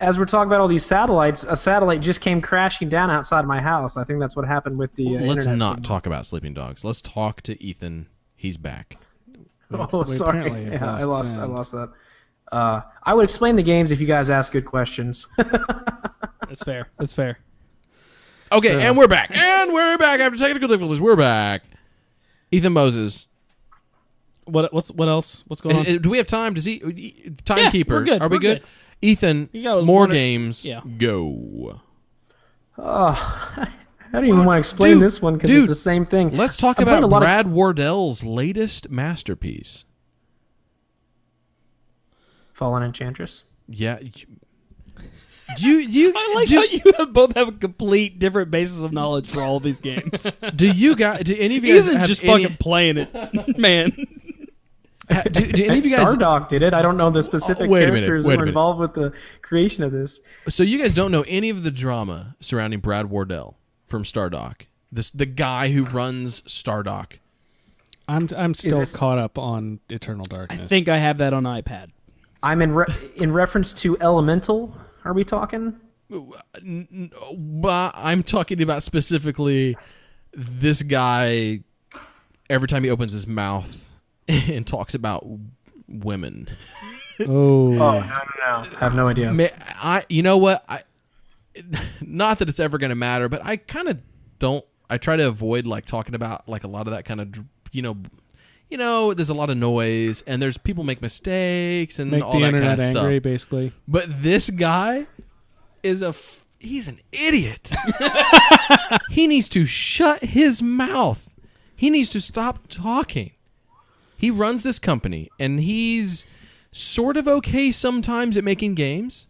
As we're talking about all these satellites, a satellite just came crashing down outside of my house. I think that's what happened with the Let's internet not signal. talk about Sleeping Dogs. Let's talk to Ethan. He's back. Oh, We sorry. apparently have Yeah, I lost lost sound. that. I would explain the games if you guys ask good questions. That's fair. That's fair. Okay, and we're back. And we're back after technical difficulties. We're back. Ethan Moses. What else? What's going on? Do we have time? Does he timekeeper? we're good. Are we We're good? good. Ethan, You got more one- games. yeah. Go. I don't even want to explain this one because it's the same thing. Let's talk I'm playing about a lot of- Brad Wardell's latest masterpiece. Fallen Enchantress. Yeah. Do you I like how you both have a complete different basis of knowledge for all of these games. do any of you guys Ethan have just any, fucking playing it, man. do any of you guys Stardock did it. I don't know the specific wait a minute, characters wait a that were minute. involved with the creation of this. So you guys don't know any of the drama surrounding Brad Wardell from Stardock, the guy who runs Stardock. I'm still this- caught up on Eternal Darkness. I think I have that on iPad. I'm in reference to Elemental. Are we talking? But I'm talking about specifically this guy. Every time he opens his mouth and talks about women, Oh, No. I have no idea. you know what? Not that it's ever going to matter, but I kind of don't. I try to avoid like talking about like a lot of that kind of there's a lot of noise and there's people make mistakes and make all the that kind internet of angry, stuff. basically. But this guy is he's an idiot. He needs to shut his mouth. He needs to stop talking. He runs this company and he's sort of okay sometimes at making games.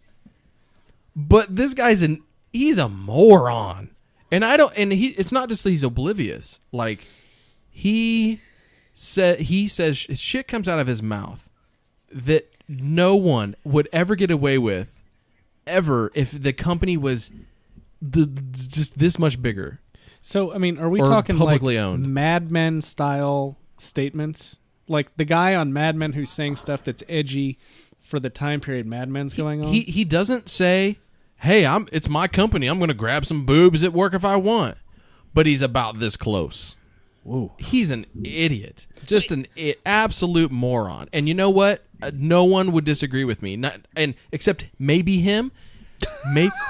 But this guy's he's a moron. And it's not just that he's oblivious. Like he says shit comes out of his mouth that no one would ever get away with ever if the company was just this much bigger. So, I mean, are we Or talking publicly like owned. Mad Men style statements? Like the guy on Mad Men who's saying stuff that's edgy for the time period Mad Men's going on? He doesn't say, "Hey, it's my company. I'm going to grab some boobs at work if I want." But he's about this close. Whoa. He's an idiot. Just an absolute moron. And you know what? No one would disagree with me. Except maybe him.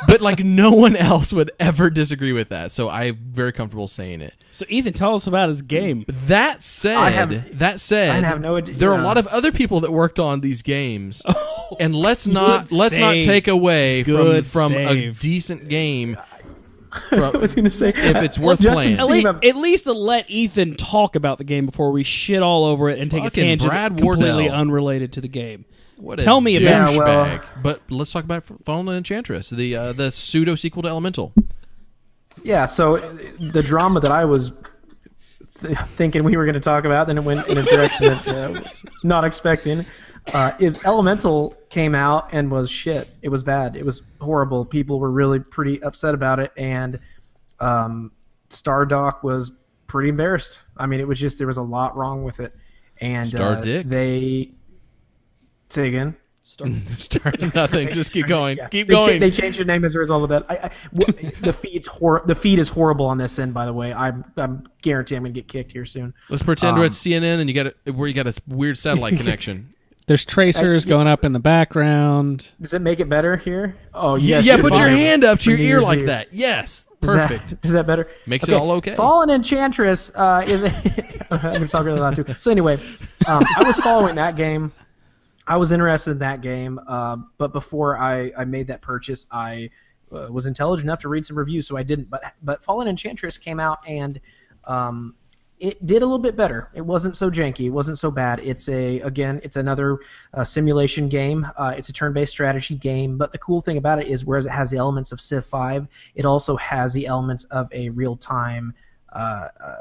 But like no one else would ever disagree with that. So I'm very comfortable saying it. So Ethan, tell us about his game. That said, I have no idea. there are a lot of other people that worked on these games. And let's not save. take away Good from a save. decent game. I was going to say If it's worth Justin's playing. team of- At least to let Ethan talk about the game before we shit all over it and take a Fucking tangent Brad completely Wardell. unrelated to the game. What Tell me about it. Yeah, well- But let's talk about Fallen Enchantress, the pseudo sequel to Elemental. Yeah, so the drama that I was thinking we were going to talk about, then it went in a direction that I was not expecting, is Elemental came out and was shit. It was bad. It was horrible. People were really pretty upset about it, and Stardock was pretty embarrassed. I mean, it was just, there was a lot wrong with it. And Stardick? they... Say again? Start nothing. Just keep going. Yeah. Keep They going. they changed their name as a result of that. The feed is horrible on this end, by the way. I'm guaranteeing I'm gonna get kicked here soon. Let's pretend we're at CNN and you got a weird satellite connection. There's tracers going up in the background. Does it make it better here? Oh Yeah, yes. yeah. you're Put your fine. hand up to your From ear year's like ear. that. Yes. Is Perfect. Is that better? Makes it all okay. Fallen Enchantress is. I'm gonna talk really loud too. So anyway, I was following that game. I was interested in that game, but before I made that purchase, I was intelligent enough to read some reviews, so I didn't. But Fallen Enchantress came out, and it did a little bit better. It wasn't so janky. It wasn't so bad. It's another simulation game. It's a turn-based strategy game, but the cool thing about it is, whereas it has the elements of Civ 5, it also has the elements of a real-time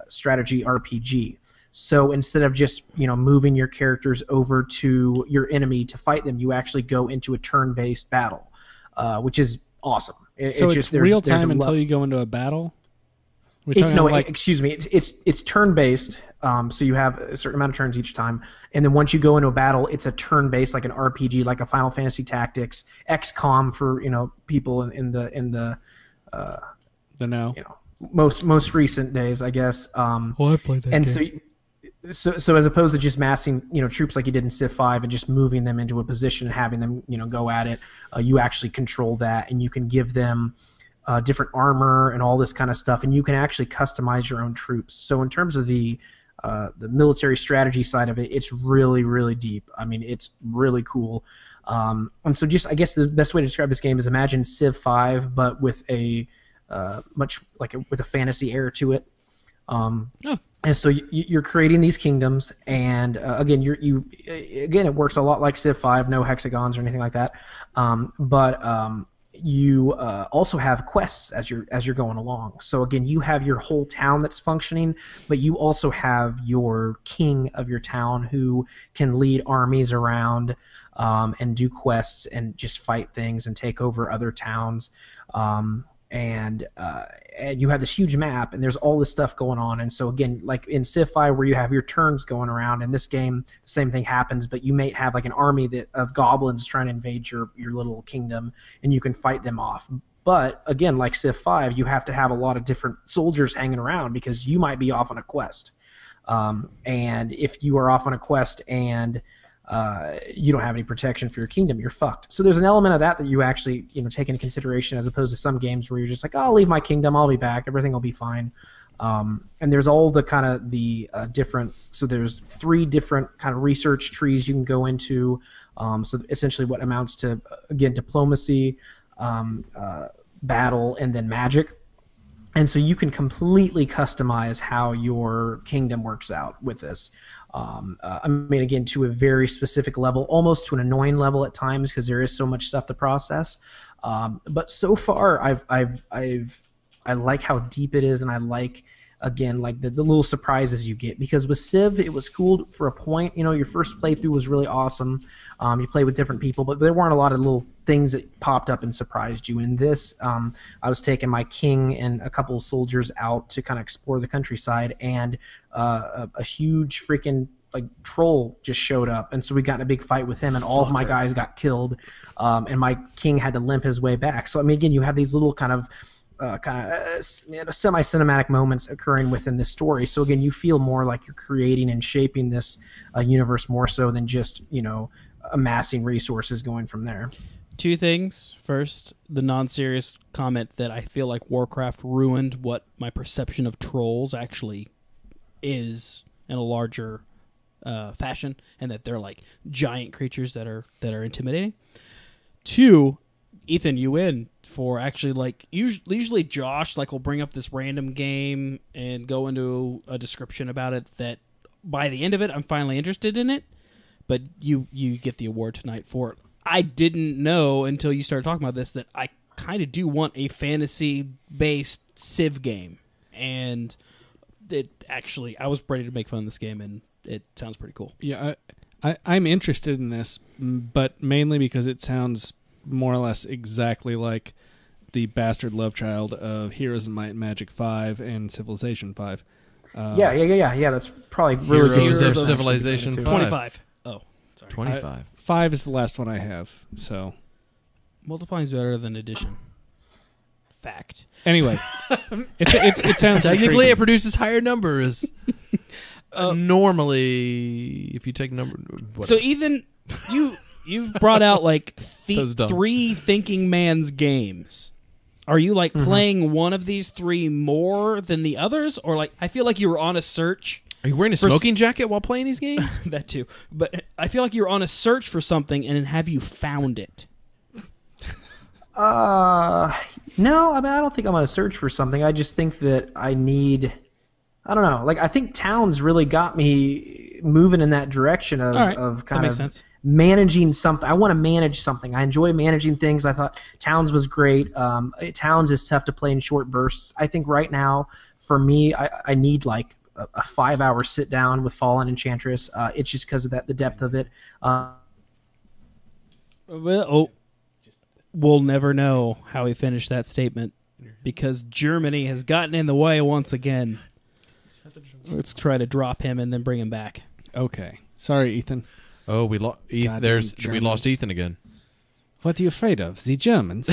strategy RPG. So instead of just moving your characters over to your enemy to fight them, you actually go into a turn-based battle, which is awesome. So it's there's real a time until you go into a battle? Excuse me. It's turn-based, so you have a certain amount of turns each time, and then once you go into a battle, it's a turn-based, like an RPG, like a Final Fantasy Tactics, XCOM for people in the the no. most recent days, I guess. I played that And game. so as opposed to just massing, troops like you did in Civ 5 and just moving them into a position and having them, go at it, you actually control that, and you can give them different armor and all this kind of stuff, and you can actually customize your own troops. So in terms of the military strategy side of it, it's really, really deep. I mean, it's really cool. And so just, I guess the best way to describe this game is imagine Civ 5, but with a with a fantasy air to it. And so you're creating these kingdoms, and again, it works a lot like Civ 5, no hexagons or anything like that. But you also have quests as you're going along. So again, you have your whole town that's functioning, but you also have your king of your town who can lead armies around and do quests and just fight things and take over other towns. And you have this huge map, and there's all this stuff going on. And so again, like in Civ 5, where you have your turns going around, in this game the same thing happens, but you may have like an army of goblins trying to invade your little kingdom, and you can fight them off. But again, like Civ 5, you have to have a lot of different soldiers hanging around because you might be off on a quest. And if you are off on a quest and you don't have any protection for your kingdom, you're fucked. So there's an element of that you actually take into consideration, as opposed to some games where you're just like, oh, I'll leave my kingdom, I'll be back, everything will be fine. And there's all the kind of the different, so there's 3 different kind of research trees you can go into. So essentially what amounts to, again, diplomacy, battle, and then magic. And so you can completely customize how your kingdom works out with this. I mean, again, to a very specific level, almost to an annoying level at times, because there is so much stuff to process. But so far, I like how deep it is, and I like, again, like the little surprises you get. Because with Civ, it was cool for a point. Your first playthrough was really awesome. You play with different people, but there weren't a lot of little things that popped up and surprised you. In this, I was taking my king and a couple of soldiers out to kind of explore the countryside, and a huge freaking troll just showed up, and so we got in a big fight with him, and all of my guys got killed, and my king had to limp his way back. So I mean, again, you have these little kind of semi-cinematic moments occurring within this story. So again, you feel more like you're creating and shaping this universe more so than just amassing resources going from there. 2 things. First, the non-serious comment that I feel like Warcraft ruined what my perception of trolls actually is in a larger fashion, and that they're like giant creatures that are intimidating. 2, Ethan, you win for actually, like, usually Josh will bring up this random game and go into a description about it that by the end of it I'm finally interested in it, but you get the award tonight for it. I didn't know until you started talking about this that I kind of do want a fantasy-based Civ game, and it actually, I was ready to make fun of this game, and it sounds pretty cool. Yeah, I'm interested in this, but mainly because it sounds more or less exactly like the bastard love child of Heroes of Might and Magic 5 and Civilization 5. Yeah. That's probably really Heroes good. of Civilization 5. 25. Oh, sorry. 25. 5 is the last one I have, so Multiplying is better than addition. Fact. anyway, it sounds Technically, intriguing. it produces higher numbers. Normally, if you take number, whatever. So Ethan, you've brought out like was dumb. 3 thinking man's games. Are you playing one of these 3 more than the others, or I feel like you were on a search? Are you wearing a smoking jacket while playing these games? That too, but I feel like you're on a search for something, and then have you found it? No, I mean, I don't think I'm on a search for something. I just think that I need, I don't know, I think towns really got me moving in that direction of kind of managing something. I want to manage something. I enjoy managing things. I thought Towns was great. Towns is tough to play in short bursts. I think right now, for me, I need a 5-hour sit down with Fallen Enchantress. It's just because of the depth of it. We'll never know how he finished that statement because Germany has gotten in the way once again. Let's try to drop him and then bring him back. Okay. Sorry, Ethan. Oh, we lost Ethan again. What are you afraid of? The Germans?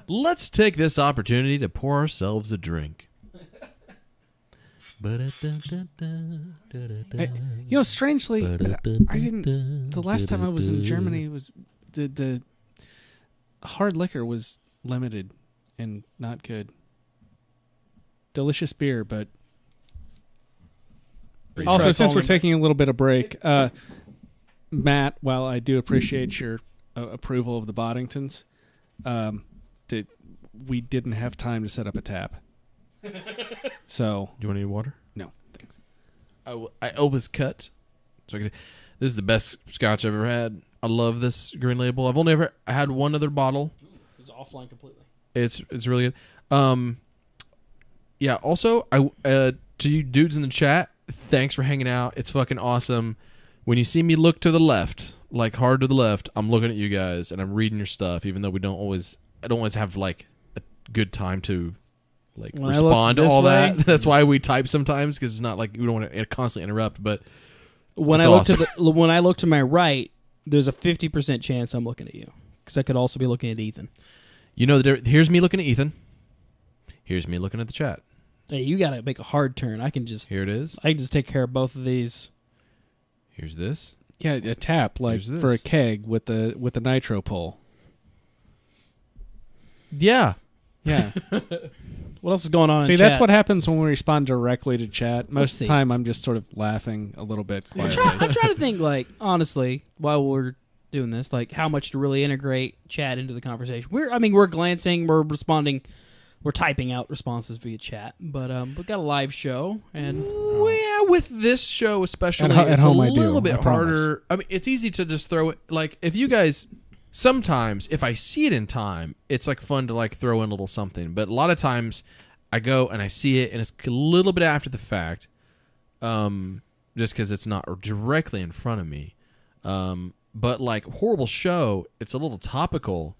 Let's take this opportunity to pour ourselves a drink. Strangely, I didn't. The last time I was in Germany was the hard liquor was limited and not good. Delicious beer, but also since we're taking a little bit of break, Matt, while I do appreciate your approval of the Boddingtons, we didn't have time to set up a tap. So, Do you want any water? no, thanks. I always cut. So this is the best scotch I've ever had. I love this Green Label. I've only ever had one other bottle. It's offline completely. It's really good. Yeah. Also, to you dudes in the chat, thanks for hanging out. It's fucking awesome. When you see me look to the left, like hard to the left, I'm looking at you guys and I'm reading your stuff. Even though I don't always have like a good time to like When respond to this all way- that. That's why we type sometimes, because it's not like we don't want to constantly interrupt. But When it's I look awesome. when I look to my right, there's a 50% chance I'm looking at you, because I could also be looking at Ethan. you know, here's me looking at Ethan. Here's me looking at the chat. Hey, you got to make a hard turn. I can just Here it is. take care of both of these. Here's this. Yeah, a tap like Here's this. for a keg with the nitro pull. Yeah. Yeah. What else is going on? See, in that's chat? what happens when we respond directly to chat. Most of see. the time, I'm just sort of laughing a little bit I quietly. try to think, like, honestly, while we're doing this, like, how much to really integrate chat into the conversation. We're glancing, we're responding, we're typing out responses via chat, but we've got a live show, and Well, yeah, with this show especially, At it's home a I do, little I bit promise. harder. I mean, it's easy to just throw it. Like, if you guys, sometimes, if I see it in time, it's like fun to like throw in a little something. But a lot of times, I go and I see it, and it's a little bit after the fact, just because it's not directly in front of me. But like Horrible Show, it's a little topical.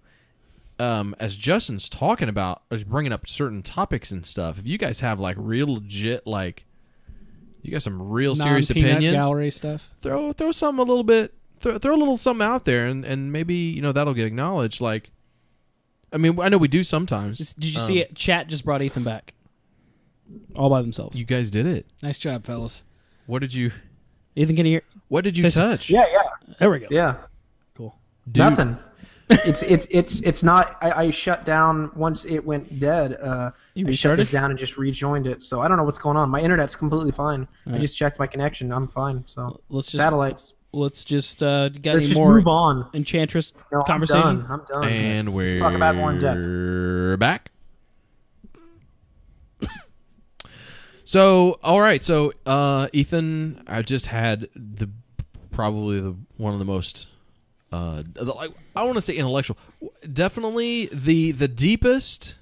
As Justin's talking about, is bringing up certain topics and stuff. If you guys have like real legit, like you got some real serious Non-peanut opinions, gallery stuff. throw some a little bit, throw a little something out there, and maybe that'll get acknowledged. Like, I mean, I know we do sometimes. did you see it? Chat just brought Ethan back, all by themselves. You guys did it. Nice job, fellas. What did you Ethan, can you hear? What did you Say some- touch? Yeah. There we go. Yeah. Cool. Dude, Nothing. It's not. I shut down once it went dead. You I shut restarted? this down and just rejoined it. So I don't know what's going on. My internet's completely fine. I just checked my connection. I'm fine. So Let's just satellites. got Let's any just more move on. Enchantress No, conversation? I'm done. And we're talk about it more in depth. back. So, all right. So, Ethan, I just had probably one of the most I want to say intellectual, definitely the deepest,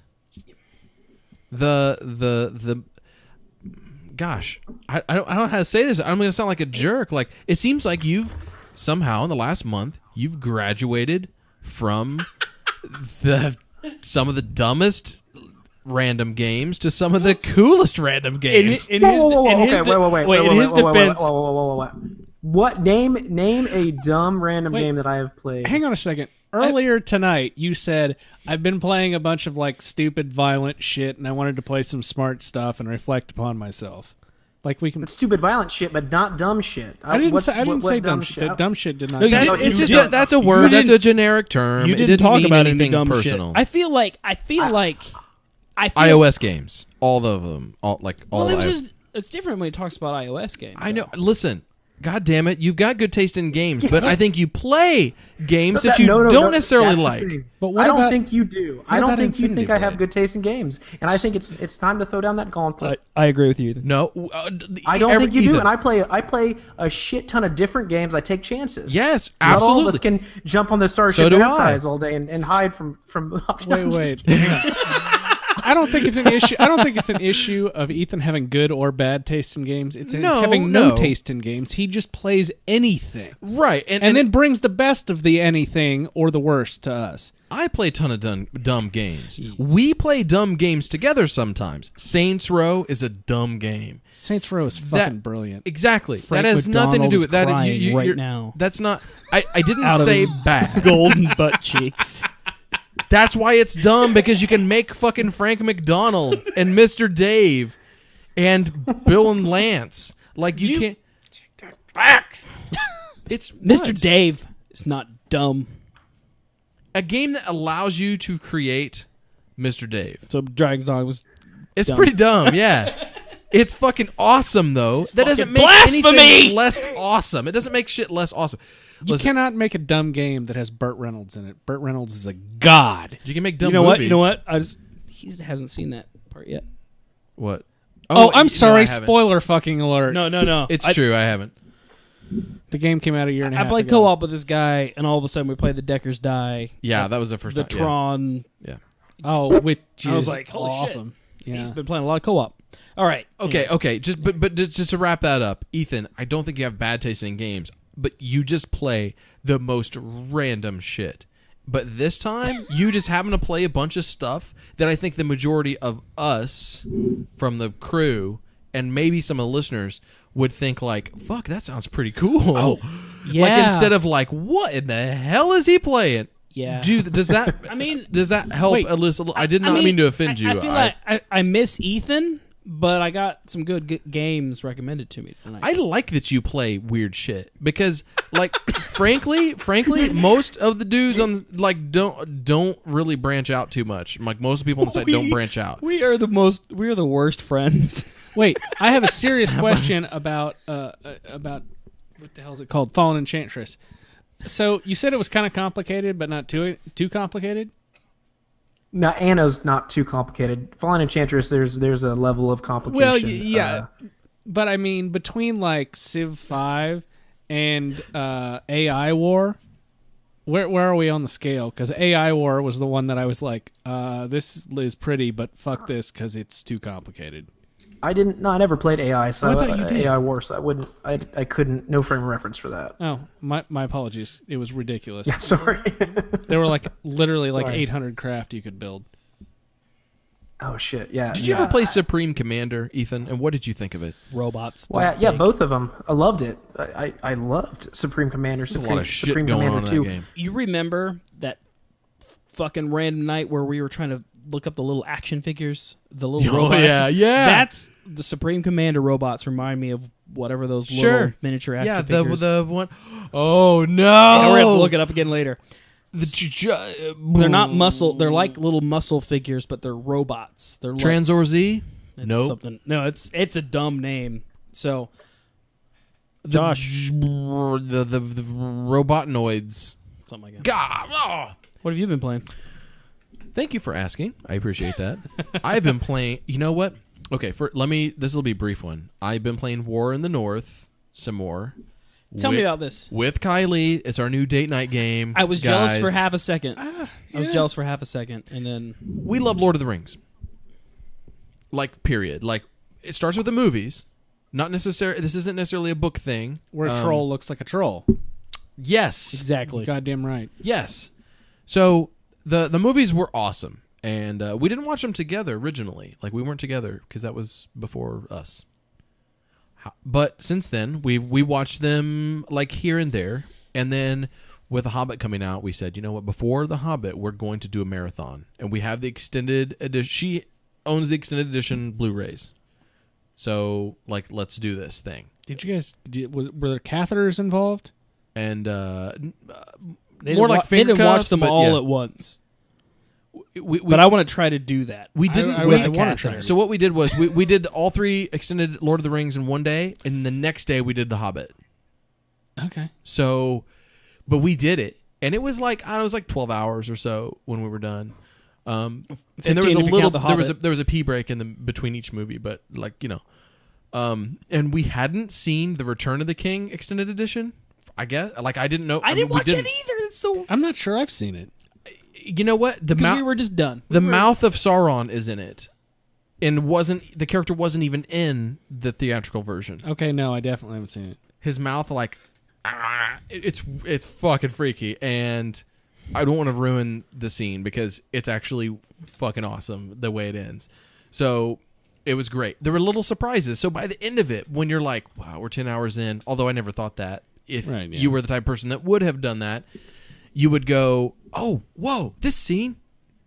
the gosh, I don't know how to say this. I'm going to sound like a jerk. Like, it seems like you've somehow in the last month you've graduated from some of the dumbest random games to some of the coolest random games. In his defense, Wait. What name a dumb random Wait. game that I have played? Hang on a second. Earlier tonight, you said, I've been playing a bunch of like stupid, violent shit, and I wanted to play some smart stuff and reflect upon myself. Like we can. It's stupid, violent shit, but not dumb shit. I didn't say what dumb shit. That dumb shit did not. No, you count. didn't- It's you just didn't- that's a you word. That's didn't- a generic term. you It didn't talk mean about any anything dumb personal. shit. I feel like iOS games, all of them, all Well, iOS. it's different when he talks about iOS games. I know. Listen, God damn it, you've got good taste in games, but I think you play games that you don't necessarily that's the like. thing. But what I don't about- think you do. I don't about think you Infinity think I have Blade? good taste in games, and I think it's time to throw down that gauntlet. I agree with you, Ethan. No, I don't think you do, Ethan. and I play a shit ton of different games. I take chances. Yes, Not all of us absolutely. can jump on the Starship So do Enterprise all day and hide from. Wait. Hang on. I don't think it's an issue. I don't think it's an issue of Ethan having good or bad taste in games. It's having no taste in games. He just plays anything, Right, and then brings the best of the anything or the worst to us. I play a ton of dumb games. We play dumb games together sometimes. Saints Row is a dumb game. Saints Row is fucking brilliant. Exactly. Frank that has nothing to McDonald do is with that. crying right you're- now. That's not. I didn't Out of say his bad. Golden butt cheeks. That's why it's dumb, because you can make fucking Frank McDonald and Mr. Dave and Bill and Lance. Like you can't. Back. It's Mr. what? Dave is not dumb. A game that allows you to create Mr. Dave. So Dragon's Dog was. It's dumb. pretty dumb, yeah. It's fucking awesome though. This is That doesn't fucking make blasphemy! anything less awesome. It doesn't make shit less awesome. You Listen, cannot make a dumb game that has Burt Reynolds in it. Burt Reynolds is a god. you can make dumb You know what? movies. You know what? He hasn't seen that part yet. What? Oh, I'm no, sorry. I haven't. Spoiler fucking alert. No. It's true. I haven't. The game came out a year and a I half played ago. co-op with this guy, and all of a sudden we played the Deckers Die. Yeah, that was the first The time. Tron. Yeah. Oh, which is I was like, holy shit. awesome. Yeah. He's been playing a lot of co-op. All right. Okay. Just to wrap that up, Ethan, I don't think you have bad taste in games, but you just play the most random shit. But this time, you just happen to play a bunch of stuff that I think the majority of us from the crew and maybe some of the listeners would think like, fuck, that sounds pretty cool. Oh, yeah. Like instead of like, what in the hell is he playing? Yeah. Does that? I mean, does that help Wait, a little? I did not mean to offend you. I feel like I miss Ethan, but I got some good games recommended to me tonight. I like that you play weird shit because, like, frankly, most of the dudes on like don't really branch out too much. Like most people on the site don't branch out. We are the worst friends. Wait, I have a serious question about what the hell is it called? Fallen Enchantress. So you said it was kind of complicated, but not too complicated. No, Anno's not too complicated. Fallen Enchantress, there's a level of complication. Well, yeah, but I mean between like Civ 5 and AI War, where are we on the scale? Because AI War was the one that I was like, this is pretty, but fuck this because it's too complicated. I didn't. No, I never played AI. So I thought you did. AI War. So I wouldn't. I couldn't. No frame of reference for that. Oh, my apologies. It was ridiculous. Sorry. There were like literally like Sorry. 800 craft you could build. Oh shit. Yeah. Did you ever play Supreme Commander, Ethan? And what did you think of it? Robots. Well, yeah, both of them. I loved it. I loved Supreme Commander. There's a lot of shit Supreme going Commander on in 2. that game. You remember that fucking random night where we were trying to look up the little action figures, the little robot? yeah. That's the Supreme Commander robots. Remind me of whatever those little Sure. miniature action Yeah, figures. the one oh no! Yeah, we're gonna have to look it up again later. They're They're not muscle. They're like little muscle figures, but they're robots. They're like, Transor Z. it's Nope. something. No, it's a dumb name. So, Josh, the robotnoids. something like that. God, oh. What have you been playing? Thank you for asking. I appreciate that. I've been playing. You know what? Okay, this will be a brief one. I've been playing War in the North some more. Tell me about this. With Kylie. It's our new date night game. I was jealous guys. for half a second. Yeah. I was jealous for half a second, and then We love Lord of the Rings. Like, period. Like, it starts with the movies. Not necessarily. This isn't necessarily a book thing. Where a troll looks like a troll. Yes. exactly. Goddamn right. Yes. So the movies were awesome, and we didn't watch them together originally. Like, we weren't together because that was before us. But since then, we watched them like here and there, and then with The Hobbit coming out, we said, you know what? Before The Hobbit, we're going to do a marathon, and we have the extended edition. She owns the extended edition Blu-rays, so like, let's do this thing. Did you guys? Were there catheters involved? And They more didn't like wa- they finger didn't watch cuffs, them but all yeah. at once. we But I want to try to do that. We didn't. I we- really want to try. so what we did was we did all three extended Lord of the Rings in one day, and the next day we did The Hobbit. Okay. So, but we did it, and it was like 12 hours or so when we were done. And there was 15 a if you little count The there was Hobbit. a pee break in the between each movie, but like, you know, and we hadn't seen the Return of the King extended edition. I guess like I didn't know. I didn't we watch it either. It's so I'm not sure I've seen it. You know what? The because we were just done. The mouth of Sauron is in it, and the character wasn't even in the theatrical version. Okay, no, I definitely haven't seen it. His mouth, like, it's fucking freaky, and I don't want to ruin the scene because it's actually fucking awesome the way it ends. So it was great. There were little surprises. So by the end of it, when you're like, wow, we're 10 hours in, although I never thought that. If Right, yeah. you were the type of person that would have done that, you would go, oh, whoa, this scene,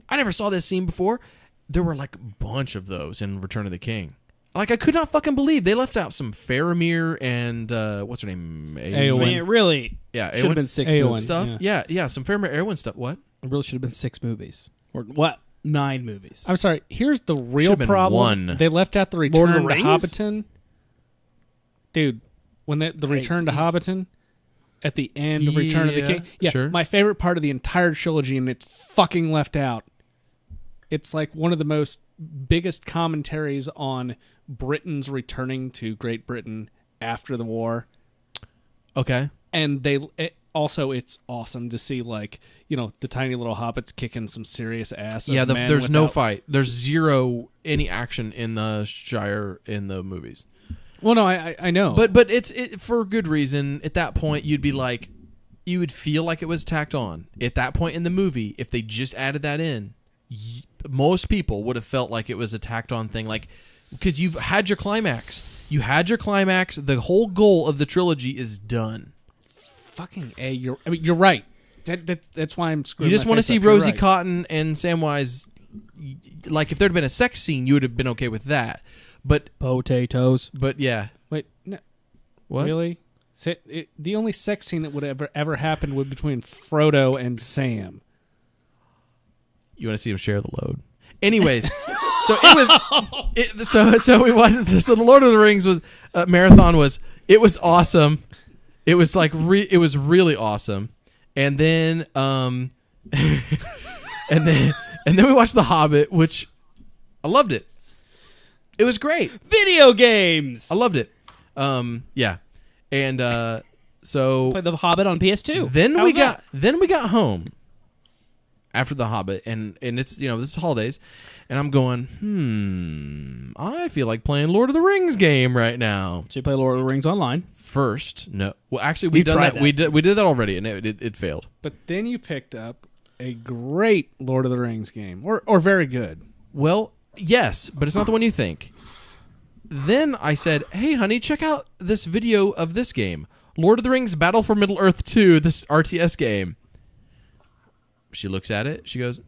I never saw this scene before. There were like a bunch of those in Return of the King. Like, I could not fucking believe they left out some Faramir and what's her name? I mean, it really Yeah, should have been 6 Eowyn. movies. stuff. Yeah, some Faramir Eowyn stuff. What? It really should have been 6 movies. Or what? 9 movies. I'm sorry. Here's the real Should've been problem. one. They left out the Lord Return of the to Rings? Hobbiton. Dude, when the Return to Hobbiton at the end of Return of the King. Yeah, sure. my favorite part of the entire trilogy, and it's fucking left out. It's like one of the most biggest commentaries on Britain's returning to Great Britain after the war. Okay. And also, it's awesome to see, like, the tiny little hobbits kicking some serious ass. Yeah, of men there's no without- fight. There's zero any action in the Shire in the movies. Well, no, I know. But it's for good reason. At that point, you'd be like, you would feel like it was tacked on. At that point in the movie, if they just added that in, most people would have felt like it was a tacked on thing. Like, because you've had your climax. You had your climax. The whole goal of the trilogy is done. Fucking A, you're right. That's why I'm screwing. You just my want to face see up. You're Rosie right. Cotton and Samwise. Like, if there'd been a sex scene, you would have been okay with that. But Potatoes. yeah. Wait, no, What? really? The only sex scene that would ever happen would be between Frodo and Sam. You want to see him share the load. Anyways, so it was so we watched. So the Lord of the Rings was marathon was awesome. It was like it was really awesome, and then and then we watched The Hobbit, which I loved it. It was great. Video games. I loved it. Yeah, and so Played The Hobbit on PS2. then How's we got home after The Hobbit, and it's this is holidays, and I'm going, I feel like playing Lord of the Rings game right now. So you play Lord of the Rings online. First, no, well, actually we've done tried that. We did that already, and it failed. But then you picked up a great Lord of the Rings game, or very good. Well, yes, but it's not the one you think. Then I said, hey honey, check out this video of this game, Lord of the Rings Battle for Middle-earth 2, this RTS game. She looks at it. She goes,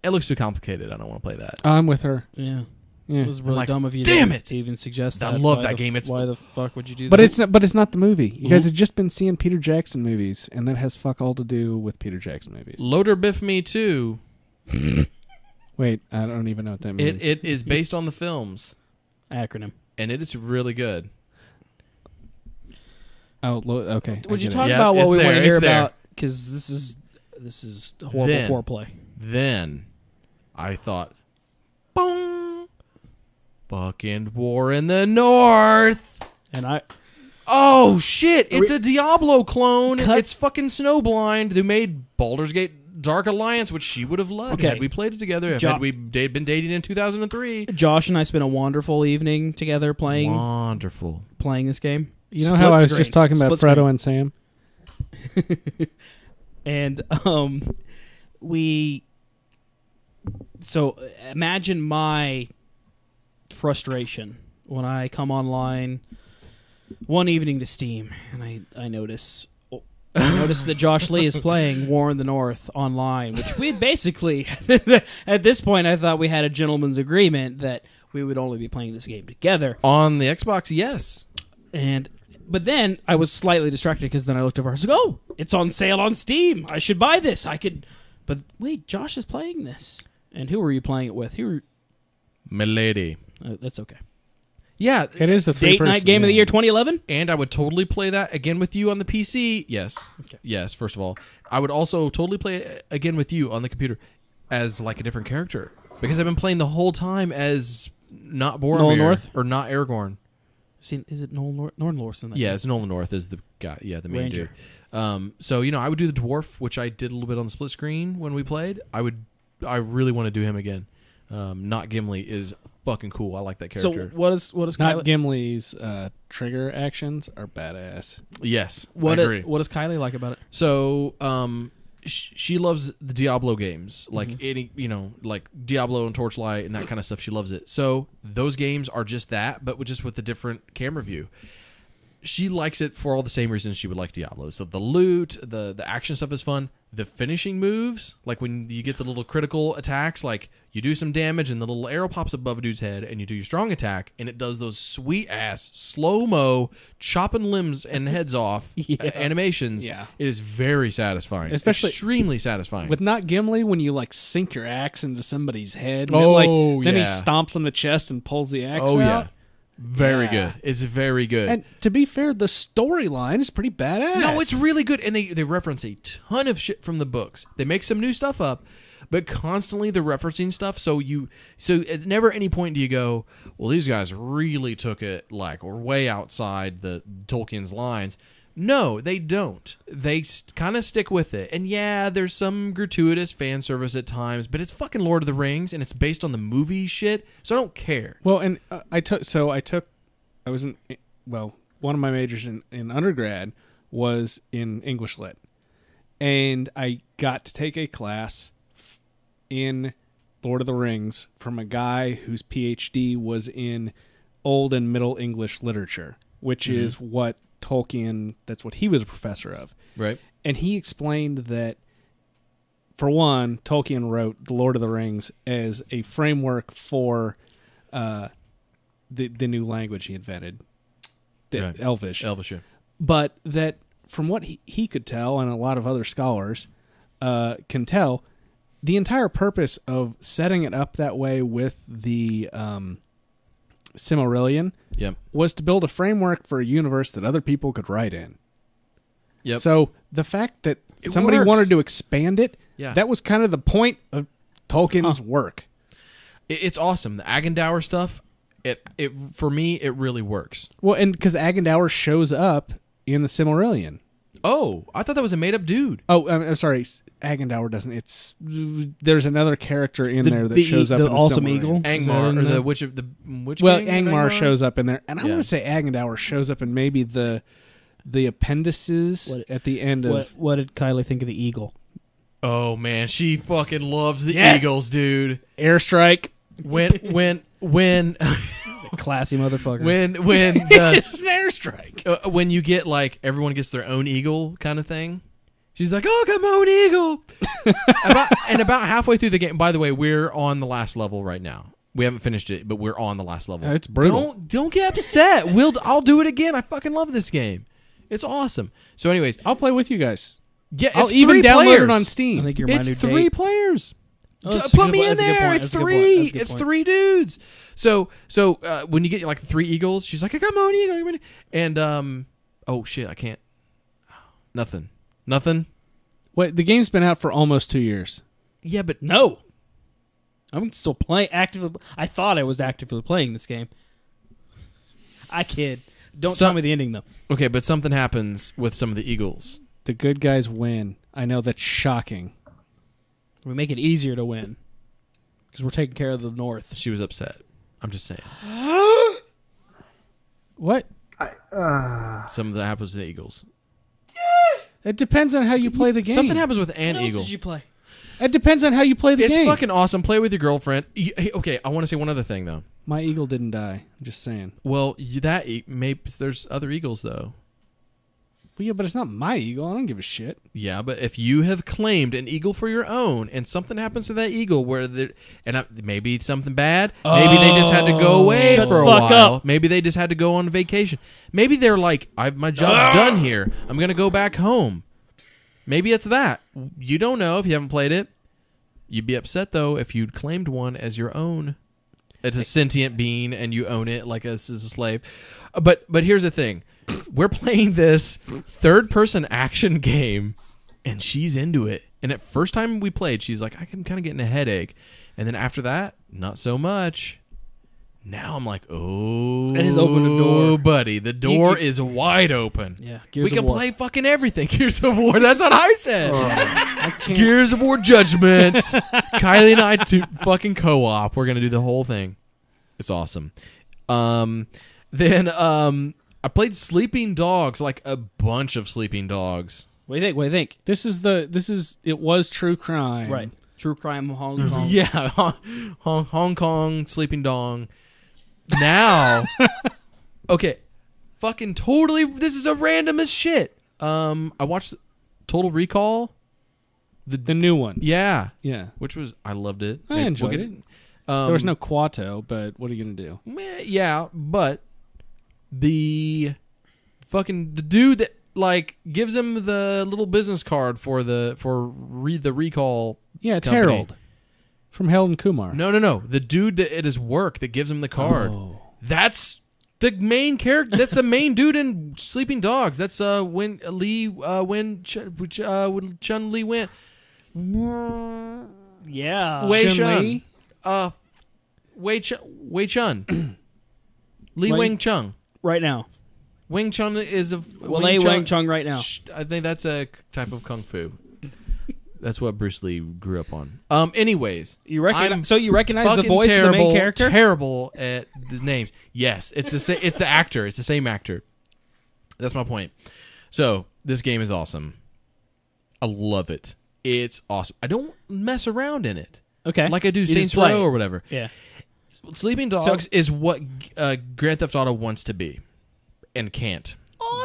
it looks too complicated. I don't want to play that. I'm with her. Yeah. Yeah. It was really like, dumb of you damn to it! even suggest I that. love Why that game. It's- why the fuck would you do But that? it's not the movie. You guys have just been seeing Peter Jackson movies, and that has fuck all to do with Peter Jackson movies. Loader Biff Me Too. Wait, I don't even know what that means. It is based on the films, Acronym. and it is really good. Okay. Would you I get talk it. Yeah, about what it's we want there, to hear it's there. about? Because this is horrible Then- foreplay. Then I thought, boom, fucking war in the north. And I Oh shit! It's a Diablo clone. Cut- It's fucking Snowblind who made Baldur's Gate Dark Alliance, which she would have loved Okay. had we played it together. Jo- Had we been dating in 2003. Josh and I spent a wonderful evening together playing Wonderful. this game. You know how I was Split just screen. talking about Split Frodo and Sam? And so imagine my frustration when I come online one evening to Steam and I notice that Josh Lee is playing War in the North online, which we basically at this point I thought we had a gentleman's agreement that we would only be playing this game together. On the Xbox, yes. But then I was slightly distracted because then I looked over. I was like, "Oh, it's on sale on Steam. I should buy this. I could." But wait, Josh is playing this, and who were you playing it with? Milady. That's okay. Yeah, It is a Date three-person night game of the year 2011. and I would totally play that again with you on the PC. Yes. Okay. Yes, first of all. I would also totally play it again with you on the computer as like a different character. Because I've been playing the whole time as not Boromir. Nolan North? Or not Aragorn. Is it Nolan North in that? Yeah, game? it's Nolan North is the guy. Yeah, the main Ranger. dude. So, I would do the dwarf, which I did a little bit on the split screen when we played. I really want to do him again. Not Gimli is fucking cool. I like that So character. what is Not Kylie? Gimli's trigger actions are badass. Yes, What I agree. what does Kylie like about it? So, she loves the Diablo games, like any, like Diablo and Torchlight and that kind of stuff. She loves it. So those games are just that, but with a different camera view. She likes it for all the same reasons she would like Diablo. So the loot, the action stuff is fun. the finishing moves, like when you get the little critical attacks, like you do some damage and the little arrow pops above a dude's head and you do your strong attack and it does those sweet ass slow-mo chopping limbs and heads off animations. Yeah. It is very satisfying. Especially extremely satisfying. With not Gimli, when you like sink your axe into somebody's head, and then he stomps on the chest and pulls the axe out. Very good. It's very good. And to be fair, the storyline is pretty badass. No, it's really good. And they reference a ton of shit from the books. They make some new stuff up, but constantly they're referencing stuff. So at never any point do you go, well, these guys really took it like or way outside the Tolkien's lines. No, they don't. They kind of stick with it. And yeah, there's some gratuitous fan service at times, but it's fucking Lord of the Rings and it's based on the movie shit, so I don't care. Well, and one of my majors in undergrad was in English Lit. And I got to take a class in Lord of the Rings from a guy whose PhD was in Old and Middle English literature, which is what Tolkien, that's what he was a professor of. Right. And he explained that, for one, Tolkien wrote The Lord of the Rings as a framework for the new language he invented, Elvish. Elvish, yeah. But that, from what he could tell, and a lot of other scholars can tell, the entire purpose of setting it up that way with the Silmarillion was to build a framework for a universe that other people could write in. Yep. So the fact that somebody wanted to expand it, that was kind of the point of Tolkien's work. It's awesome. The Agendour stuff, it for me, it really works. Well, and because Agendour shows up in the Silmarillion. Oh, I thought that was a made-up dude. Oh, I'm sorry. Agendour doesn't. There's another character in there that shows up. The in the awesome Silmarillion. eagle, Angmar, or the witch of the witch. Well, King Angmar shows up in there, and I want to say Agendour shows up in maybe the appendices at the end of. What did Kylie think of the eagle? Oh man, she fucking loves the Eagles, dude. Airstrike. When Classy motherfucker. when It's an airstrike. when you get like everyone gets their own eagle kind of thing. She's like, "Oh, got my own eagle." about halfway through the game. By the way, we're on the last level right now. We haven't finished it, but we're on the last level. It's brutal. Don't get upset. I'll do it again. I fucking love this game. It's awesome. So, anyways, I'll play with you guys. Yeah, I'll it's even 3 download players. it on Steam. I think you're my It's new 3 date. players. Oh, that's a Put good me point. in That's a good there. point. It's That's a good 3. point. It's 3 dudes. So when you get like 3 eagles, she's like, "I got my own eagle," and oh shit, I can't. Nothing. Wait, the game's been out for almost 2 years. Yeah, but No. I'm still playing actively. I thought I was actively playing this game. I kid. Don't tell me the ending though. Okay, but something happens with some of the eagles. The good guys win. I know that's shocking. We make it easier to win because we're taking care of the North. She was upset. I'm just saying. What? Some of that happens to the eagles. It depends on how you play the game. Something happens with an What else eagle. did you play? It depends on how you play the It's game. fucking awesome. Play with your girlfriend. Okay, I want to say one other thing though. My eagle didn't die. I'm just saying. Well, maybe there's other eagles though. Well, yeah, but it's not my eagle. I don't give a shit. Yeah, but if you have claimed an eagle for your own, and something happens to that eagle, maybe it's something bad, maybe they just had to go away Shut for a the fuck while. up. Maybe they just had to go on vacation. Maybe they're like, my job's done here. I'm gonna go back home. Maybe it's that. You don't know if you haven't played it. You'd be upset though if you'd claimed one as your own. It's a sentient being, and you own it like as a slave. But here's the thing. We're playing this third-person action game, and she's into it. And at first time we played, she's like, I can kind of get in a headache. And then after that, not so much. Now I'm like, oh, It has opened a door. buddy. The door is wide open. Yeah, We Gears of can War. play fucking everything. Gears of War. That's what I said. I can't. Gears of War Judgment. Kylie and I fucking co-op. We're gonna do the whole thing. It's awesome. Then I played Sleeping Dogs, like a bunch of Sleeping Dogs. What do you think? It was true crime. Right. True crime Hong Kong. Yeah, Hong Kong Sleeping Dong. Now, okay, fucking totally. This is a random as shit. I watched Total Recall. The new one. Yeah, Yeah. which was I loved it. I enjoyed it. There was no Quato, but what are you going to do? Yeah, but the dude that like gives him the little business card for the recall. Yeah, it's company. Harold from Harold and Kumar. No. The dude that at his work that gives him the card. Oh. That's the main character. That's the main dude in Sleeping Dogs. That's when Chun Li went. Yeah. Wei Chun-Li? Chun. Wei Chun. Li Wing Chun. Right now. Wing Chun is a Wing Chun right now. I think that's a type of kung fu. That's what Bruce Lee grew up on. Anyways, You recognize the voice of the main character? Terrible at the names. Yes, it's the actor. It's the same actor. That's my point. So this game is awesome. I love it. It's awesome. I don't mess around in it. Okay. Like I do You Saints just play Row it. or whatever. Yeah. Sleeping Dogs is what Grand Theft Auto wants to be and can't.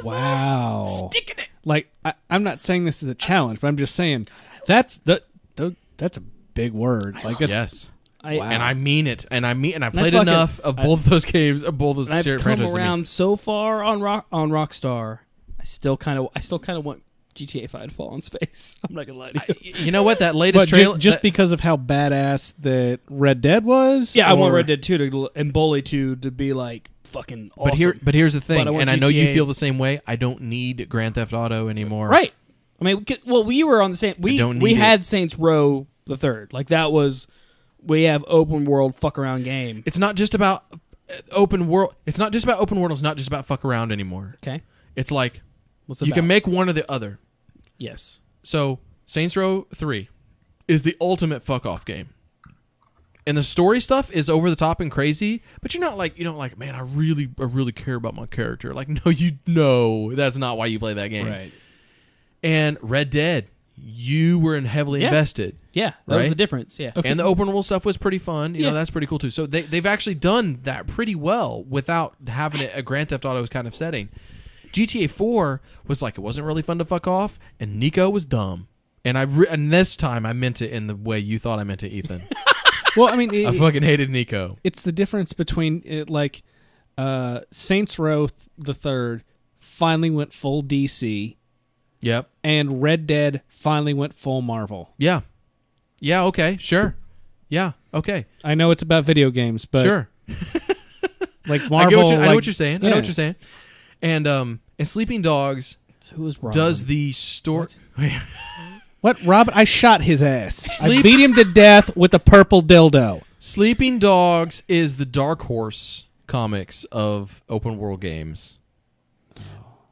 Wow. Sticking it. Like, I'm not saying this is a challenge, but I'm just saying that's a big word. Like, Yes. Wow. And I mean it. And I played fucking- enough of both those games, of both those I've come franchises. around so far on Rockstar. I still kind of want GTA 5 to fall on its face. I'm not gonna lie to you. You know what? That but latest trailer. just because of how badass that Red Dead was. Yeah, I want or- Red Dead 2 and Bully 2 to be like fucking awesome. But here's the thing, But I want and I know you GTA. feel the same way. I don't need Grand Theft Auto anymore. Right. I mean, we were on the same. We don't we need had Saints Row the third. Like that was. We have open world fuck around game. It's not just about open world. It's not just about open world. It's not just about fuck around anymore. Okay. It's like What's it you about? can make one or the other. Yes. So Saints Row 3 is the ultimate fuck off game. And the story stuff is over the top and crazy, but you're not like, you don't like, man, I really care about my character. Like, no, you know that's not why you play that game. Right. And Red Dead, you were heavily Yeah. invested. Yeah, that was Right? the difference. Yeah. And the open world stuff was pretty fun. You Yeah. know, that's pretty cool too. So they've actually done that pretty well without having it a Grand Theft Auto kind of setting. GTA 4 was like, it wasn't really fun to fuck off, and Nico was dumb. And and this time I meant it in the way you thought I meant it, Ethan. Well, I mean, I fucking hated Nico. it's the difference between Saints Row the third finally went full DC, Yep. and Red Dead finally went full Marvel. Yeah. Yeah, okay, sure. Yeah, okay. I know it's about video games, but Sure. like I Marvel, know what you're saying. I know yeah. what you're saying. And Sleeping Dogs So who was wrong? does the story. What, Rob? I shot his ass. I Sleep- beat him to death with a purple dildo. Sleeping Dogs is the Dark Horse comics of open world games.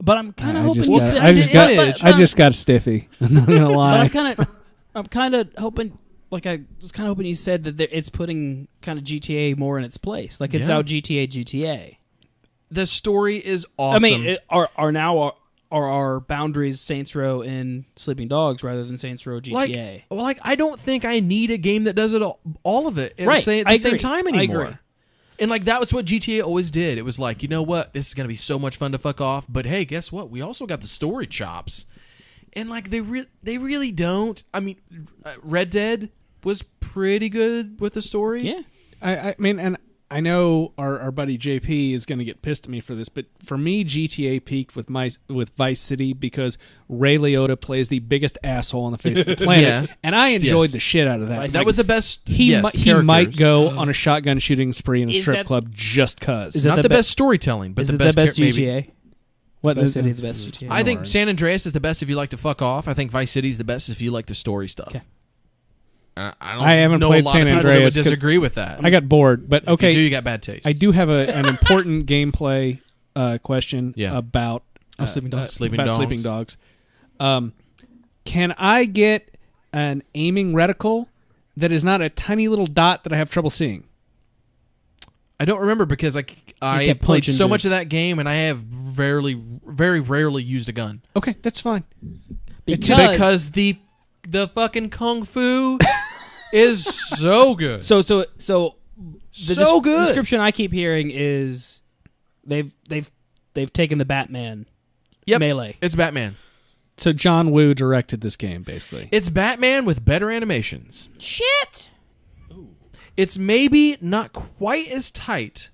But I'm kind of I hoping just you got- said. I just got- but- I just got stiffy. I'm not gonna But lie. I'm kind of hoping. Like I was kind of hoping you said that it's putting kind of GTA more in its place. Like it's Yeah. now GTA. The story is awesome. I mean, are now our boundaries Saints Row and Sleeping Dogs rather than Saints Row GTA? Like I don't think I need a game that does it all of it at Right. the I same agree. time I anymore. agree. And like that was what GTA always did. It was like, you know what, this is gonna be so much fun to fuck off. But hey, guess what? We also got the story chops. And like they really don't. I mean, Red Dead was pretty good with the story. Yeah. I mean, and I know our buddy JP is going to get pissed at me for this, but for me, GTA peaked with Vice City because Ray Liotta plays the biggest asshole on the face of the planet, Yeah. and I enjoyed Yes. the shit out of that. That was the best. He yes, he might characters. go on a shotgun shooting spree in a Is strip that- club just cause. Is Not that the the best storytelling, but Is the it best, the best maybe. GTA? What Vice is City is the best GTA. I think San Andreas is the best if you like to fuck off. I think Vice City is the best if you like the story stuff. Okay. I haven't know played a lot San of people that Andreas would 'cause disagree with that. I got bored, but If okay. you do, you got bad taste. I do have an important gameplay question Yeah. about Sleeping Dogs. Sleeping about Dogs. Sleeping Dogs. Can I get an aiming reticle that is not a tiny little dot that I have trouble seeing? I don't remember because I kept played punching so much of dudes. that game, and I have very rarely used a gun. Okay, that's fine. Because the fucking kung fu is so good. So the So good. description I keep hearing is they've taken the Batman Yep. melee. It's Batman. So John Woo directed this game, basically. It's Batman with better animations. Shit. It's maybe not quite as tight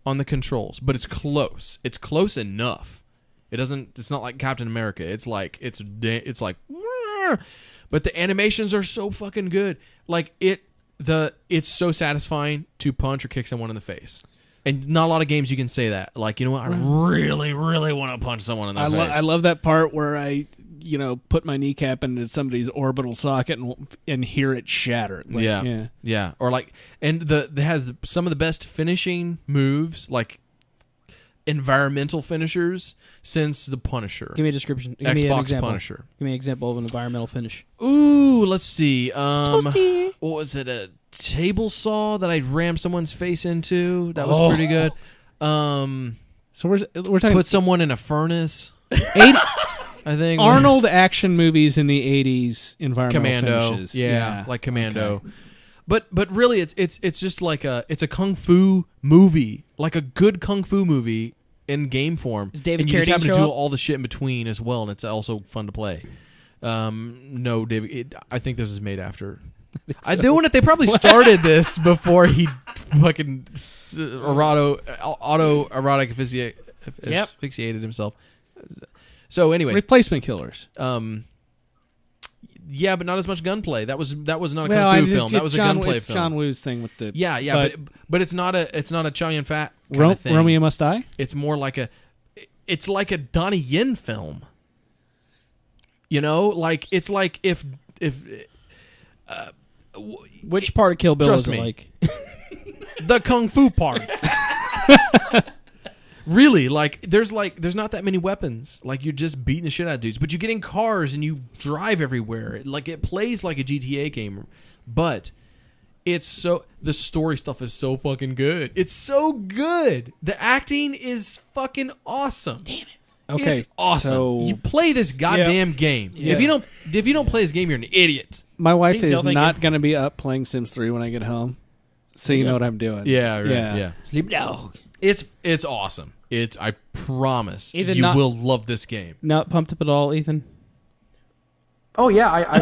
on the controls, but it's close. It's close enough. It's not like Captain America. It's like but the animations are so fucking good. Like it's so satisfying to punch or kick someone in the face. And not a lot of games you can say that. Like, you know what? I really, really want to punch someone in the face. I love that part where I, put my kneecap into somebody's orbital socket and hear it shatter. Like, yeah. Or like, and it has some of the best finishing moves, like environmental finishers since the Punisher. Give me a description. Give Xbox me an example. Punisher. Give me an example of an environmental finish. Ooh, let's see. Toasty. What was it? A table saw that I rammed someone's face into. That was pretty good. So we're talking put someone in a furnace. I think Arnold action movies in the 80s, environmental Commando. finishes. Yeah, like Commando. Okay. But really, it's just like it's a kung fu movie, like a good kung fu movie in game form. Is David and you just Carradine have to show do up? all the shit in between as well, and it's also fun to play. No, David. I think this is made after. I do want it. They probably started this before he fucking autoerotic asphyxiated himself. So, anyways, replacement killers. Yeah, but not as much gunplay. That was not a kung fu film. That was a gunplay film. John Woo's thing with the but it's not a Chow Yun Fat kind of thing. Romeo Must Die. It's more like it's like a Donnie Yen film. Like it's like if which part of Kill Bill trust is me, it like? The kung fu parts. Really, there's not that many weapons. Like, you're just beating the shit out of dudes, but you get in cars and you drive everywhere. It plays like a GTA game, but the story stuff is so fucking good. It's so good. The acting is fucking awesome. Damn it. Okay, it's awesome. so you play this goddamn game. Yeah. If you don't play this game, you're an idiot. My wife Steam is sale, thank not you. going to be up playing Sims 3 when I get home, so you know what I'm doing. Yeah, right, yeah. Sleep dog. It's awesome. I promise Ethan, you not- will love this game. Not pumped up at all, Ethan. Oh yeah, I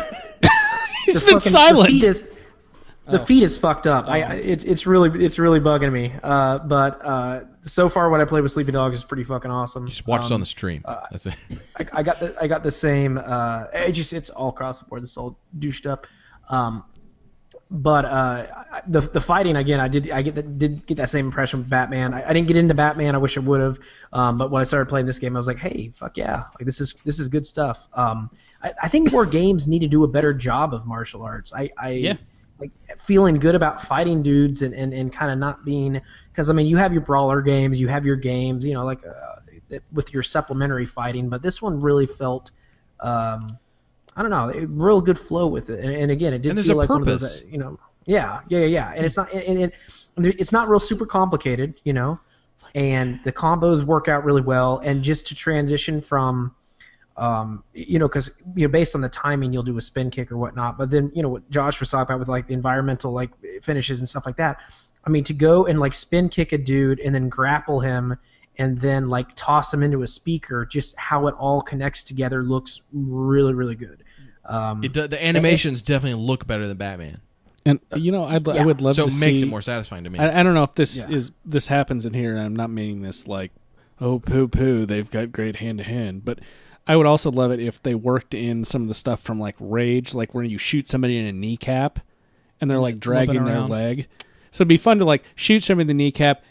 He's been silent. The feed is fucked up. It's really bugging me. But so far what I played with Sleepy Dogs is pretty fucking awesome. Just watch it on the stream. That's it. I got the same. It's all across the board. It's all douched up. But the fighting again, I did get that same impression with Batman. I didn't get into Batman. I wish I would have. But when I started playing this game, I was like, hey, fuck yeah, like this is good stuff. I think more games need to do a better job of martial arts. Like feeling good about fighting dudes and kind of not being, because I mean you have your brawler games, you have your games, with your supplementary fighting, but this one really felt. I don't know, real good flow with it, and again, it did feel like purpose. one of those, and it's not, and it's not real super complicated, and the combos work out really well, and just to transition from, because based on the timing, you'll do a spin kick or whatnot, but then what Josh was talking about with like the environmental like finishes and stuff like that. I mean, to go and like spin kick a dude and then grapple him and then like toss him into a speaker, just how it all connects together looks really, really good. The animations definitely look better than Batman. And I would love so to it see. makes it more satisfying to me. I don't know if this happens in here, and I'm not meaning this like, oh poo poo, they've got great hand to hand, but I would also love it if they worked in some of the stuff from like Rage, like where you shoot somebody in a kneecap and they're like dragging their leg. So it'd be fun to like shoot somebody in the kneecap,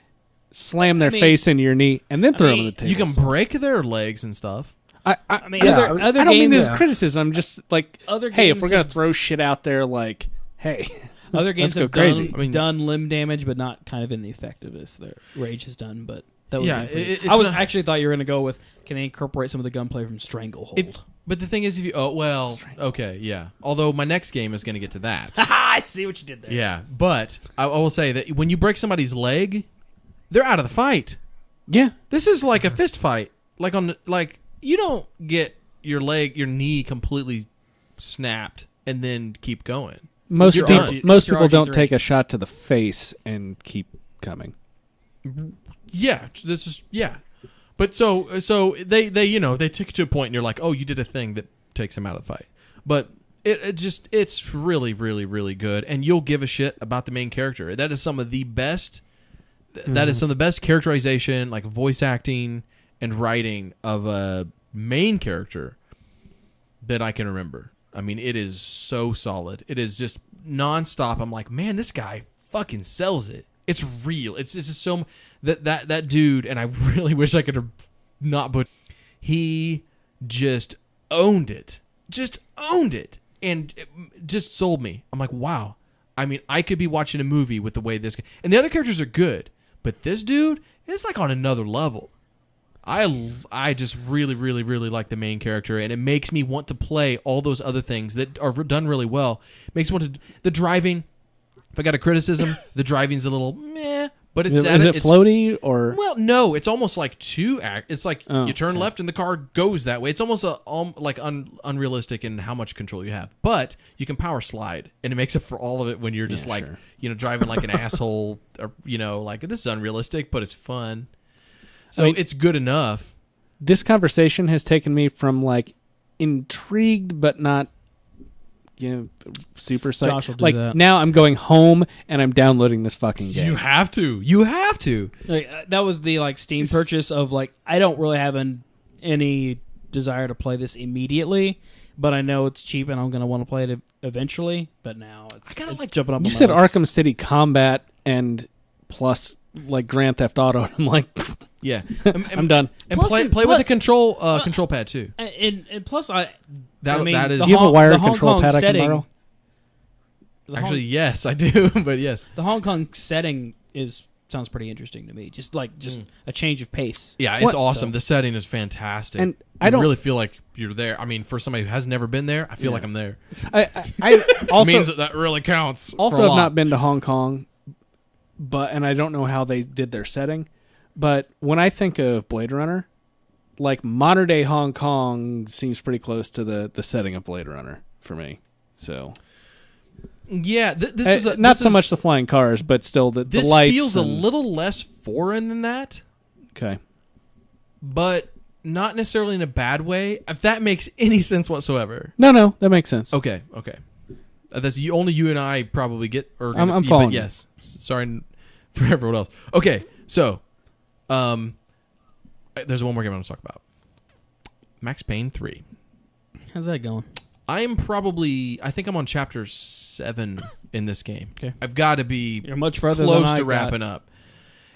slam their face into your knee, and then throw them on the table. You can break their legs and stuff. Other I games. don't mean this is criticism. Just like, Other hey, if games we're gonna have- throw shit out there, like, hey, Other games let's have go crazy. done limb damage, but not kind of in the effectiveness that Rage has done. But that would Yeah, be pretty- it's I was not- actually thought you were going to go with, can they incorporate some of the gunplay from Stranglehold? But the thing is, okay, yeah. Although my next game is going to get to that. I see what you did there. Yeah, but I will say that when you break somebody's leg, they're out of the fight. yeah, This is like a fist fight. You don't get your knee completely snapped and then keep going. most You're people done. most You're people don't RG3. take a shot to the face and keep coming. Yeah, this is But so they take it to a point, and you're like, oh, you did a thing that takes him out of the fight. But it's really, really, really good, and you'll give a shit about the main character. That is some of the best. That is some of the best characterization, like voice acting and writing of a main character that I can remember. I mean, it is so solid. It is just nonstop. I'm like, man, this guy fucking sells it. It's real. It's just so that dude, and I really wish I could have not, but he just owned it. Just owned it. And it just sold me. I'm like, wow. I mean, I could be watching a movie with the way this guy... And the other characters are good, but this dude is like on another level. I just really, really, really like the main character, and it makes me want to play all those other things that are done really well. It makes me want to... The driving, if I got a criticism, the driving's a little meh, but it's... Is it floaty, or... Well, no, it's almost like it's like you turn left and the car goes that way. It's almost unrealistic in how much control you have. But you can power slide, and it makes up for all of it when you're just driving like an asshole, or like, this is unrealistic, but it's fun. So it's good enough. This conversation has taken me from like intrigued but not super psyched. Josh will do like that. Now I'm going home and I'm downloading this fucking game. You have to. Like, that was the like Steam purchase of like, I don't really have any desire to play this immediately, but I know it's cheap and I'm going to want to play it eventually. But now it's like jumping up. You on said my list. Arkham City Combat and plus like Grand Theft Auto. I'm like, yeah, I'm done. And Plus play with the control pad too. And plus, that is. Do you have a wired Hong control Kong pad I can setting, borrow? Actually, yes, I do. But yes, the Hong Kong setting sounds pretty interesting to me. Just a change of pace. yeah, it's awesome. The setting is fantastic, And I I don't really feel like you're there. I mean, for somebody who has never been there, I feel like I'm there. I also Means that really counts. also for a have lot. not been to Hong Kong, and I don't know how they did their setting. But when I think of Blade Runner, like modern day Hong Kong seems pretty close to the setting of Blade Runner for me. So Yeah, this is not so much the flying cars, but still the This lights. feels a little less foreign than that, okay. but not necessarily in a bad way. If that makes any sense whatsoever. No, that makes sense. Okay. That's only you and I probably get. Or I'm following but you. yes. Sorry for everyone else. Okay, so there's one more game I want to talk about. Max Payne 3. How's that going? I think I'm on chapter 7 in this game. Okay. I've got to be You're much further close than I to got. wrapping up.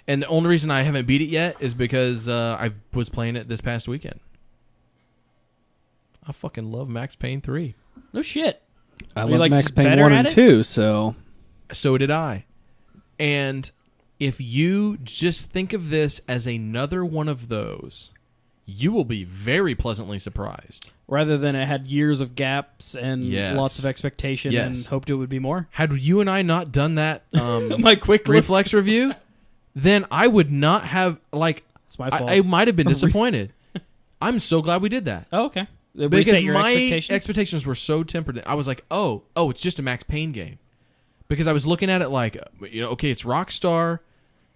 And the only reason I haven't beat it yet is because I was playing it this past weekend. I fucking love Max Payne 3. No shit. I Are you, love like, Max just Payne better 1 at and it? 2, so So did I. And if you just think of this as another one of those, you will be very pleasantly surprised. Rather than it had years of gaps and Yes. lots of expectation Yes. and hoped it would be more. Had you and I not done that My quick look. reflex review, then I would not have, like, It's my fault. I might have been disappointed. I'm so glad we did that. Oh, okay. Because Reset your my expectations? were so tempered. I was like, oh, it's just a Max Payne game. Because I was looking at it like, okay, it's Rockstar,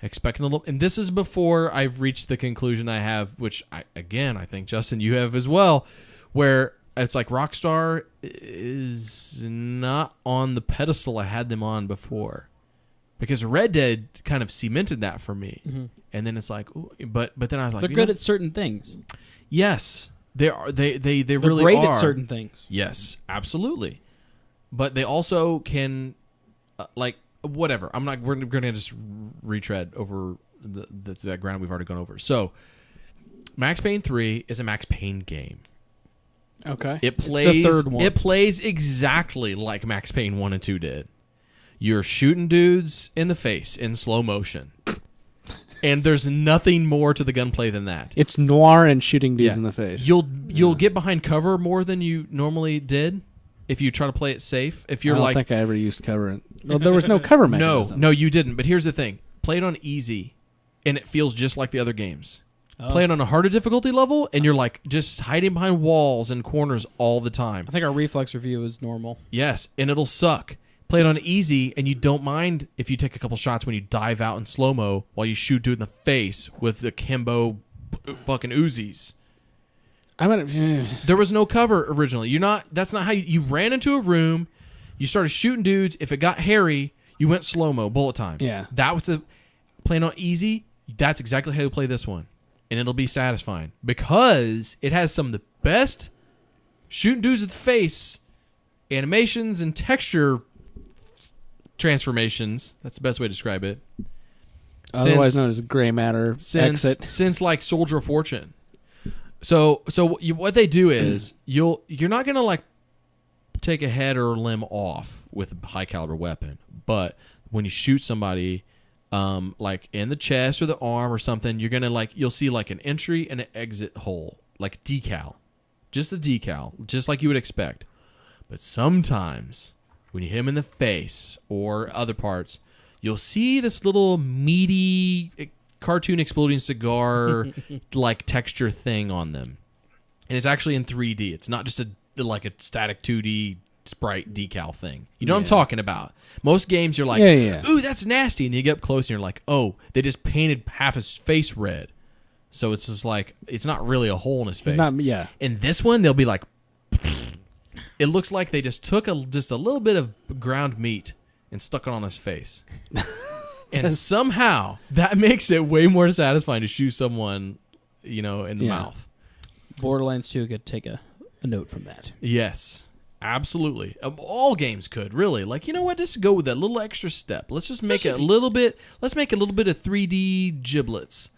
expecting a little... And this is before I've reached the conclusion I have, which, I think, Justin, you have as well, where it's like Rockstar is not on the pedestal I had them on before. Because Red Dead kind of cemented that for me. Mm-hmm. And then it's like, ooh, but then I was like... They're good at certain things. Yes. They are. They They're really great are. at certain things. Yes, absolutely. But they also can, like, whatever. We're going to just retread over that ground we've already gone over. So, Max Payne 3 is a Max Payne game. okay. It plays. the third one. It plays exactly like Max Payne 1 and 2 did. You're shooting dudes in the face in slow motion. And there's nothing more to the gunplay than that. It's noir and shooting dudes Yeah. in the face. You'll get behind cover more than you normally did if you try to play it safe. If you're I don't like, think I ever used cover. No, there was no cover no, mechanism. you didn't. But here's the thing: play it on easy, and it feels just like the other games. Oh. Play it on a harder difficulty level, and you're like just hiding behind walls and corners all the time. I think our reflex review is normal. Yes, and it'll suck. Play it on easy, and you don't mind if you take a couple shots when you dive out in slow-mo while you shoot dude in the face with the Kimbo fucking Uzis. I'm gonna. There was no cover originally. That's not how you ran into a room. You started shooting dudes. If it got hairy, you went slow-mo, bullet time. Yeah. That was playing on easy. That's exactly how you play this one. And it'll be satisfying. Because it has some of the best shooting dudes at the face, animations, and texture transformations. That's the best way to describe it. Otherwise known as gray matter exit. Since like Soldier of Fortune. So what they do is you're not gonna like take a head or a limb off with a high caliber weapon, but when you shoot somebody, like in the chest or the arm or something, you'll see like an entry and an exit hole, like decal, just a decal, just like you would expect. But sometimes when you hit him in the face or other parts, you'll see this little meaty cartoon exploding cigar like texture thing on them, and it's actually in 3D. It's not just a static 2D sprite decal thing. You know what I'm talking about? Most games you're like, ooh, that's nasty, and then you get up close and you're like, oh, they just painted half his face red, so it's just like it's not really a hole in his face. In this one, they'll be like, it looks like they just took just a little bit of ground meat and stuck it on his face. And somehow that makes it way more satisfying to shoot someone, in the mouth. Borderlands 2 could take a note from that. Yes, absolutely. All games could, really. Like, you know what? Just go with that little extra step. Let's just make it a little bit. Let's make a little bit of 3D giblets.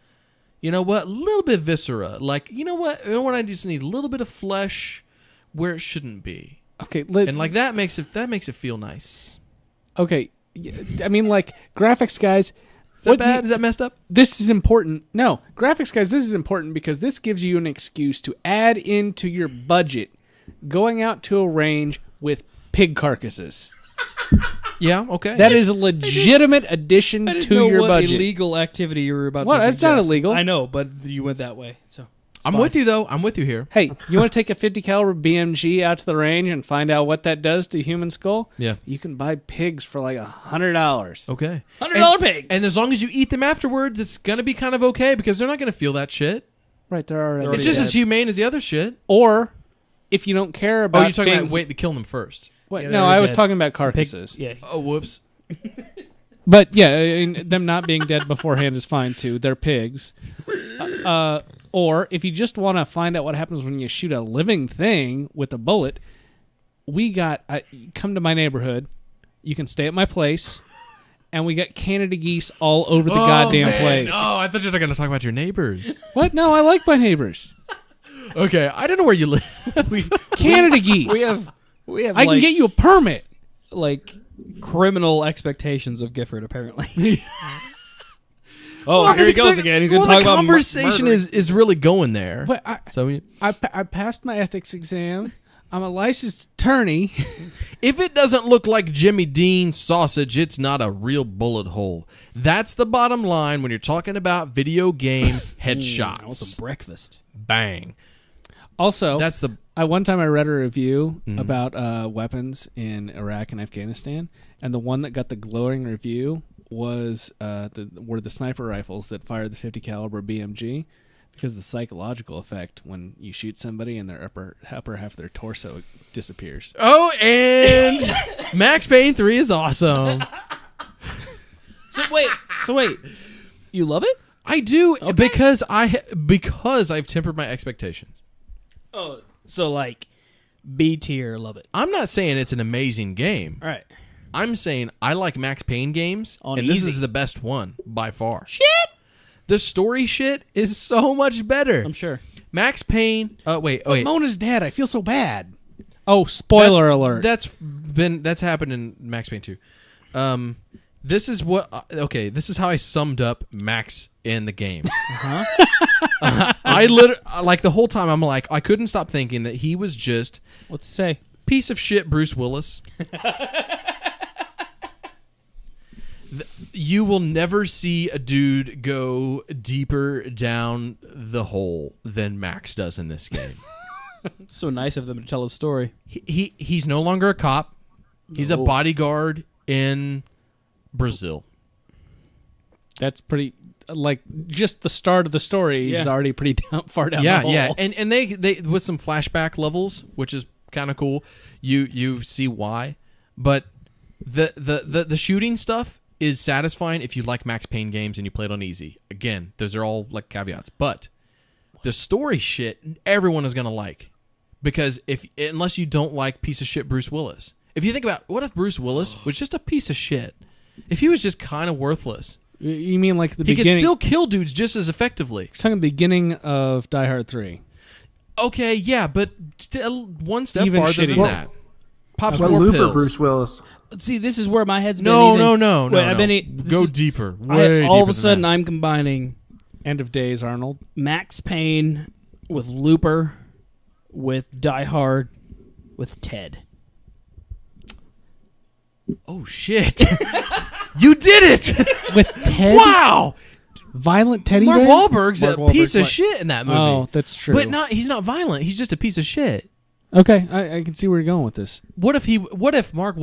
You know what? A little bit of viscera. Like, you know what? I just need a little bit of flesh where it shouldn't be. Okay, and like that makes it feel nice. Okay, I mean, like, graphics guys. Is that bad? Is that messed up? This is important. No, graphics guys, this is important because this gives you an excuse to add into your budget going out to a range with pig carcasses. Yeah, okay. That is a legitimate addition to your budget. Illegal activity you were about to What? suggest. That's not illegal. I know, but you went that way. So I'm with you, though. I'm with you here. Hey, you want to take a 50 caliber BMG out to the range and find out what that does to a human skull? Yeah. You can buy pigs for like $100. Okay. $100 pigs. And as long as you eat them afterwards, it's going to be kind of okay because they're not going to feel that shit. Right, they're already It's just dead. as humane as the other shit. Or if you don't care about you're talking about waiting to kill them first. Wait, Yeah, no, they're I was dead. talking about carcasses. Yeah. Oh, whoops. But yeah, I mean, them not being dead beforehand is fine too. They're pigs. Or if you just want to find out what happens when you shoot a living thing with a bullet, come to my neighborhood. You can stay at my place, and we got Canada geese all over the goddamn place. Oh, I thought you were going to talk about your neighbors. What? No, I like my neighbors. Okay, I don't know where you live. Canada geese. We have I can get you a permit. like criminal expectations of Gifford, apparently. Oh, here he goes again. He's going to talk the about conversation is really going there. But I I passed my ethics exam. I'm a licensed attorney. if it doesn't look like Jimmy Dean sausage, it's not a real bullet hole. That's the bottom line when you're talking about video game headshots. What's a breakfast? Bang. Also, That's the one time I read a review about weapons in Iraq and Afghanistan, and the one that got the glowing review was were the sniper rifles that fired the 50 caliber BMG, because the psychological effect when you shoot somebody and their upper half of their torso disappears. Oh, and Max Payne 3 is awesome. So wait, you love it? I do because I've tempered my expectations. Oh, so like B tier, love it. I'm not saying it's an amazing game. All right. I'm saying I like Max Payne games, On and this easy. is the best one by far. Shit. The story shit is so much better. I'm sure. Max Payne. Wait. Mona's dead. I feel so bad. Oh, spoiler alert. That's happened in Max Payne 2. This is this is how I summed up Max in the game. I literally, like, the whole time I'm like, I couldn't stop thinking that he was just What's to say? piece of shit Bruce Willis. You will never see a dude go deeper down the hole than Max does in this game. It's so nice of them to tell a story. He's no longer a cop. He's a bodyguard in Brazil. That's pretty. like just the start of the story is already pretty far down the hole. Yeah, and they with some flashback levels, which is kind of cool. You see why, but the shooting stuff is satisfying if you like Max Payne games and you play it on easy. Again, those are all like caveats, but the story shit everyone is gonna like, because unless you don't like piece of shit Bruce Willis. If you think about what if Bruce Willis was just a piece of shit, if he was just kind of worthless. You mean like the he beginning? He could still kill dudes just as effectively. You're talking the beginning of Die Hard 3. Okay, yeah, but still one step Even farther than shittier. that. Pops What more Looper pills. Bruce Willis? See, this is where my head's been. No. Wait, I've been Go deeper. Way all of a deeper than sudden, that. I'm combining End of Days Arnold. Max Payne with Looper, with Die Hard, with Ted. Oh shit! You did it! With Ted? Wow! Violent Teddy Mark Bear? Wahlberg's Mark a piece of Wahlberg's shit in that movie. Oh, that's true. But he's not violent. He's just a piece of shit. Okay, I can see where you're going with this. What if Mark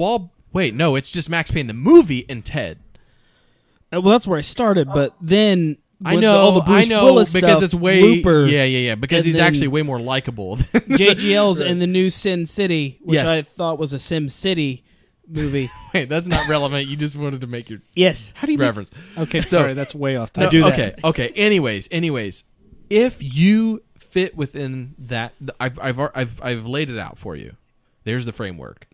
Wait, no, it's just Max Payne the movie and Ted. Well, that's where I started, but then I with know, all the Bruce Willis because stuff, it's way Looper, yeah, because and he's then actually way more likable. JGL's in the new Sin City, which Yes. I thought was a Sim City movie. Wait, that's not relevant. You just wanted to make your Yes. How do you reference. Okay, sorry, that's way off No, topic. do that. Okay. Anyways, if you fit within that, I've laid it out for you. There's the framework.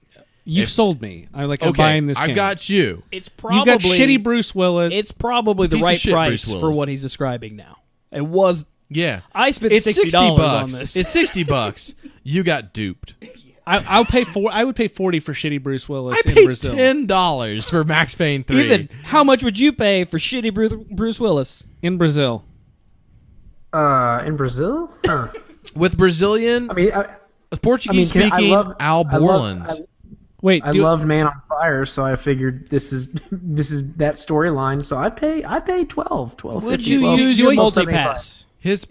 You've sold me. I'm buying this game. I've got you. It's You probably got shitty Bruce Willis. It's probably the Piece of right shit, price Bruce for Willis. what he's describing now. It was. Yeah. I spent It's $60 on $60. this. It's $60. You got duped. I would pay $40 for shitty Bruce Willis I in paid Brazil. $10 for Max Payne 3. Ethan, how much would you pay for shitty Bruce Willis? In Brazil. In Brazil? Huh. With Brazilian, I mean, Portuguese speaking Al Borland. Wait, I loved Man on Fire, so I figured this is that storyline. So I'd pay 12. Would you use your multi-pass? His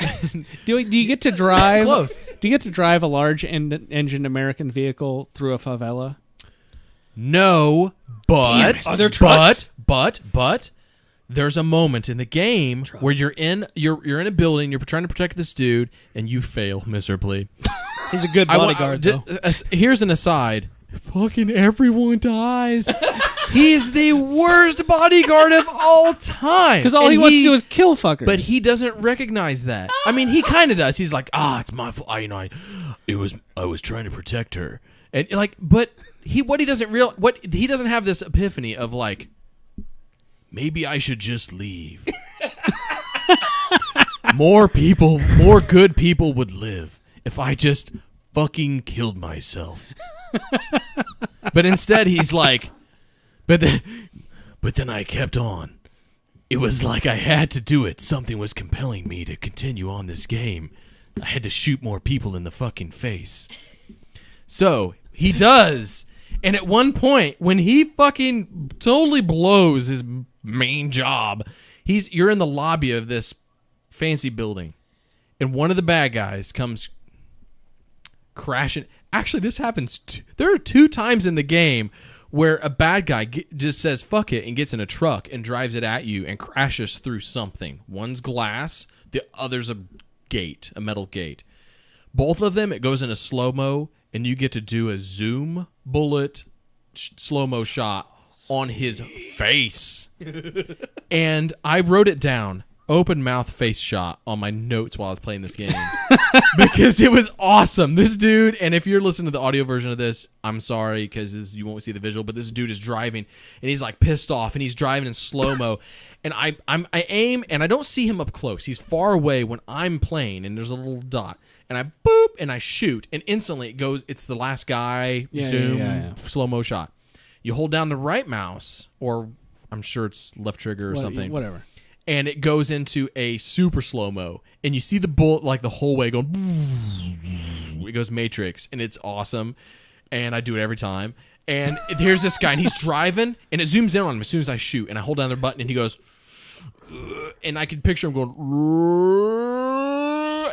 do you get to drive? Close. Do you get to drive a large engine American vehicle through a favela? No, but Are there trucks? But there's a moment in the game where you're in a building, you're trying to protect this dude, and you fail miserably. He's a good bodyguard, though. Here's an aside. Fucking everyone dies. He's the worst bodyguard of all time. Because all he wants to do is kill fuckers. But he doesn't recognize that. I mean, he kind of does. He's like, it's my fault. I was trying to protect her, and but he doesn't have this epiphany of like, maybe I should just leave. More good people would live if I just fucking killed myself. But instead he's like, but then I kept on. It was like I had to do it. Something was compelling me to continue on this game. I had to shoot more people in the fucking face. So he does. And at one point, when he fucking totally blows his main job, you're in the lobby of this fancy building, and one of the bad guys comes crashing. Actually, this happens. There are 2 times in the game where a bad guy just says "fuck it" and gets in a truck and drives it at you and crashes through something. One's glass, the other's a metal gate. Both of them, it goes in a slow-mo, and you get to do a zoom bullet slow-mo shot on his face. And I wrote it down. Open mouth face shot on my notes while I was playing this game. Because it was awesome. This dude, and if you're listening to the audio version of this, I'm sorry because you won't see the visual, but this dude is driving and he's like pissed off and he's driving in slow-mo. And I aim and I don't see him up close. He's far away when I'm playing and there's a little dot. And I boop and I shoot and instantly it's the last guy, zoom, slow-mo shot. You hold down the right mouse, or I'm sure it's left trigger or something. Whatever. And it goes into a super slow-mo. And you see the bullet like the whole way going. It goes Matrix. And it's awesome. And I do it every time. And here's this guy. And he's driving. And it zooms in on him as soon as I shoot. And I hold down the button. And he goes. And I can picture him going.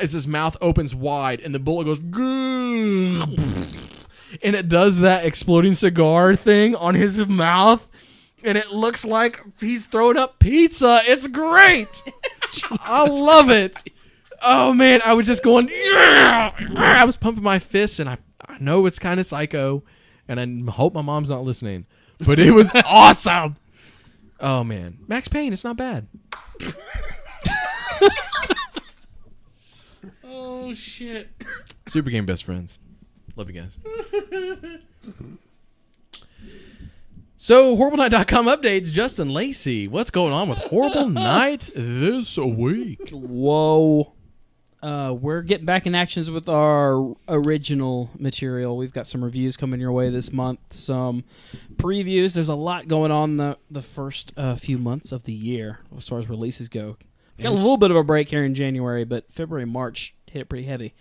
As his mouth opens wide. And the bullet goes. And it does that exploding cigar thing on his mouth. and it looks like he's throwing up pizza. It's great. I love it. Oh man, I was just going. Yeah! I was pumping my fists, and I know it's kind of psycho, and I hope my mom's not listening, but it was awesome. Oh man, Max Payne, it's not bad. Oh shit! Super Game Best Friends, love you guys. So, HorribleNight.com updates. Justin Lacey, what's going on with Horrible Night this week? Whoa. We're getting back in actions with our original material. We've got some reviews coming your way this month, some previews. There's a lot going on the first few months of the year as far as releases go. Got a little bit of a break here in January, but February and March hit it pretty heavy.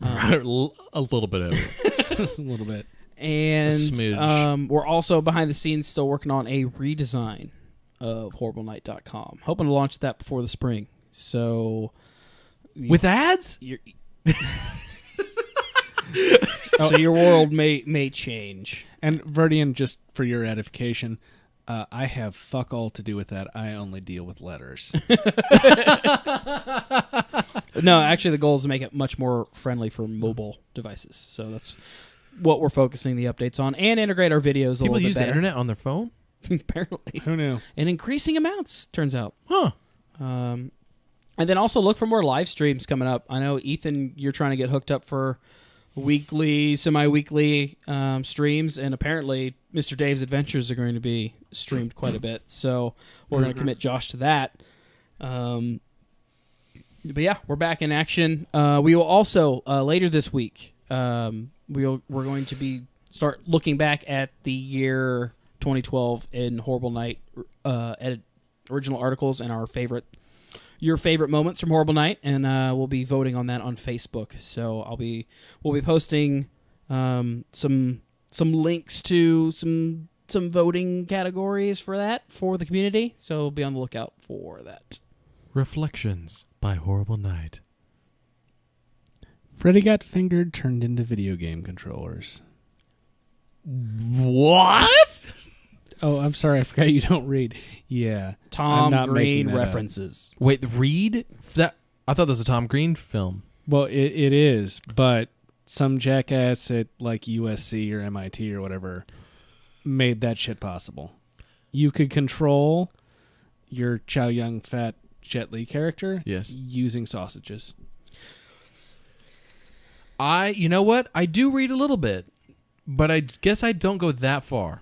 A little bit of it. A little bit. And we're also behind the scenes still working on a redesign of HorribleNight.com. Hoping to launch that before the spring. So, with ads? So your world may change. And Verdian, just for your edification, I have fuck all to do with that. I only deal with letters. No, actually, the goal is to make it much more friendly for mobile devices. So that's what we're focusing the updates on, and integrate our videos a little bit better. People use the internet on their phone? Apparently. Who knew? In increasing amounts, turns out. Huh. And then also look for more live streams coming up. I know, Ethan, you're trying to get hooked up for weekly, semi-weekly streams, and apparently Mr. Dave's Adventures are going to be streamed quite a bit. So we're going to commit Josh to that. But yeah, we're back in action. We will also, later this week, we're going to start looking back at the year 2012 in Horrible Night original articles and your favorite moments from Horrible Night, and we'll be voting on that on Facebook. So we'll be posting some links to some voting categories for that for the community. So be on the lookout for that. Reflections by Horrible Night. Freddy got fingered, turned into video game controllers. What? Oh, I'm sorry. I forgot you don't read. Yeah. Tom I'm not Green making that references. Wait, read? I thought that was a Tom Green film. Well, it is, but some jackass at like USC or MIT or whatever made that shit possible. You could control your Chow Yun Fat Jet Li character using sausages. You know what? I do read a little bit, but I guess I don't go that far.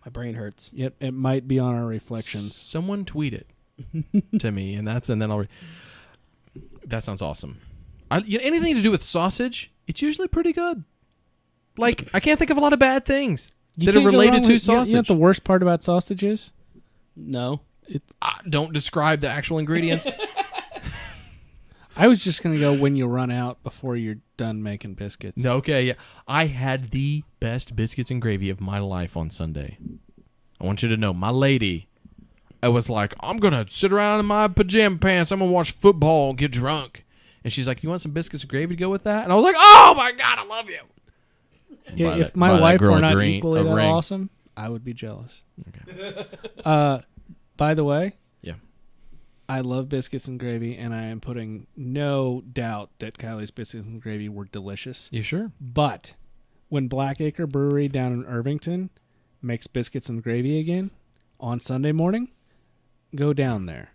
My brain hurts. Yep, it might be on our reflections. Someone tweet it to me, and then I'll read. That sounds awesome. Anything to do with sausage, it's usually pretty good. Like, I can't think of a lot of bad things that are related to sausage. You know what the worst part about sausage is? No. Don't describe the actual ingredients. I was just going to go when you run out before you're done making biscuits. Okay, yeah. I had the best biscuits and gravy of my life on Sunday. I want you to know, my lady, I was like, I'm going to sit around in my pajama pants. I'm going to watch football and get drunk. And she's like, you want some biscuits and gravy to go with that? And I was like, oh, my God, I love you. Yeah, if my wife were not equally that awesome, I would be jealous. Okay. By the way, I love biscuits and gravy, and I am putting no doubt that Kylie's biscuits and gravy were delicious. You sure? But when Blackacre Brewery down in Irvington makes biscuits and gravy again on Sunday morning, go down there.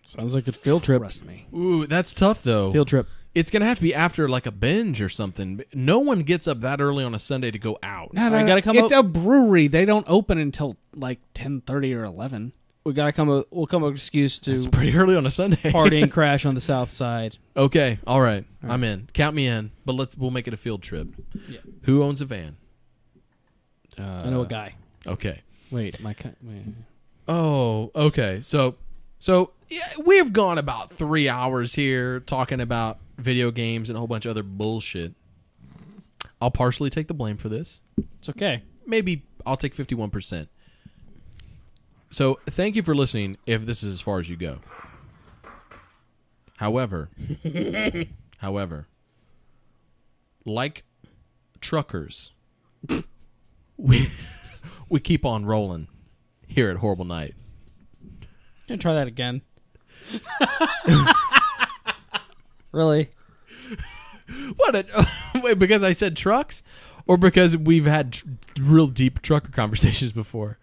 Sounds like a field trip. Trust me. Ooh, that's tough, though. Field trip. It's going to have to be after, like, a binge or something. No one gets up that early on a Sunday to go out. No, gotta come it's a brewery. They don't open until, like, 10:30 or 11. We'll come up with an excuse to It's pretty early on a Sunday. party and crash on the south side. Okay, all right. I'm in. Count me in. But we'll make it a field trip. Yeah. Who owns a van? I know a guy. Okay. Wait. Oh, okay. So yeah, we've gone about 3 hours here talking about video games and a whole bunch of other bullshit. I'll partially take the blame for this. It's okay. Maybe I'll take 51%. So thank you for listening if this is as far as you go. However, like truckers, we keep on rolling here at Horrible Night. Gonna try that again. Really? Wait, because I said trucks, or because we've had real deep trucker conversations before?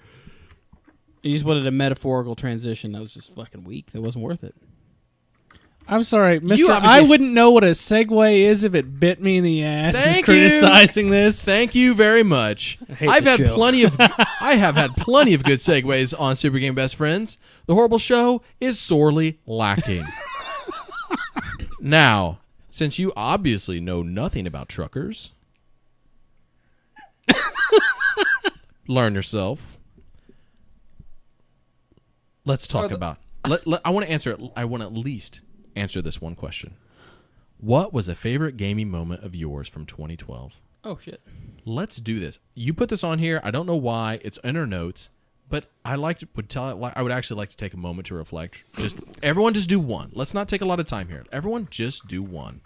You just wanted a metaphorical transition. That was just fucking weak. That wasn't worth it. I'm sorry, Mr. You I wouldn't know what a segue is if it bit me in the ass. Thank criticizing this. Thank you very much. I have had plenty of good segues on Super Game Best Friends. The Horrible Show is sorely lacking. Now, since you obviously know nothing about truckers, learn yourself. Let's talk about. I want to answer it. I want to at least answer this one question. What was a favorite gaming moment of yours from 2012? Oh, shit. Let's do this. You put this on here. I don't know why. It's in our notes, but I would actually like to take a moment to reflect. Everyone just do one. Let's not take a lot of time here. Everyone just do one.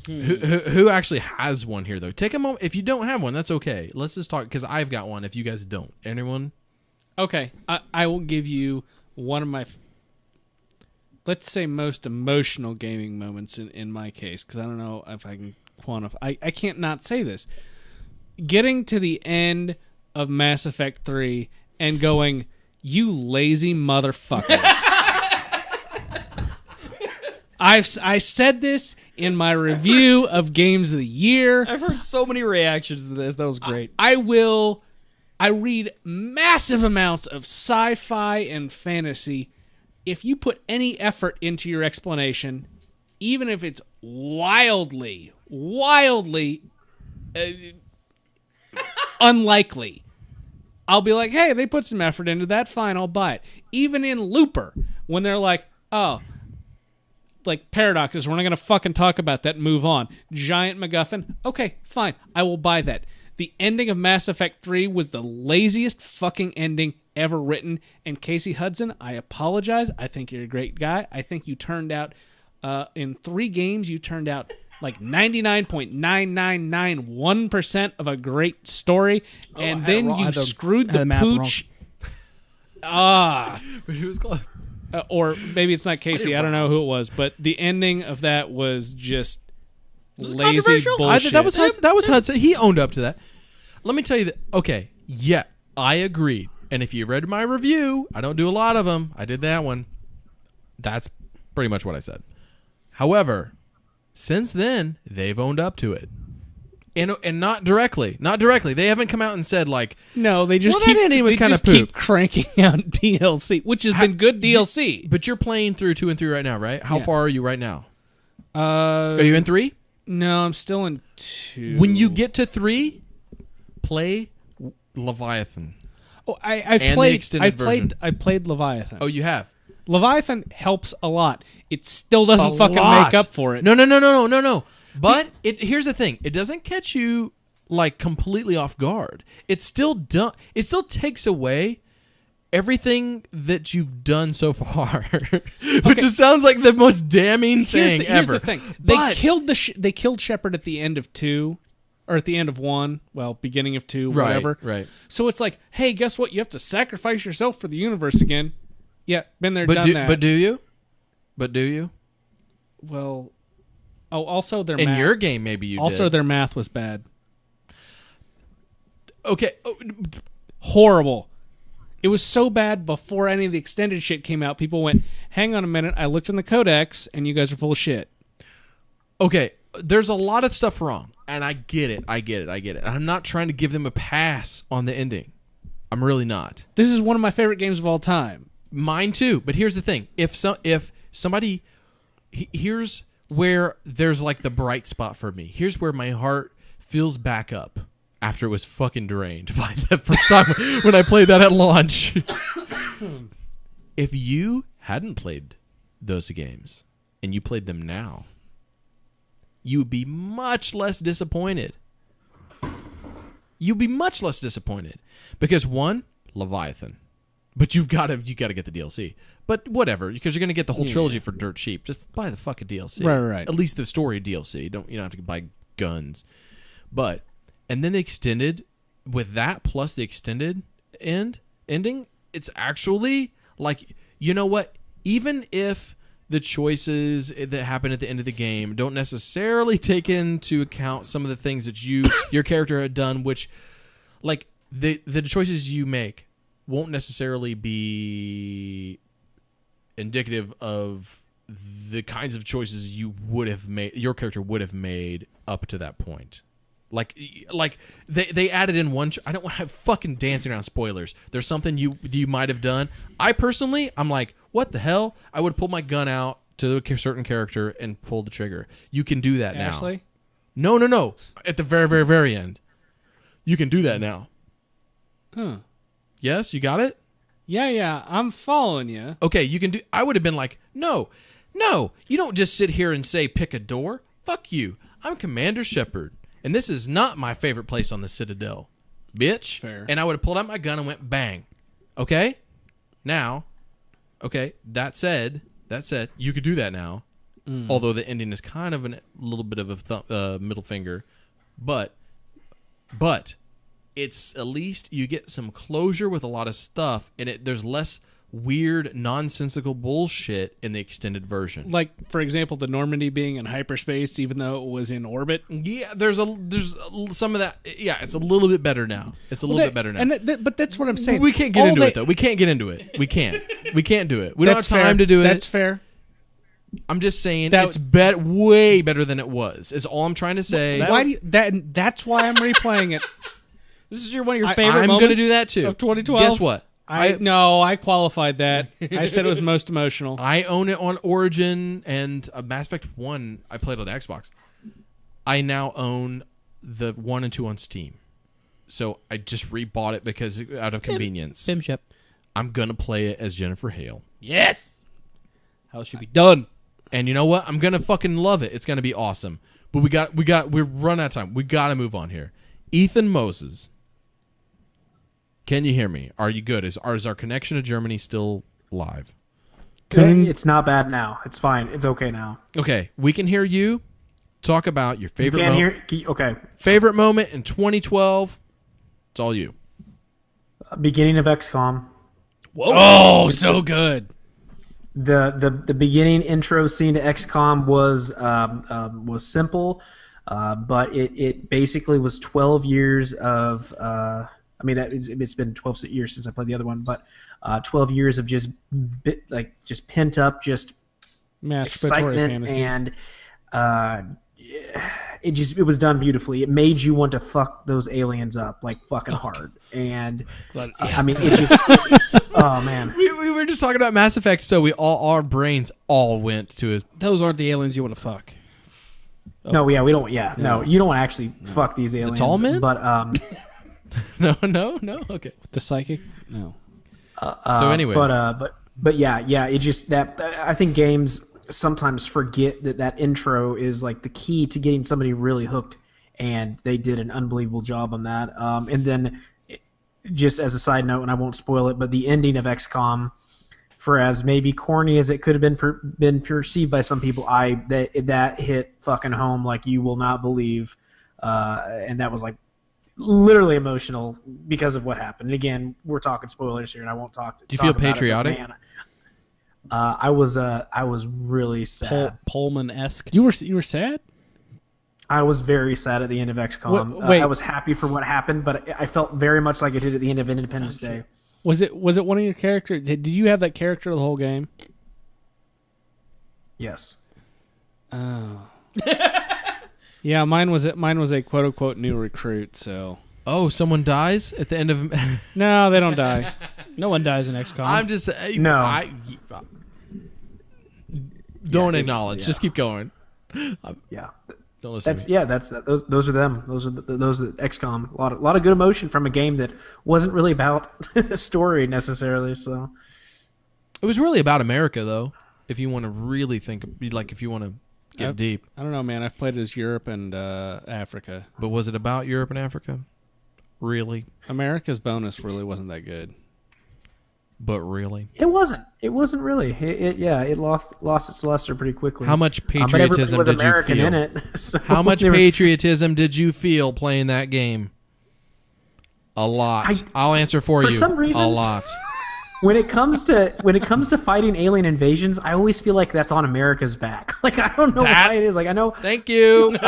Who actually has one here, though? Take a moment. If you don't have one, that's okay. Let's just talk, because I've got one if you guys don't. Anyone? Okay. I will give you one of my... let's say most emotional gaming moments in my case, because I don't know if I can quantify. I can't not say this. Getting to the end of Mass Effect 3 and going, you lazy motherfuckers. I said this in my review of Games of the Year. I've heard so many reactions to this. That was great. I read massive amounts of sci-fi and fantasy. If you put any effort into your explanation, even if it's wildly unlikely, I'll be like, hey, they put some effort into that. Fine, I'll buy it. Even in Looper, when they're like, oh, like paradoxes, we're not going to fucking talk about that and move on. Giant MacGuffin, okay, fine, I will buy that. The ending of Mass Effect 3 was the laziest fucking ending ever written. And Casey Hudson, I apologize. I think you're a great guy. I think you turned out, in 3 games, you turned out like 99.9991% of a great story. And then you screwed the pooch. But he was close. Or maybe it's not Casey. I don't know who it was. But the ending of that was just lazy bullshit. That was Hudson. He owned up to that. Let me tell you that. Okay, yeah, I agreed. And if you read my review, I don't do a lot of them. I did that one. That's pretty much what I said. However, since then, they've owned up to it. And not directly. Not directly. They haven't come out and said, like... No, they just keep cranking out DLC, which has been good DLC. But you're playing through 2 and 3 right now, right? How far are you right now? Are you in 3? No, I'm still in 2. When you get to 3, play Leviathan. Oh, I've played Leviathan. Oh, you have? Leviathan helps a lot. It still doesn't make up for it. No. But here's the thing. It doesn't catch you like completely off guard. It still takes away everything that you've done so far, which just sounds like the most damning thing ever. Here's the thing: they killed Shepard at the end of 2, or at the end of 1. Well, beginning of 2, whatever. Right. So it's like, hey, guess what? You have to sacrifice yourself for the universe again. Yeah, been there, done that. But do you? Well, also their in math. your game maybe you also did. Their math was bad. Okay, horrible. It was so bad before any of the extended shit came out. People went, hang on a minute, I looked in the codex, and you guys are full of shit. Okay, there's a lot of stuff wrong, and I get it. I'm not trying to give them a pass on the ending. I'm really not. This is one of my favorite games of all time. Mine too, but here's the thing. If somebody... Here's where there's like the bright spot for me. Here's where my heart fills back up after it was fucking drained by the first time when I played that at launch. If you hadn't played those games and you played them now, you would be much less disappointed. You'd be much less disappointed because 1, Leviathan, but you got to get the DLC. But whatever, because you're going to get the whole trilogy for dirt cheap. Just buy the fucking DLC. Right. At least the story DLC. You don't have to buy guns. And then the extended, with that plus the extended end, ending, it's actually like, you know what? Even if the choices that happen at the end of the game don't necessarily take into account some of the things that your character had done, which, like, the choices you make won't necessarily be indicative of the kinds of choices you would have made, your character would have made up to that point. Like they added in one. I don't want to have fucking dancing around spoilers. There's something you might have done. I'm like, what the hell? I would pull my gun out to a certain character and pull the trigger. You can do that now. Ashley? No. At the very, very, very end, you can do that now. Huh. Yes, you got it. Yeah. I'm following you. Okay, you can do. I would have been like, no. You don't just sit here and say pick a door. Fuck you. I'm Commander Shepard. And this is not my favorite place on the Citadel, bitch. Fair. And I would have pulled out my gun and went bang. Okay? Now, okay, that said, you could do that now. Although the ending is kind of a little bit of a middle finger. But it's at least you get some closure with a lot of stuff, and there's less weird, nonsensical bullshit in the extended version. Like, for example, the Normandy being in hyperspace, even though it was in orbit. Yeah, there's some of that. Yeah, it's a little bit better now. But that's what I'm saying. We can't get into it, though. We can't get into it. We can't do it. We don't have time to do it. That's fair. I'm just saying it's way better than it was. Is all I'm trying to say. That's why I'm replaying it. This is one of your favorite moments. I'm going to do that too. Of 2012. Guess what? I qualified that. I said it was most emotional. I own it on Origin, and Mass Effect 1 I played on the Xbox. I now own the 1 and 2 on Steam. So I just rebought it because out of convenience. Pimship. I'm going to play it as Jennifer Hale. Yes. How it should be done. And you know what? I'm going to fucking love it. It's going to be awesome. But we're running out of time. We got to move on here. Ethan Moses. Can you hear me? Are you good? Is our connection to Germany still live? It's not bad now. It's fine. It's okay now. Okay, we can hear you. Talk about your favorite Okay. Favorite moment in 2012. It's all you. Beginning of XCOM. Whoa! Oh, so good. The beginning intro scene to XCOM was simple, but it basically was 12 years of. It's been 12 years since I played the other one, but 12 years of just pent up, just excitement, and it was done beautifully. It made you want to fuck those aliens up like fucking hard, and it just. Oh man, we were just talking about Mass Effect, so our brains all went to it. Those aren't the aliens you want to fuck. Oh. No, yeah, we don't. Yeah, no, you don't want to actually fuck these aliens. The tall men, but No. Okay. The psychic? No. So, anyways, but yeah. It just that I think games sometimes forget that intro is like the key to getting somebody really hooked, and they did an unbelievable job on that. And then, just as a side note, and I won't spoil it, but the ending of XCOM, for as maybe corny as it could have been perceived by some people, that hit fucking home like you will not believe, and that was like. Literally emotional because of what happened. And again, we're talking spoilers here, and I won't talk. Do you feel patriotic? I was really sad. Pullman-esque. You were sad? I was very sad at the end of XCOM. Wait. I was happy for what happened, but I felt very much like I did at the end of Independence Day. Was it one of your characters? Did you have that character the whole game? Yes. Oh. Yeah, mine was a quote unquote new recruit. So. Oh, someone dies at the end of. No, they don't die. No one dies in XCOM. I'm just no. Don't acknowledge. Just keep going. Yeah. Don't listen. Those are them. Those are XCOM. A lot of good emotion from a game that wasn't really about story necessarily. So. It was really about America, though. If you want to really think, if you want to. Get deep. I don't know, man. I've played as Europe and Africa. But was it about Europe and Africa? Really? America's bonus really wasn't that good. But really? It wasn't. It wasn't really. It lost its luster pretty quickly. How much patriotism did American you feel? In it, so how much patriotism did you feel playing that game? A lot. I'll answer for you. For some reason, a lot. When it comes to fighting alien invasions, I always feel like that's on America's back. Like I don't know why it is. Like I know. Thank you.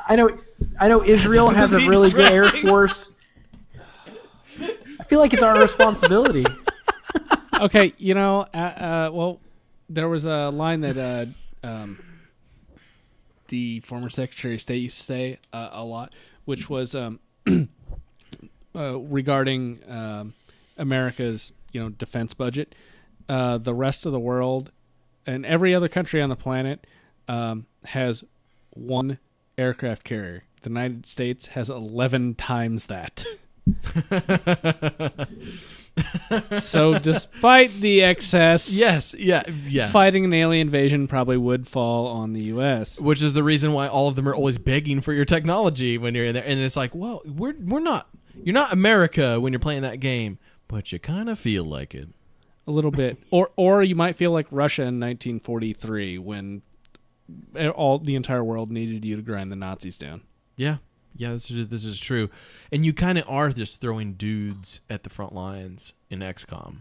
I know Israel has a really good Air Force. I feel like it's our responsibility. Okay, well, there was a line that the former Secretary of State used to say a lot, which was regarding America's defense budget. The rest of the world and every other country on the planet has one aircraft carrier. The United States has 11 times that. So despite the excess, fighting an alien invasion probably would fall on the U.S. Which is the reason why all of them are always begging for your technology when you're in there. And it's like, well, we're not. You're not America when you're playing that game, but you kind of feel like it. A little bit. Or you might feel like Russia in 1943 when the entire world needed you to grind the Nazis down. Yeah. Yeah, this is true. And you kind of are just throwing dudes at the front lines in XCOM.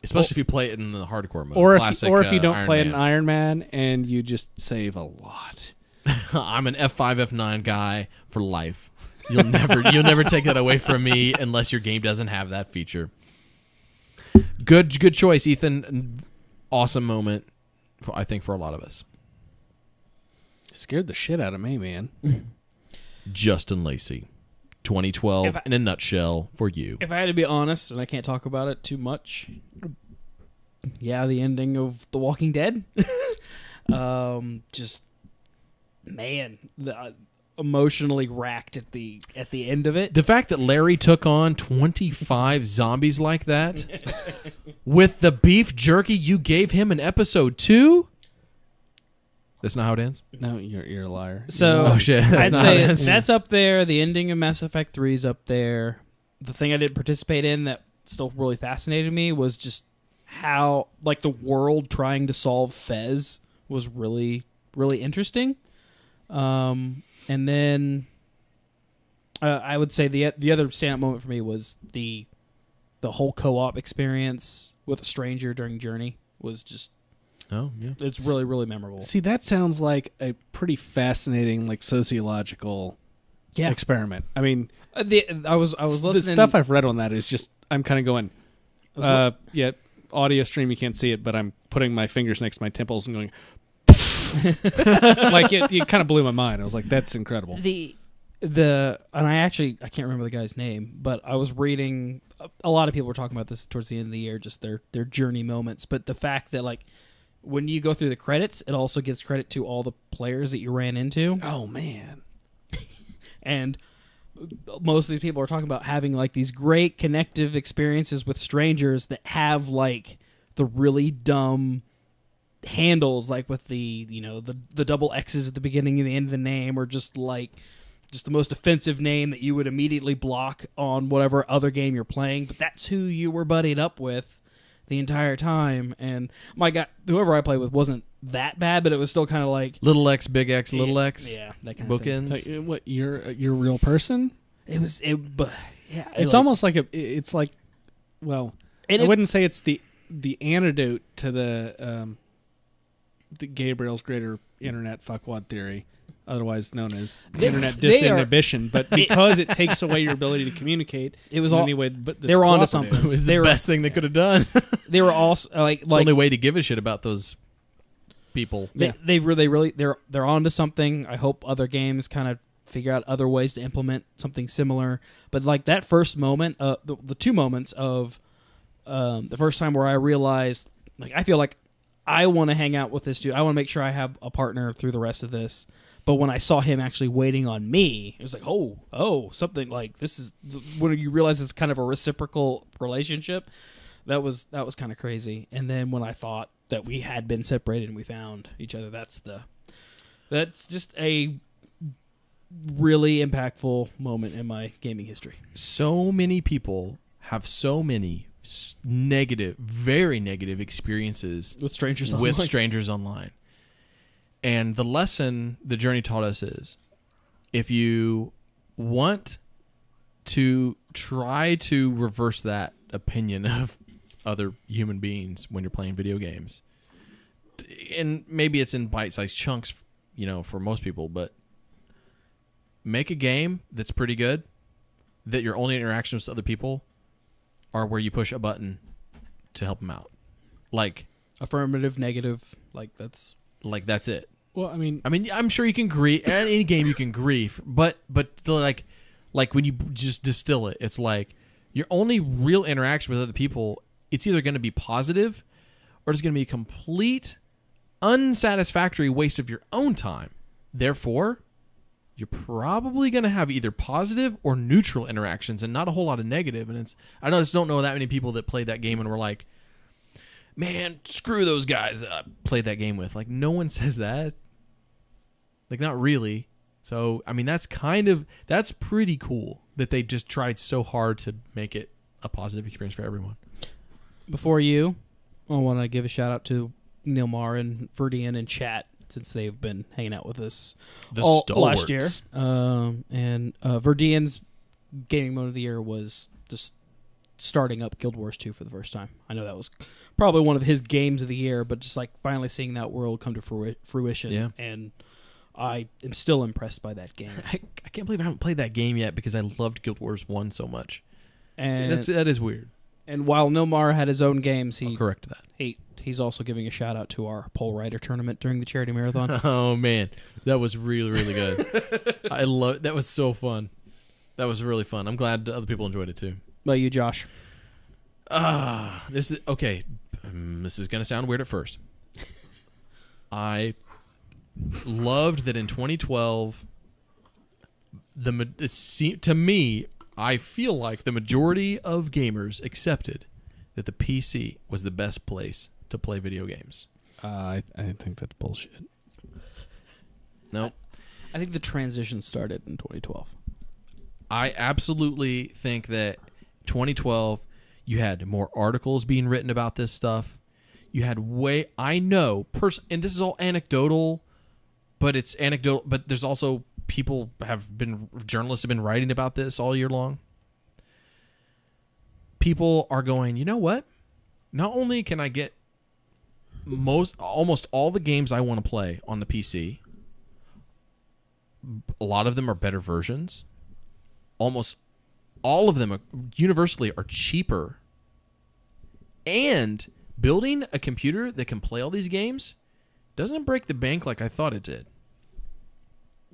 Especially if you play it in the hardcore mode. Or if you don't play it in Iron Man and you just save a lot. I'm an F5, F9 guy for life. You'll never take that away from me unless your game doesn't have that feature. Good choice, Ethan. Awesome moment, I think, for a lot of us. Scared the shit out of me, man. Justin Lacey, 2012 in a nutshell for you. If I had to be honest, and I can't talk about it too much, the ending of The Walking Dead. Just, man, emotionally racked at the end of it. The fact that Larry took on 25 zombies like that with the beef jerky you gave him in episode 2. That's not how it ends? No, you're a liar. So oh, shit. I'd say that's up there. The ending of Mass Effect 3 is up there. The thing I didn't participate in that still really fascinated me was just how, like, the world trying to solve Fez was really, really interesting. And then I would say the other stand-up moment for me was the whole co-op experience with a stranger during Journey was just... Oh, yeah. It's really, really memorable. See, that sounds like a pretty fascinating, like, sociological experiment. I mean, I was listening. The stuff I've read on that is just, I'm kind of going, audio stream, you can't see it, but I'm putting my fingers next to my temples and going, like, it kind of blew my mind. I was like, that's incredible. And I can't remember the guy's name, but I was reading, a lot of people were talking about this towards the end of the year, just their journey moments, but the fact that, like, when you go through the credits, it also gives credit to all the players that you ran into. Oh, man. And most of these people are talking about having, like, these great connective experiences with strangers that have, like, the really dumb handles, like with the double X's at the beginning and the end of the name, or just the most offensive name that you would immediately block on whatever other game you're playing. But that's who you were buddied up with the entire time. And my God, whoever I played with wasn't that bad, but it was still kind of like little X, big X, little X. Yeah, that kind bookends. of thing. Like, what, you're a real person? It's almost like it's like, well, I wouldn't say it's the antidote to the Gabriel's greater internet fuckwad theory, otherwise known as internet disinhibition, but because it takes away your ability to communicate, it was but they were onto something. It was the best thing they could have done. They were also like the only way to give a shit about those people. They really they're onto something. I hope other games kind of figure out other ways to implement something similar. But like that first moment, the two moments of the first time where I realized, like, I feel like I want to hang out with this dude. I want to make sure I have a partner through the rest of this. But when I saw him actually waiting on me, it was like, oh, something like this is when you realize it's kind of a reciprocal relationship. That was kind of crazy. And then when I thought that we had been separated and we found each other, that's just a really impactful moment in my gaming history. So many people have so many negative, very negative experiences with strangers online. And the lesson the journey taught us is, if you want to try to reverse that opinion of other human beings when you're playing video games. And maybe it's in bite-sized chunks, for most people, but make a game that's pretty good, that your only interactions with other people are where you push a button to help them out. Like affirmative, negative, that's it. Well, I mean, I'm sure you can grief. Any game you can grief, but like when you just distill it, it's like your only real interaction with other people, it's either going to be positive or it's going to be a complete unsatisfactory waste of your own time. Therefore, you're probably going to have either positive or neutral interactions and not a whole lot of negative. And I just don't know that many people that played that game and were like, man, screw those guys that I played that game with. Like, no one says that. Like, not really. So, that's pretty cool that they just tried so hard to make it a positive experience for everyone. Before you, I want to give a shout out to Neil Marr and Verdian in chat, since they've been hanging out with us all last year. And Verdian's gaming mode of the year was just starting up Guild Wars 2 for the first time. I know that was probably one of his games of the year, but just like finally seeing that world come to fruition. Yeah. And I am still impressed by that game. I can't believe I haven't played that game yet because I loved Guild Wars 1 so much. And that is weird. And while Nilmar had his own games, I'll correct that. He's also giving a shout out to our pole rider tournament during the charity marathon. Oh man, that was really, really good. That was so fun. That was really fun. I'm glad other people enjoyed it too. About you, Josh? This is okay. This is gonna sound weird at first. I loved that in 2012. To me, I feel like the majority of gamers accepted that the PC was the best place to play video games. I think that's bullshit. No. I think the transition started in 2012. I absolutely think that 2012, you had more articles being written about this stuff. You had and this is all anecdotal, but it's anecdotal, but there's also journalists have been writing about this all year long. People are going, you know what? Not only can I get almost all the games I want to play on the PC, a lot of them are better versions. Almost all of them universally are cheaper. And building a computer that can play all these games doesn't break the bank like I thought it did.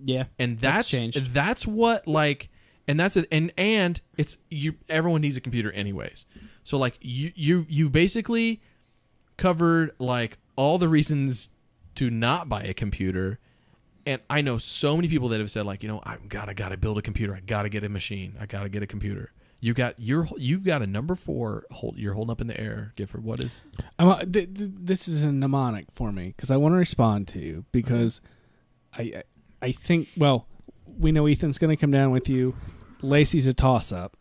Yeah, and that's changed. That's what and that's it. And it's everyone needs a computer anyways. So like you basically covered like all the reasons to not buy a computer. And I know so many people that have said like, I gotta build a computer. I gotta get a machine. I gotta get a computer. You've got a number 4 you're holding up in the air, Gifford. What is? This is a mnemonic for me because I want to respond to you because I think, we know Ethan's going to come down with you. Lacey's a toss-up.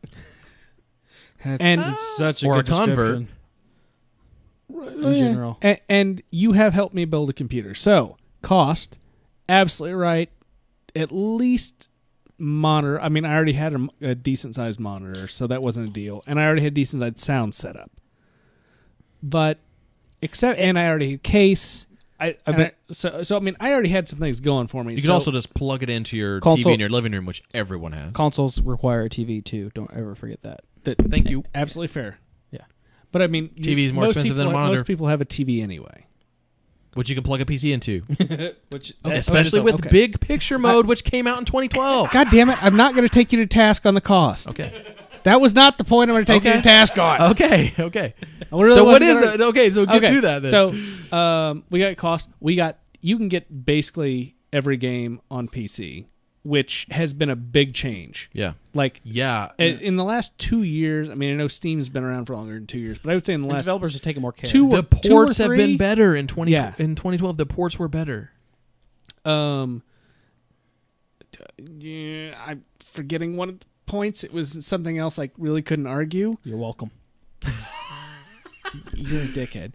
That's such a good convert. In general. And you have helped me build a computer. So, cost, absolutely right. At least monitor. I mean, I already had a decent-sized monitor, so that wasn't a deal. And I already had decent-sized sound set up. But, and I already had case. I already had some things going for me. You could also just plug it into your TV in your living room, which everyone has. Consoles require a TV too. Don't ever forget that. Thank you. Absolutely fair. Yeah, but I mean, TV is more expensive than a monitor. Most people have a TV anyway, which you can plug a PC into. Especially with big picture mode, which came out in 2012. God damn it! I'm not going to take you to task on the cost. Okay. That was not the point I'm going to take you to task on. Okay. Really so what is it? Okay, so get to that then. So we got cost. You can get basically every game on PC, which has been a big change. Yeah. In the last 2 years, I mean, I know Steam's been around for longer than 2 years, but I would say in the last... developers have taken more care. The ports have been better in 2012. The ports were better. I'm forgetting one of the points. It was something else I really couldn't argue. You're welcome. You're a dickhead.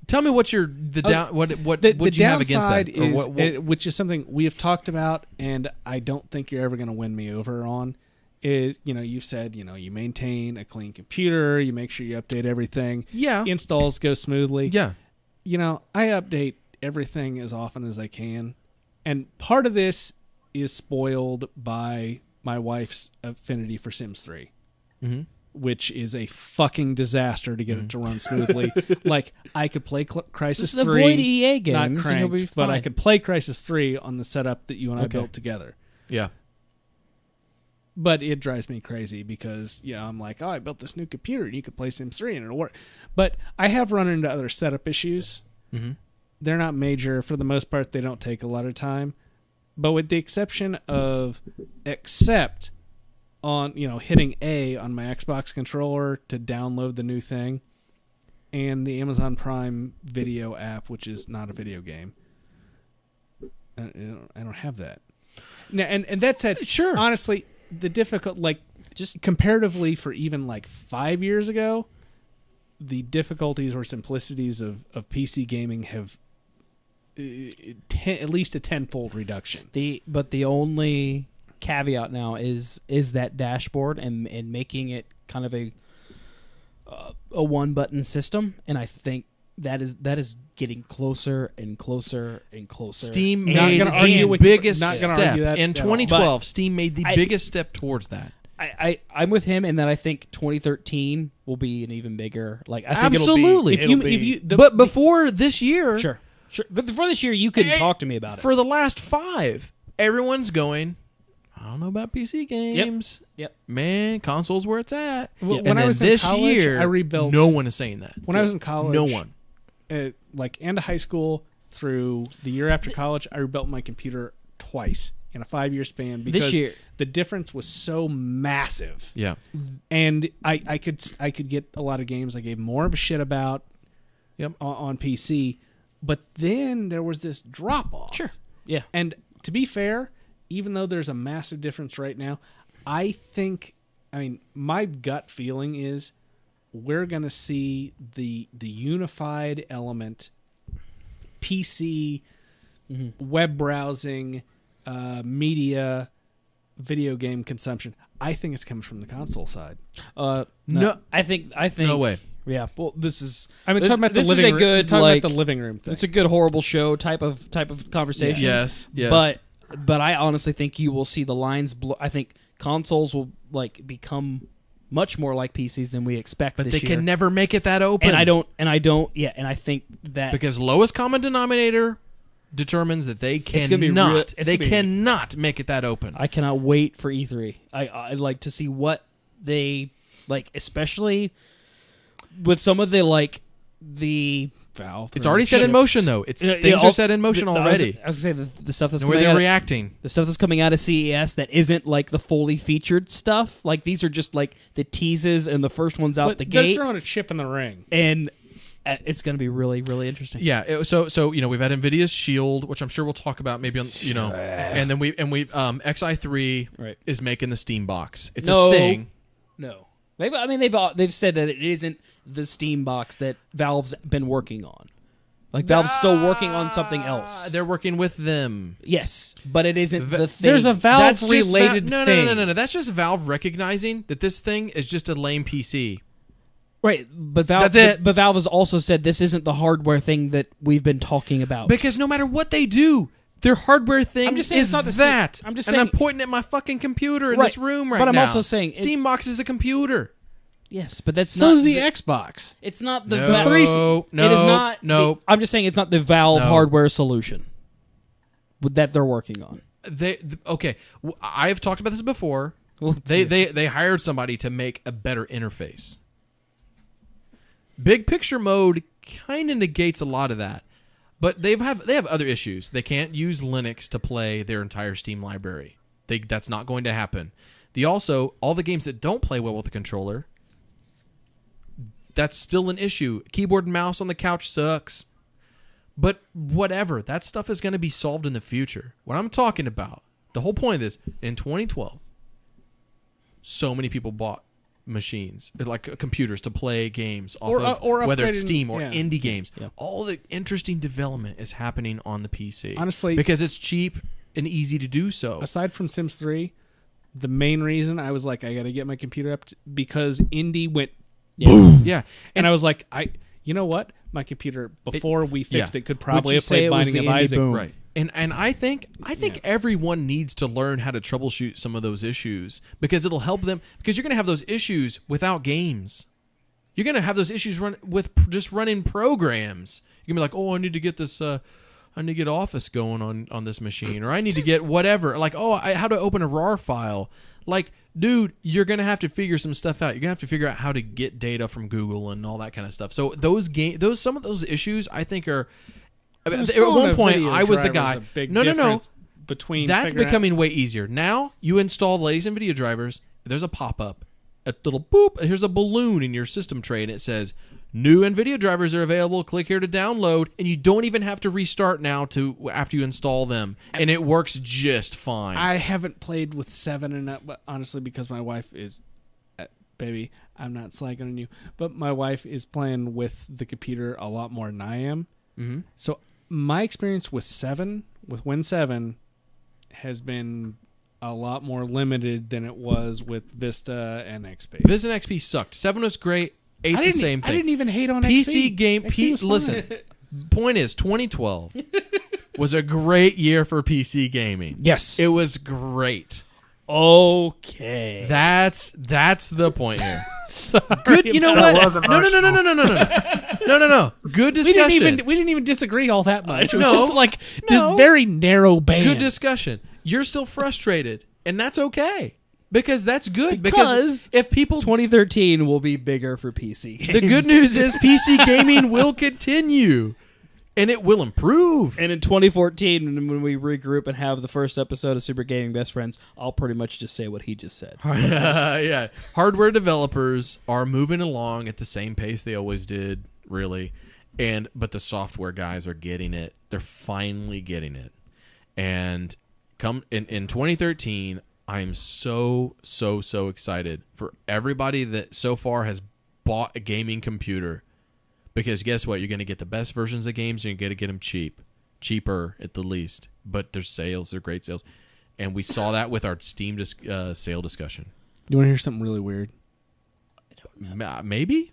Tell me what you have against that, which is something we have talked about, and I don't think you're ever going to win me over on, is, you've said, you maintain a clean computer, you make sure you update everything. Yeah. Installs go smoothly. Yeah. I update everything as often as I can. And part of this is spoiled by my wife's affinity for Sims 3, which is a fucking disaster to get it to run smoothly. Like, I could play Crisis 3. Avoid EA games, not and you'll cranked, be but I fine. could play Crisis 3 on the setup that you and I built together. Yeah. But it drives me crazy because, I'm like, I built this new computer and you could play Sims 3 and it'll work. But I have run into other setup issues. Mm-hmm. They're not major. For the most part, they don't take a lot of time. But with the exception of accept on, hitting A on my Xbox controller to download the new thing, and the Amazon Prime Video app, which is not a video game, I don't have that. Now, and that said, Sure. honestly, the difficult, just comparatively for even 5 years ago, the difficulties or simplicities of PC gaming have at least a tenfold reduction. But the only caveat now is that dashboard and making it kind of a one button system, and I think that is getting closer and closer and closer. Steam Not made gonna argue the with you, biggest not gonna step argue that in at all. 2012. Steam made the biggest step towards that. I'm with him in that I think 2013 will be an even bigger. I think Absolutely. But before this year, sure. But before this year, you couldn't talk to me about it. For the last 5, everyone's going, I don't know about PC games. Yep. Man, consoles where it's at. Well, And when I then was in this college, year, I rebuilt. no one is saying that. When I was in college, No one. End of high school through the year after college, I rebuilt my computer twice in a 5-year span because This year. the difference was so massive. Yeah. And I could get a lot of games I gave more of a shit about on PC, but then there was this drop off. Sure. Yeah. And to be fair, even though there's a massive difference right now, I mean, my gut feeling is we're going to see the unified element, PC, web browsing, media, video game consumption. I think it's coming from the console side. No, I think No way. Yeah. Well, this is. I mean, this, talking about this the living is a room. good Talking like about the living room thing. it's a good horrible show type of conversation. Yes. Yes. But I honestly think you will see the lines. I think consoles will become much more like PCs than we expect. But this they year. can never make it that open. And I don't. Yeah. And I think that because lowest common denominator determines that they It's gonna be cannot. real- it's They gonna be- cannot make it that open. I cannot wait for E3. I'd like to see what they like, especially with some of the Valve. It's already set in motion, though. Things are set in motion already. I was gonna say the stuff that's And where coming they're out, reacting. the stuff that's coming out of CES that isn't like the fully featured stuff. Like these are just like the teases and the first ones out But the they're gate, throwing a chip in the ring. and it's going to be really, really interesting. Yeah. So we've had Nvidia's Shield, which I'm sure we'll talk about maybe on and then we XI3 Right. is making the Steam box. It's No. a thing. No, they've said that it isn't the Steam box that Valve's been working on. Like Valve's still working on something else. They're working with them. Yes, but it isn't the thing. There's a That's just Valve-related no, thing. no. That's just Valve recognizing that this thing is just a lame PC. Right, but Valve. That's it. But Valve has also said this isn't the hardware thing that we've been talking about. Because no matter what they do, their hardware thing I'm just saying is it's not the that. Steam- I'm just and saying- I'm pointing at my fucking computer in Right, this room right but I'm now. also saying Steam box is a computer. yes, but that's So not is the Xbox. It's not the No, Valve. no, it is not. no. I'm just saying it's not the Valve No. hardware solution that they're working on. Okay. I've talked about this before. Well, They hired somebody to make a better interface. Big picture mode kind of negates a lot of that, but they have other issues. They can't use Linux to play their entire Steam library. That's not going to happen. All the games that don't play well with the controller, that's still an issue. Keyboard and mouse on the couch sucks. But whatever, that stuff is going to be solved in the future. What I'm talking about, the whole point of this, in 2012, so many people bought machines, like computers, to play games off or whether it's upgrading- Steam or yeah. indie games. Yeah. All the interesting development is happening on the PC. Honestly- because it's cheap and easy to do so. Aside from Sims 3, the main reason I was like, I got to get my computer up because Indie went boom. Yeah. And I was like, you know what? My computer before we fixed it could probably have say played it was Binding the of Indie Isaac. boom? Right. And I think everyone needs to learn how to troubleshoot some of those issues because it'll help them because you're going to have those issues without games. You're going to have those issues just running programs. You're going to be like, "Oh, I need to get this I need to get Office going on this machine or I need to get whatever." Like, "Oh, how to open a RAR file." Like, dude, you're going to have to figure some stuff out. You're going to have to figure out how to get data from Google and all that kind of stuff. So some of those issues I think are at one point, I was the guy. No. Between that's becoming way easier. Now you install the latest NVIDIA drivers. There's a pop-up, a little boop. Here's a balloon in your system tray, and it says new NVIDIA drivers are available. Click here to download, and you don't even have to restart now after you install them, and it works just fine. I haven't played with 7 and up, but honestly, because my wife is, baby, I'm not slacking on you, but my wife is playing with the computer a lot more than I am. Mm-hmm. So my experience with Win 7, has been a lot more limited than it was with Vista and XP. Vista and XP sucked. 7 was great. 8's the same thing. I didn't even hate on PC XP. game. Listen, point is, 2012 was a great year for PC gaming. Yes, it was great. Okay, that's the point here. Sorry, good. You know what? No. Good discussion. We didn't even disagree all that much. It was just like this very narrow band. Good discussion. You're still frustrated, and that's okay because that's good. Because if people 2013 will be bigger for PC games. The good news is PC gaming will continue. And it will improve. And in 2014, when we regroup and have the first episode of Super Gaming Best Friends, I'll pretty much just say what he just said. Yeah. Hardware developers are moving along at the same pace they always did, really. But the software guys are getting it. They're finally getting it. And in 2013, I'm so excited for everybody that so far has bought a gaming computer. Because guess what? You're going to get the best versions of games. You're going to get them cheaper at the least. But there's sales. They're great sales. And we saw that with our Steam sale discussion. You want to hear something really weird? Maybe?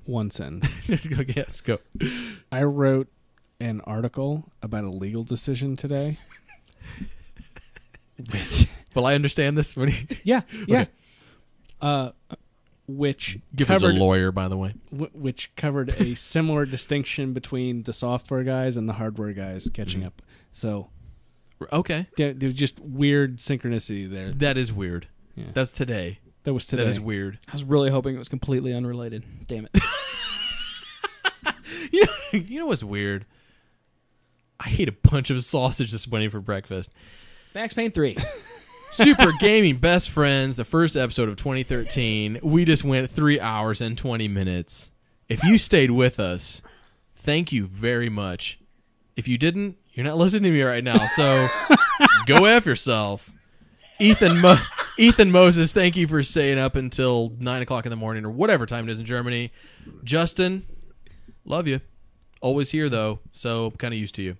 One sentence. Yes, go. I wrote an article about a legal decision today. Will I understand this? Yeah. Okay. Which Gifford's a lawyer, by the way. Which covered a similar distinction between the software guys and the hardware guys catching up. So, okay, there was just weird synchronicity there. That is weird. Yeah. That's today. That was today. That is weird. I was really hoping it was completely unrelated. Damn it. You know what's weird? I ate a bunch of sausage this morning for breakfast. Max Payne 3. Super Gaming Best Friends, the first episode of 2013. We just went 3 hours and 20 minutes. If you stayed with us, thank you very much. If you didn't, you're not listening to me right now, so go F yourself. Ethan Moses, thank you for staying up until 9 o'clock in the morning or whatever time it is in Germany. Justin, love you. Always here, though, so kind of used to you.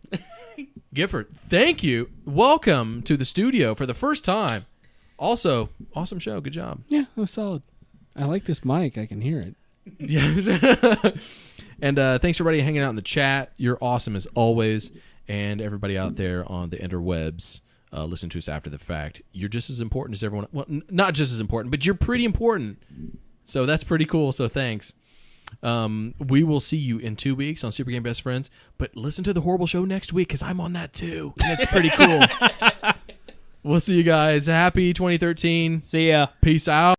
Gifford, thank you. Welcome to the studio for the first time. Also, awesome show. Good job. Yeah, it was solid. I like this mic. I can hear it. Yeah. And thanks for everybody hanging out in the chat. You're awesome as always. And everybody out there on the interwebs, listen to us after the fact. You're just as important as everyone. Well, not just as important, but you're pretty important. So that's pretty cool. So thanks. We will see you in 2 weeks on Super Game Best Friends, but listen to the Horrible Show next week because I'm on that too, and it's pretty cool. We'll see you guys. Happy 2013. See ya. Peace out.